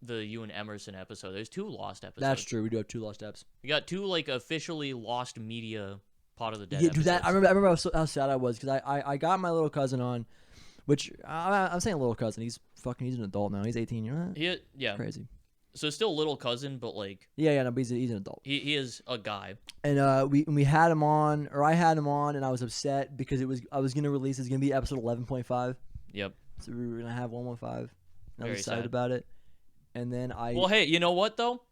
you and Emerson episode. There's 2 lost episodes. That's true. We do have 2 lost eps. You got 2 like officially lost media Pot of the Dead. Yeah, do that. I episodes. remember how sad I was because I got my little cousin on, which I'm saying little cousin. He's an adult now. He's 18. You know that? Yeah. Crazy. So still little cousin, but like Yeah. No, but he's an adult. he is a guy. And we had him on, or I had him on, and I was upset because I was gonna release. It's gonna be episode 11.5. Yep. So we were gonna have 115. And I Very was excited sad. about it. And then Well, hey, you know what though?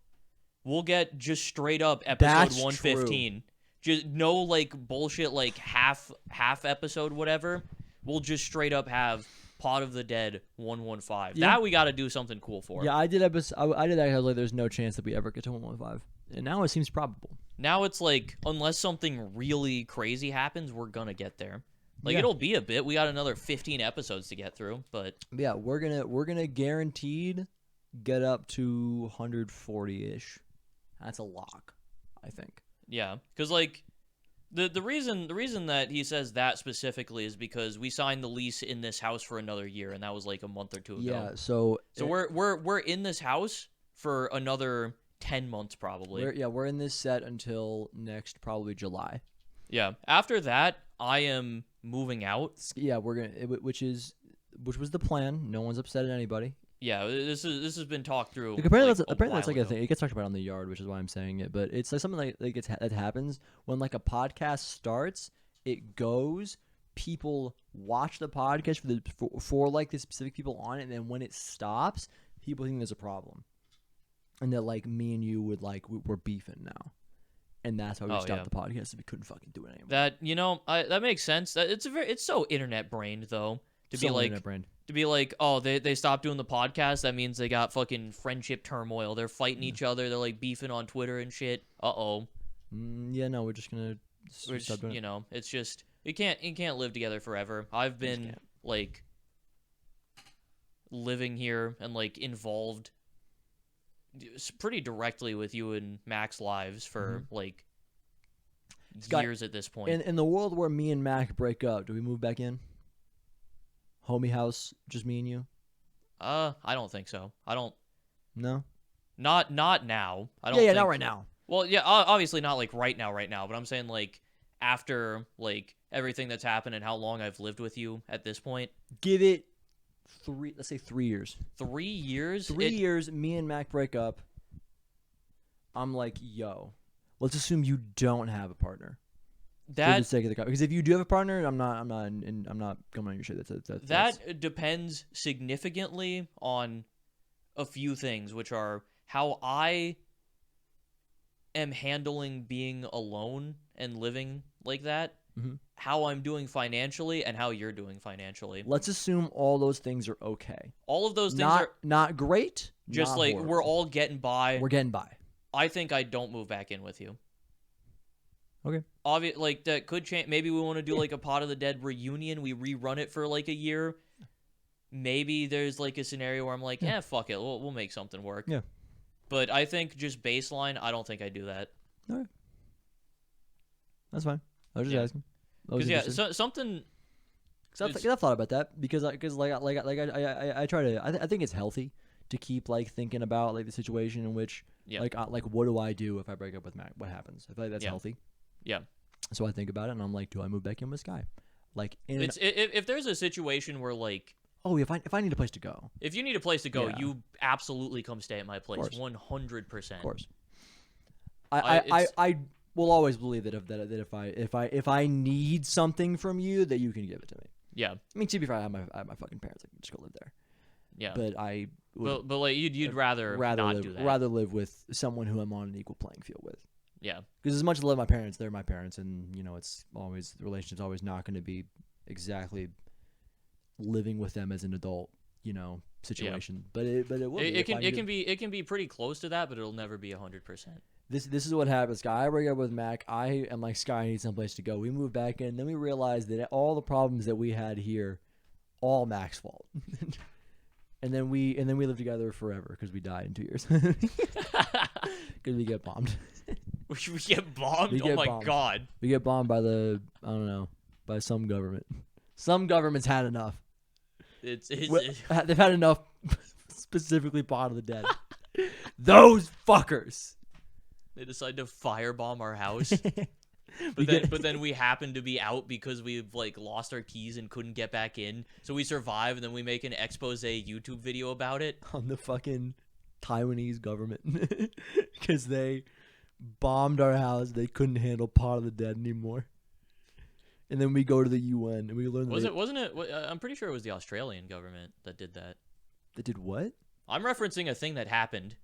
We'll get just straight up That's episode 115. Just no like bullshit like half episode whatever. We'll just straight up have Pot of the Dead 115. Yeah. That we got to do something cool for. Yeah, I did I did that. I was like, there's no chance that we ever get to 115, and now it seems probable. Now it's like, unless something really crazy happens, we're gonna get there. Like, Yeah. it'll be a bit. We got another 15 episodes to get through, but But yeah, we're gonna guaranteed get up to 140-ish. That's a lock, I think. yeah, because like the reason that he says that specifically is because we signed the lease in this house for another year, and that was like a month or 2 ago. Yeah, so we're in this house for another 10 months probably. we're in this set until next probably July. Yeah. After that, I am moving out. Yeah, which was the plan. No one's upset at anybody. Yeah, this has been talked through. Like, apparently, like, that's like a while thing. It gets talked about on the yard, which is why I'm saying it. But it's like something that happens when like a podcast starts. It goes. People watch the podcast for like the specific people on it, and then when it stops, people think there's a problem, and that like me and you we're beefing now, and that's why we stopped the podcast. So we couldn't fucking do it anymore. That that makes sense. It's so internet brained though to be like. Brand. To be like, oh, they stopped doing the podcast. That means they got fucking friendship turmoil. They're fighting each other. They're like beefing on Twitter and shit. Uh-oh. Yeah, no, we're just gonna stop doing it. You know, it's just you can't live together forever. I've been like living here and like involved pretty directly with you and Mac's lives for like years at this point. In the world where me and Mac break up, do we move back in? Homie house, just me and you? I don't think so. I don't. No. Not now. I don't. Yeah, think, not right now. Well, yeah, obviously not like right now, but I'm saying like after like everything that's happened and how long I've lived with you at this point. Give it let's say 3 years. 3 years? 3 years, me and Mac break up. I'm like, yo, let's assume you don't have a partner. For the sake of the because if you do have a partner, I'm not coming on your shit. That's depends significantly on a few things, which are how I am handling being alone and living like that, how I'm doing financially and how you're doing financially. Let's assume all those things are okay. All of those things are not great. just not like horrible. we're all getting by. We're getting by. I think I don't move back in with you. Okay. Like that could change. Maybe we want to do like a Pot of the Dead reunion. We rerun it for like a year. Maybe there's like a scenario where I'm like, fuck it, we'll make something work. Yeah. But I think just baseline, I don't think I do that. All right. That's fine. I was just asking. Because something. Because I've thought about that because I try to I think it's healthy to keep like thinking about like the situation in which like what do I do if I break up with Mac? What happens? I feel like that's healthy. Yeah. So I think about it and I'm like, do I move back in with Sky? Like if there's a situation where like if I need a place to go. If you need a place to go, you absolutely come stay at my place. 100%. Of course. I will always believe that if I need something from you, that you can give it to me. Yeah. I mean, to be fair, I have my fucking parents. I can just go live there. Yeah. But I would but like you'd rather not live, do that. rather live with someone who I'm on an equal playing field with. Yeah. Because as much as I love my parents, they're my parents, and it's always the relationship's always not going to be exactly living with them as an adult, situation. Yeah. But it will. It can be pretty close to that, but it'll never be 100%. This is what happens, Sky. I break up with Mac. I am like, Sky, I need someplace to go. We move back in. Then we realize that all the problems that we had here, all Mac's fault. and then we live together forever because we die in 2 years. Because we get bombed. We get bombed? Oh my god. We get bombed by some government. Some government's had enough. They've had enough, specifically Pot of the Dead. Those fuckers. They decide to firebomb our house. But then we happen to be out because we've like lost our keys and couldn't get back in. So we survive, and then we make an expose YouTube video about it. On the fucking Taiwanese government. Because they bombed our house. They couldn't handle Pot of the Dead anymore. And then we go to the UN and we learn that wasn't it? I'm pretty sure it was the Australian government that did that. They did what? I'm referencing a thing that happened.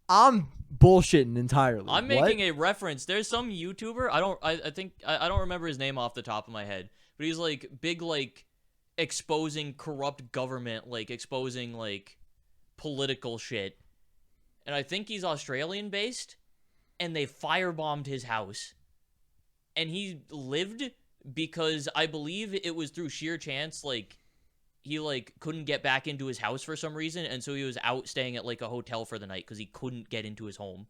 I'm bullshitting entirely. I'm making a reference. There's some YouTuber. I don't remember his name off the top of my head, but he's like big, like exposing corrupt government, like exposing like political shit. And I think he's Australian based, and they firebombed his house. And he lived because I believe it was through sheer chance, like, he, like, couldn't get back into his house for some reason, and so he was out staying at, like, a hotel for the night because he couldn't get into his home.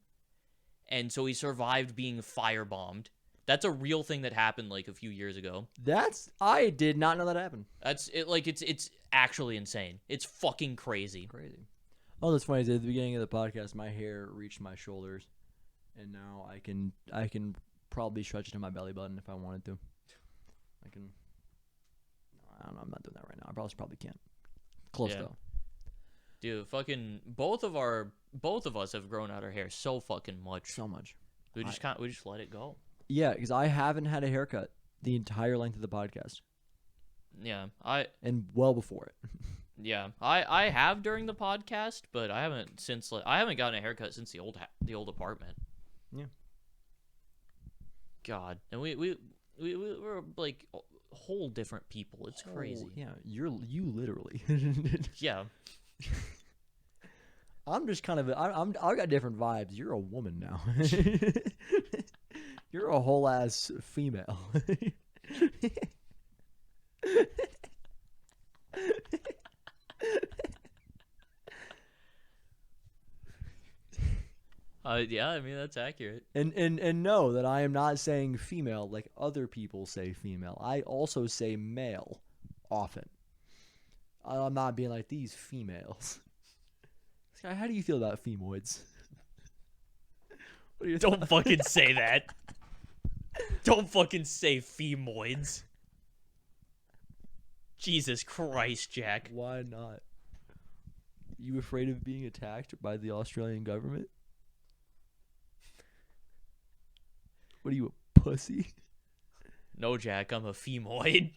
And so he survived being firebombed. That's a real thing that happened, like, a few years ago. I did not know that happened. It's actually insane. It's fucking crazy. Crazy. Oh, that's funny. At the beginning of the podcast, my hair reached my shoulders, and now I can probably stretch it to my belly button if I wanted to. I don't know. I'm not doing that right now. I probably can't. Close though. Dude, fucking both of us have grown out our hair so fucking much. So much. We just let it go. Yeah, because I haven't had a haircut the entire length of the podcast. Yeah, and well before it. Yeah, I have during the podcast, but I haven't gotten a haircut since the old apartment. Yeah. God, and we're like whole different people. It's crazy. Yeah, you literally. Yeah. I'm just kind of I've got different vibes. You're a woman now. You're a whole ass female. Yeah, I mean that's accurate. And know that I am not saying female like other people say female. I also say male often. I'm not being like these females. Sky, how do you feel about femoids? Don't fucking say that. Don't fucking say femoids. Jesus Christ, Jack. Why not? You afraid of being attacked by the Australian government? What are you, a pussy? No, Jack, I'm a femoid.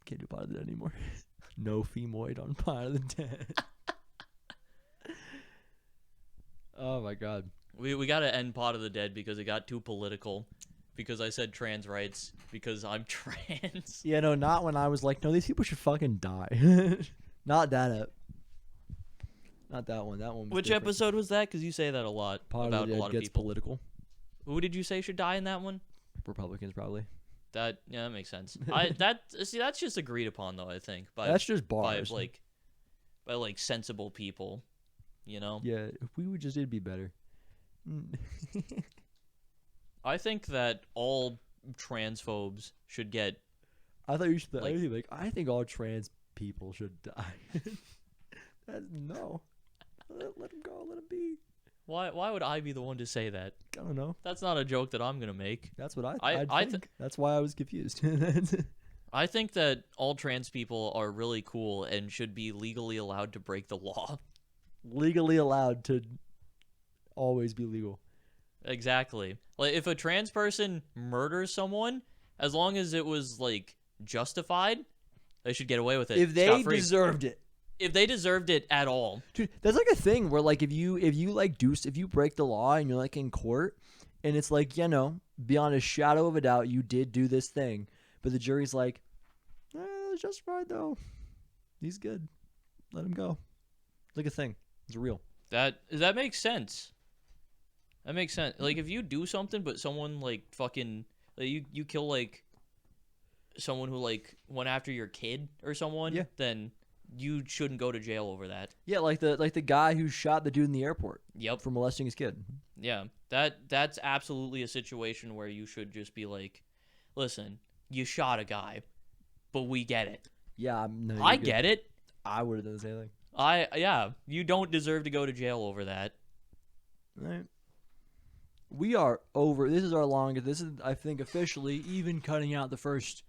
Can't do Pot of the Dead anymore. No femoid on Pot of the Dead. Oh my god. We gotta end Pot of the Dead because it got too political. because I said trans rights because I'm trans. Yeah, no, not when I was like, no, these people should fucking die. Not that up. Not that one. That one was Which different. episode was that? Because you say that a lot Part about of the a Dead lot of gets people. political. Who did you say should die in that one? Republicans probably. That makes sense. That's just agreed upon though. I think That's just bars. by sensible people, you know. Yeah, if we would just, it'd be better. I think that all transphobes should get. I thought you should. I think all trans people should die. No. Let them go. Let them be. Why would I be the one to say that? I don't know. That's not a joke that I'm gonna make. That's what I think. That's why I was confused. I think that all trans people are really cool and should be legally allowed to break the law. Legally allowed to always be legal. Exactly. Like if a trans person murders someone, as long as it was like justified, they should get away with it. If they deserved it. If they deserved it at all. Dude, that's like a thing where like if you break the law and you're like in court and it's like, you know, beyond a shadow of a doubt you did do this thing, but the jury's like, it's justified though. He's good. Let him go. It's like a thing. It's real. That makes sense. That makes sense. Like if you do something but someone like fucking like, you kill like someone who like went after your kid or someone, yeah, then you shouldn't go to jail over that. Yeah, like the guy who shot the dude in the airport. Yep. For molesting his kid. Yeah. That's absolutely a situation where you should just be like, listen, you shot a guy, but we get it. Yeah, I get it. I would have done the same thing. Yeah, you don't deserve to go to jail over that. All right. We are over. This is our longest. This is, I think, officially, even cutting out the first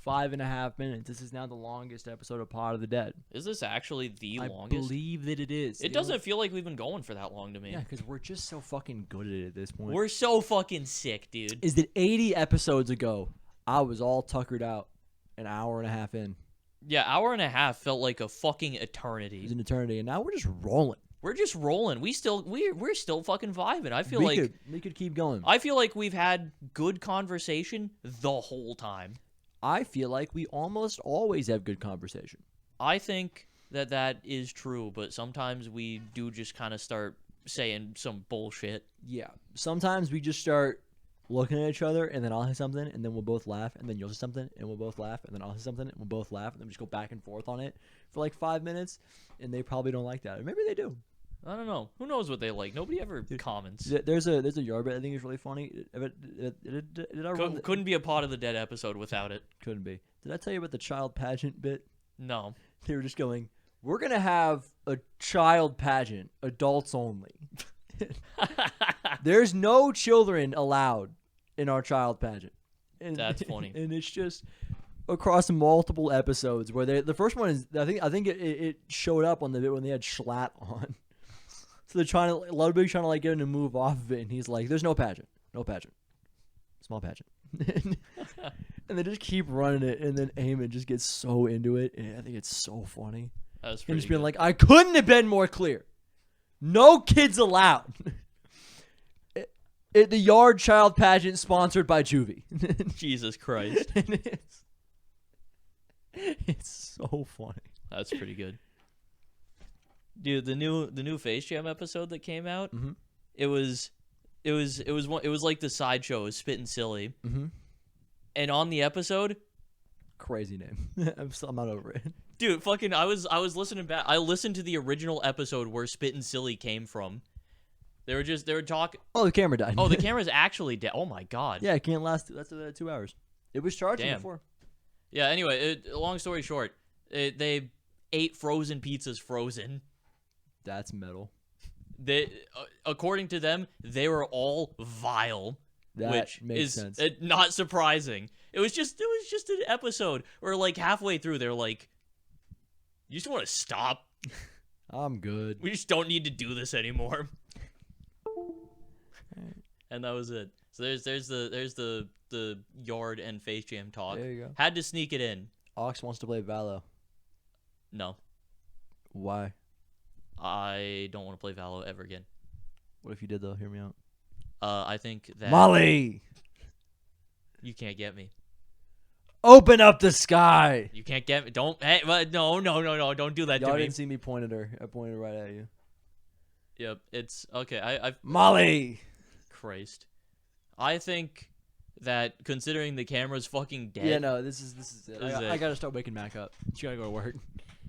5.5 minutes. This is now the longest episode of Pod of the Dead. Is this actually the longest? I believe that it is. It doesn't feel like we've been going for that long to me. Yeah, because we're just so fucking good at it at this point. We're so fucking sick, dude. Is that 80 episodes ago, I was all tuckered out an hour and a half in. Yeah, hour and a half felt like a fucking eternity. It was an eternity, and now we're just rolling. We're just rolling. We're still fucking vibing. I feel we could keep going. I feel like we've had good conversation the whole time. I feel like we almost always have good conversation. I think that is true, but sometimes we do just kind of start saying some bullshit. Yeah. Sometimes we just start looking at each other, and then I'll say something, and then we'll both laugh, and then you'll say something, and we'll both laugh, and then I'll say something, and we'll both laugh, and then we just go back and forth on it for like 5 minutes, and they probably don't like that. Or maybe they do. I don't know. Who knows what they like? Nobody ever comments. There's a yard bit I think is really funny. Did I couldn't be a Pod of the Dead episode without it. Couldn't be. Did I tell you about the child pageant bit? No. They were just going, we're going to have a child pageant, adults only. There's no children allowed in our child pageant. And, that's funny. And it's just across multiple episodes where the first one is, I think it showed up on the bit when they had Schlatt on. So Ludwig's trying to like get him to move off of it, and he's like, "There's no pageant, small pageant," and they just keep running it, and then Eamon just gets so into it, and I think it's so funny. That's pretty and just being good. like, "I couldn't have been more clear. No kids allowed." The yard child pageant sponsored by Juvie. Jesus Christ, it's so funny. That's pretty good. Dude, the new Face Jam episode that came out, mm-hmm. it was like the sideshow, it was Spittin' Silly, mm-hmm. and on the episode, crazy name. I'm not over it, dude. Fucking, I was listening back. I listened to the original episode where Spittin' Silly came from. They were talking. Oh, the camera died. Oh, the camera's actually dead. Oh my god. Yeah, it can't last. That's 2 hours. It was charging Damn. before. Yeah. Anyway, long story short, they ate frozen pizzas frozen. That's metal. They, according to them, they were all vile, which makes is sense. Not surprising. It was just an episode where like halfway through they're like, "You just want to stop? I'm good. We just don't need to do this anymore." And that was it. So there's the yard and Face Jam talk. There you go. Had to sneak it in. Ox wants to play Valo. No, Why? I don't want to play Valo ever again. What if you did though? Hear me out. I think that Molly. You can't get me. Open up the sky. You can't get me. Don't. Hey, no. Don't do that Y'all to me. didn't see me point at her. I pointed right at you. Yep. It's okay. I Molly. Christ. I think that considering the camera's fucking dead. Yeah, no, this is it. This is I it. gotta start waking Mac up. She gotta go to work.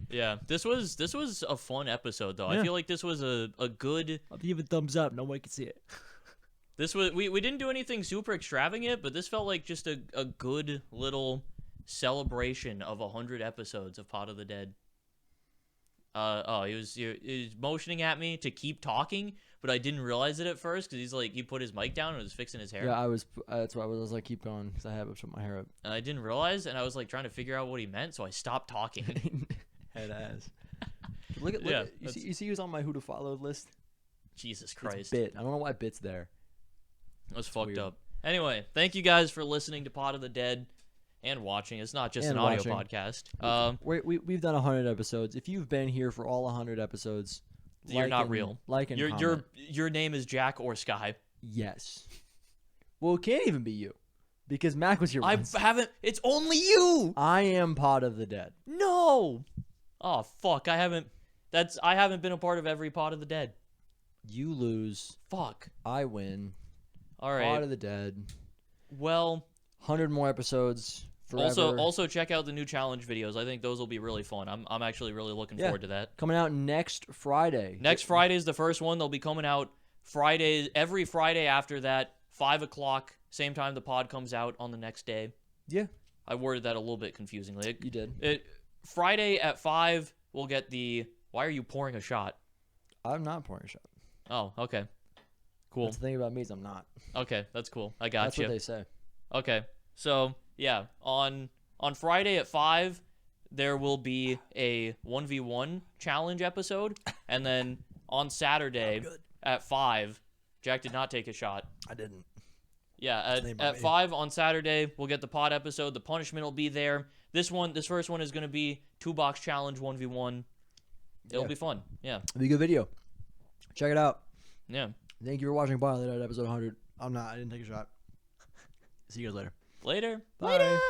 Yeah. This was a fun episode though. Yeah. I feel like this was a good. I'll give it thumbs up. Nobody can see it. This was we didn't do anything super extravagant, but this felt like just a good little celebration of 100 episodes of Pot of the Dead. He was motioning at me to keep talking, but I didn't realize it at first because he put his mic down and was fixing his hair. Yeah, that's why I was like, keep going because I have to put my hair up. And I didn't realize, and I was like trying to figure out what he meant, so I stopped talking. Head ass. Look at you see who's on my who to follow list? Jesus Christ. It's Bit. I don't know why Bit's there. That was fucked weird. up. Anyway, thank you guys for listening to Pot of the Dead and watching. It's not just And an audio watching. podcast. We've done 100 episodes. If you've been here for all 100 episodes, You're not real. Like and comment. Your name is Jack or Sky. Yes. Well, it can't even be you, because Mac was your. I haven't. It's only you. I am Pot of the Dead. No. Oh fuck! I haven't been a part of every Pot of the Dead. You lose. Fuck. I win. All right. Pot of the Dead. Well. 100 more episodes. Forever. Also check out the new challenge videos. I think those will be really fun. I'm actually really looking forward to that. Coming out next Friday. Next Friday is the first one. They'll be coming out every Friday after that, 5 o'clock, same time the pod comes out on the next day. Yeah. I worded that a little bit confusingly. You did. Friday at 5, we'll get the... Why are you pouring a shot? I'm not pouring a shot. Oh, okay. Cool. That's the thing about me is I'm not. Okay, that's cool. I got That's you. what they say. Okay, so yeah, on Friday at 5, there will be a 1v1 challenge episode, and then on Saturday at 5, Jack did not take a shot. I didn't. Yeah, at 5 on Saturday, we'll get the pod episode. The punishment will be there. This first one is going to be 2-box challenge 1v1. It'll be fun. Yeah. It'll be a good video. Check it out. Yeah. Thank you for watching Pilot episode 100. I didn't take a shot. See you guys later. Later. Bye.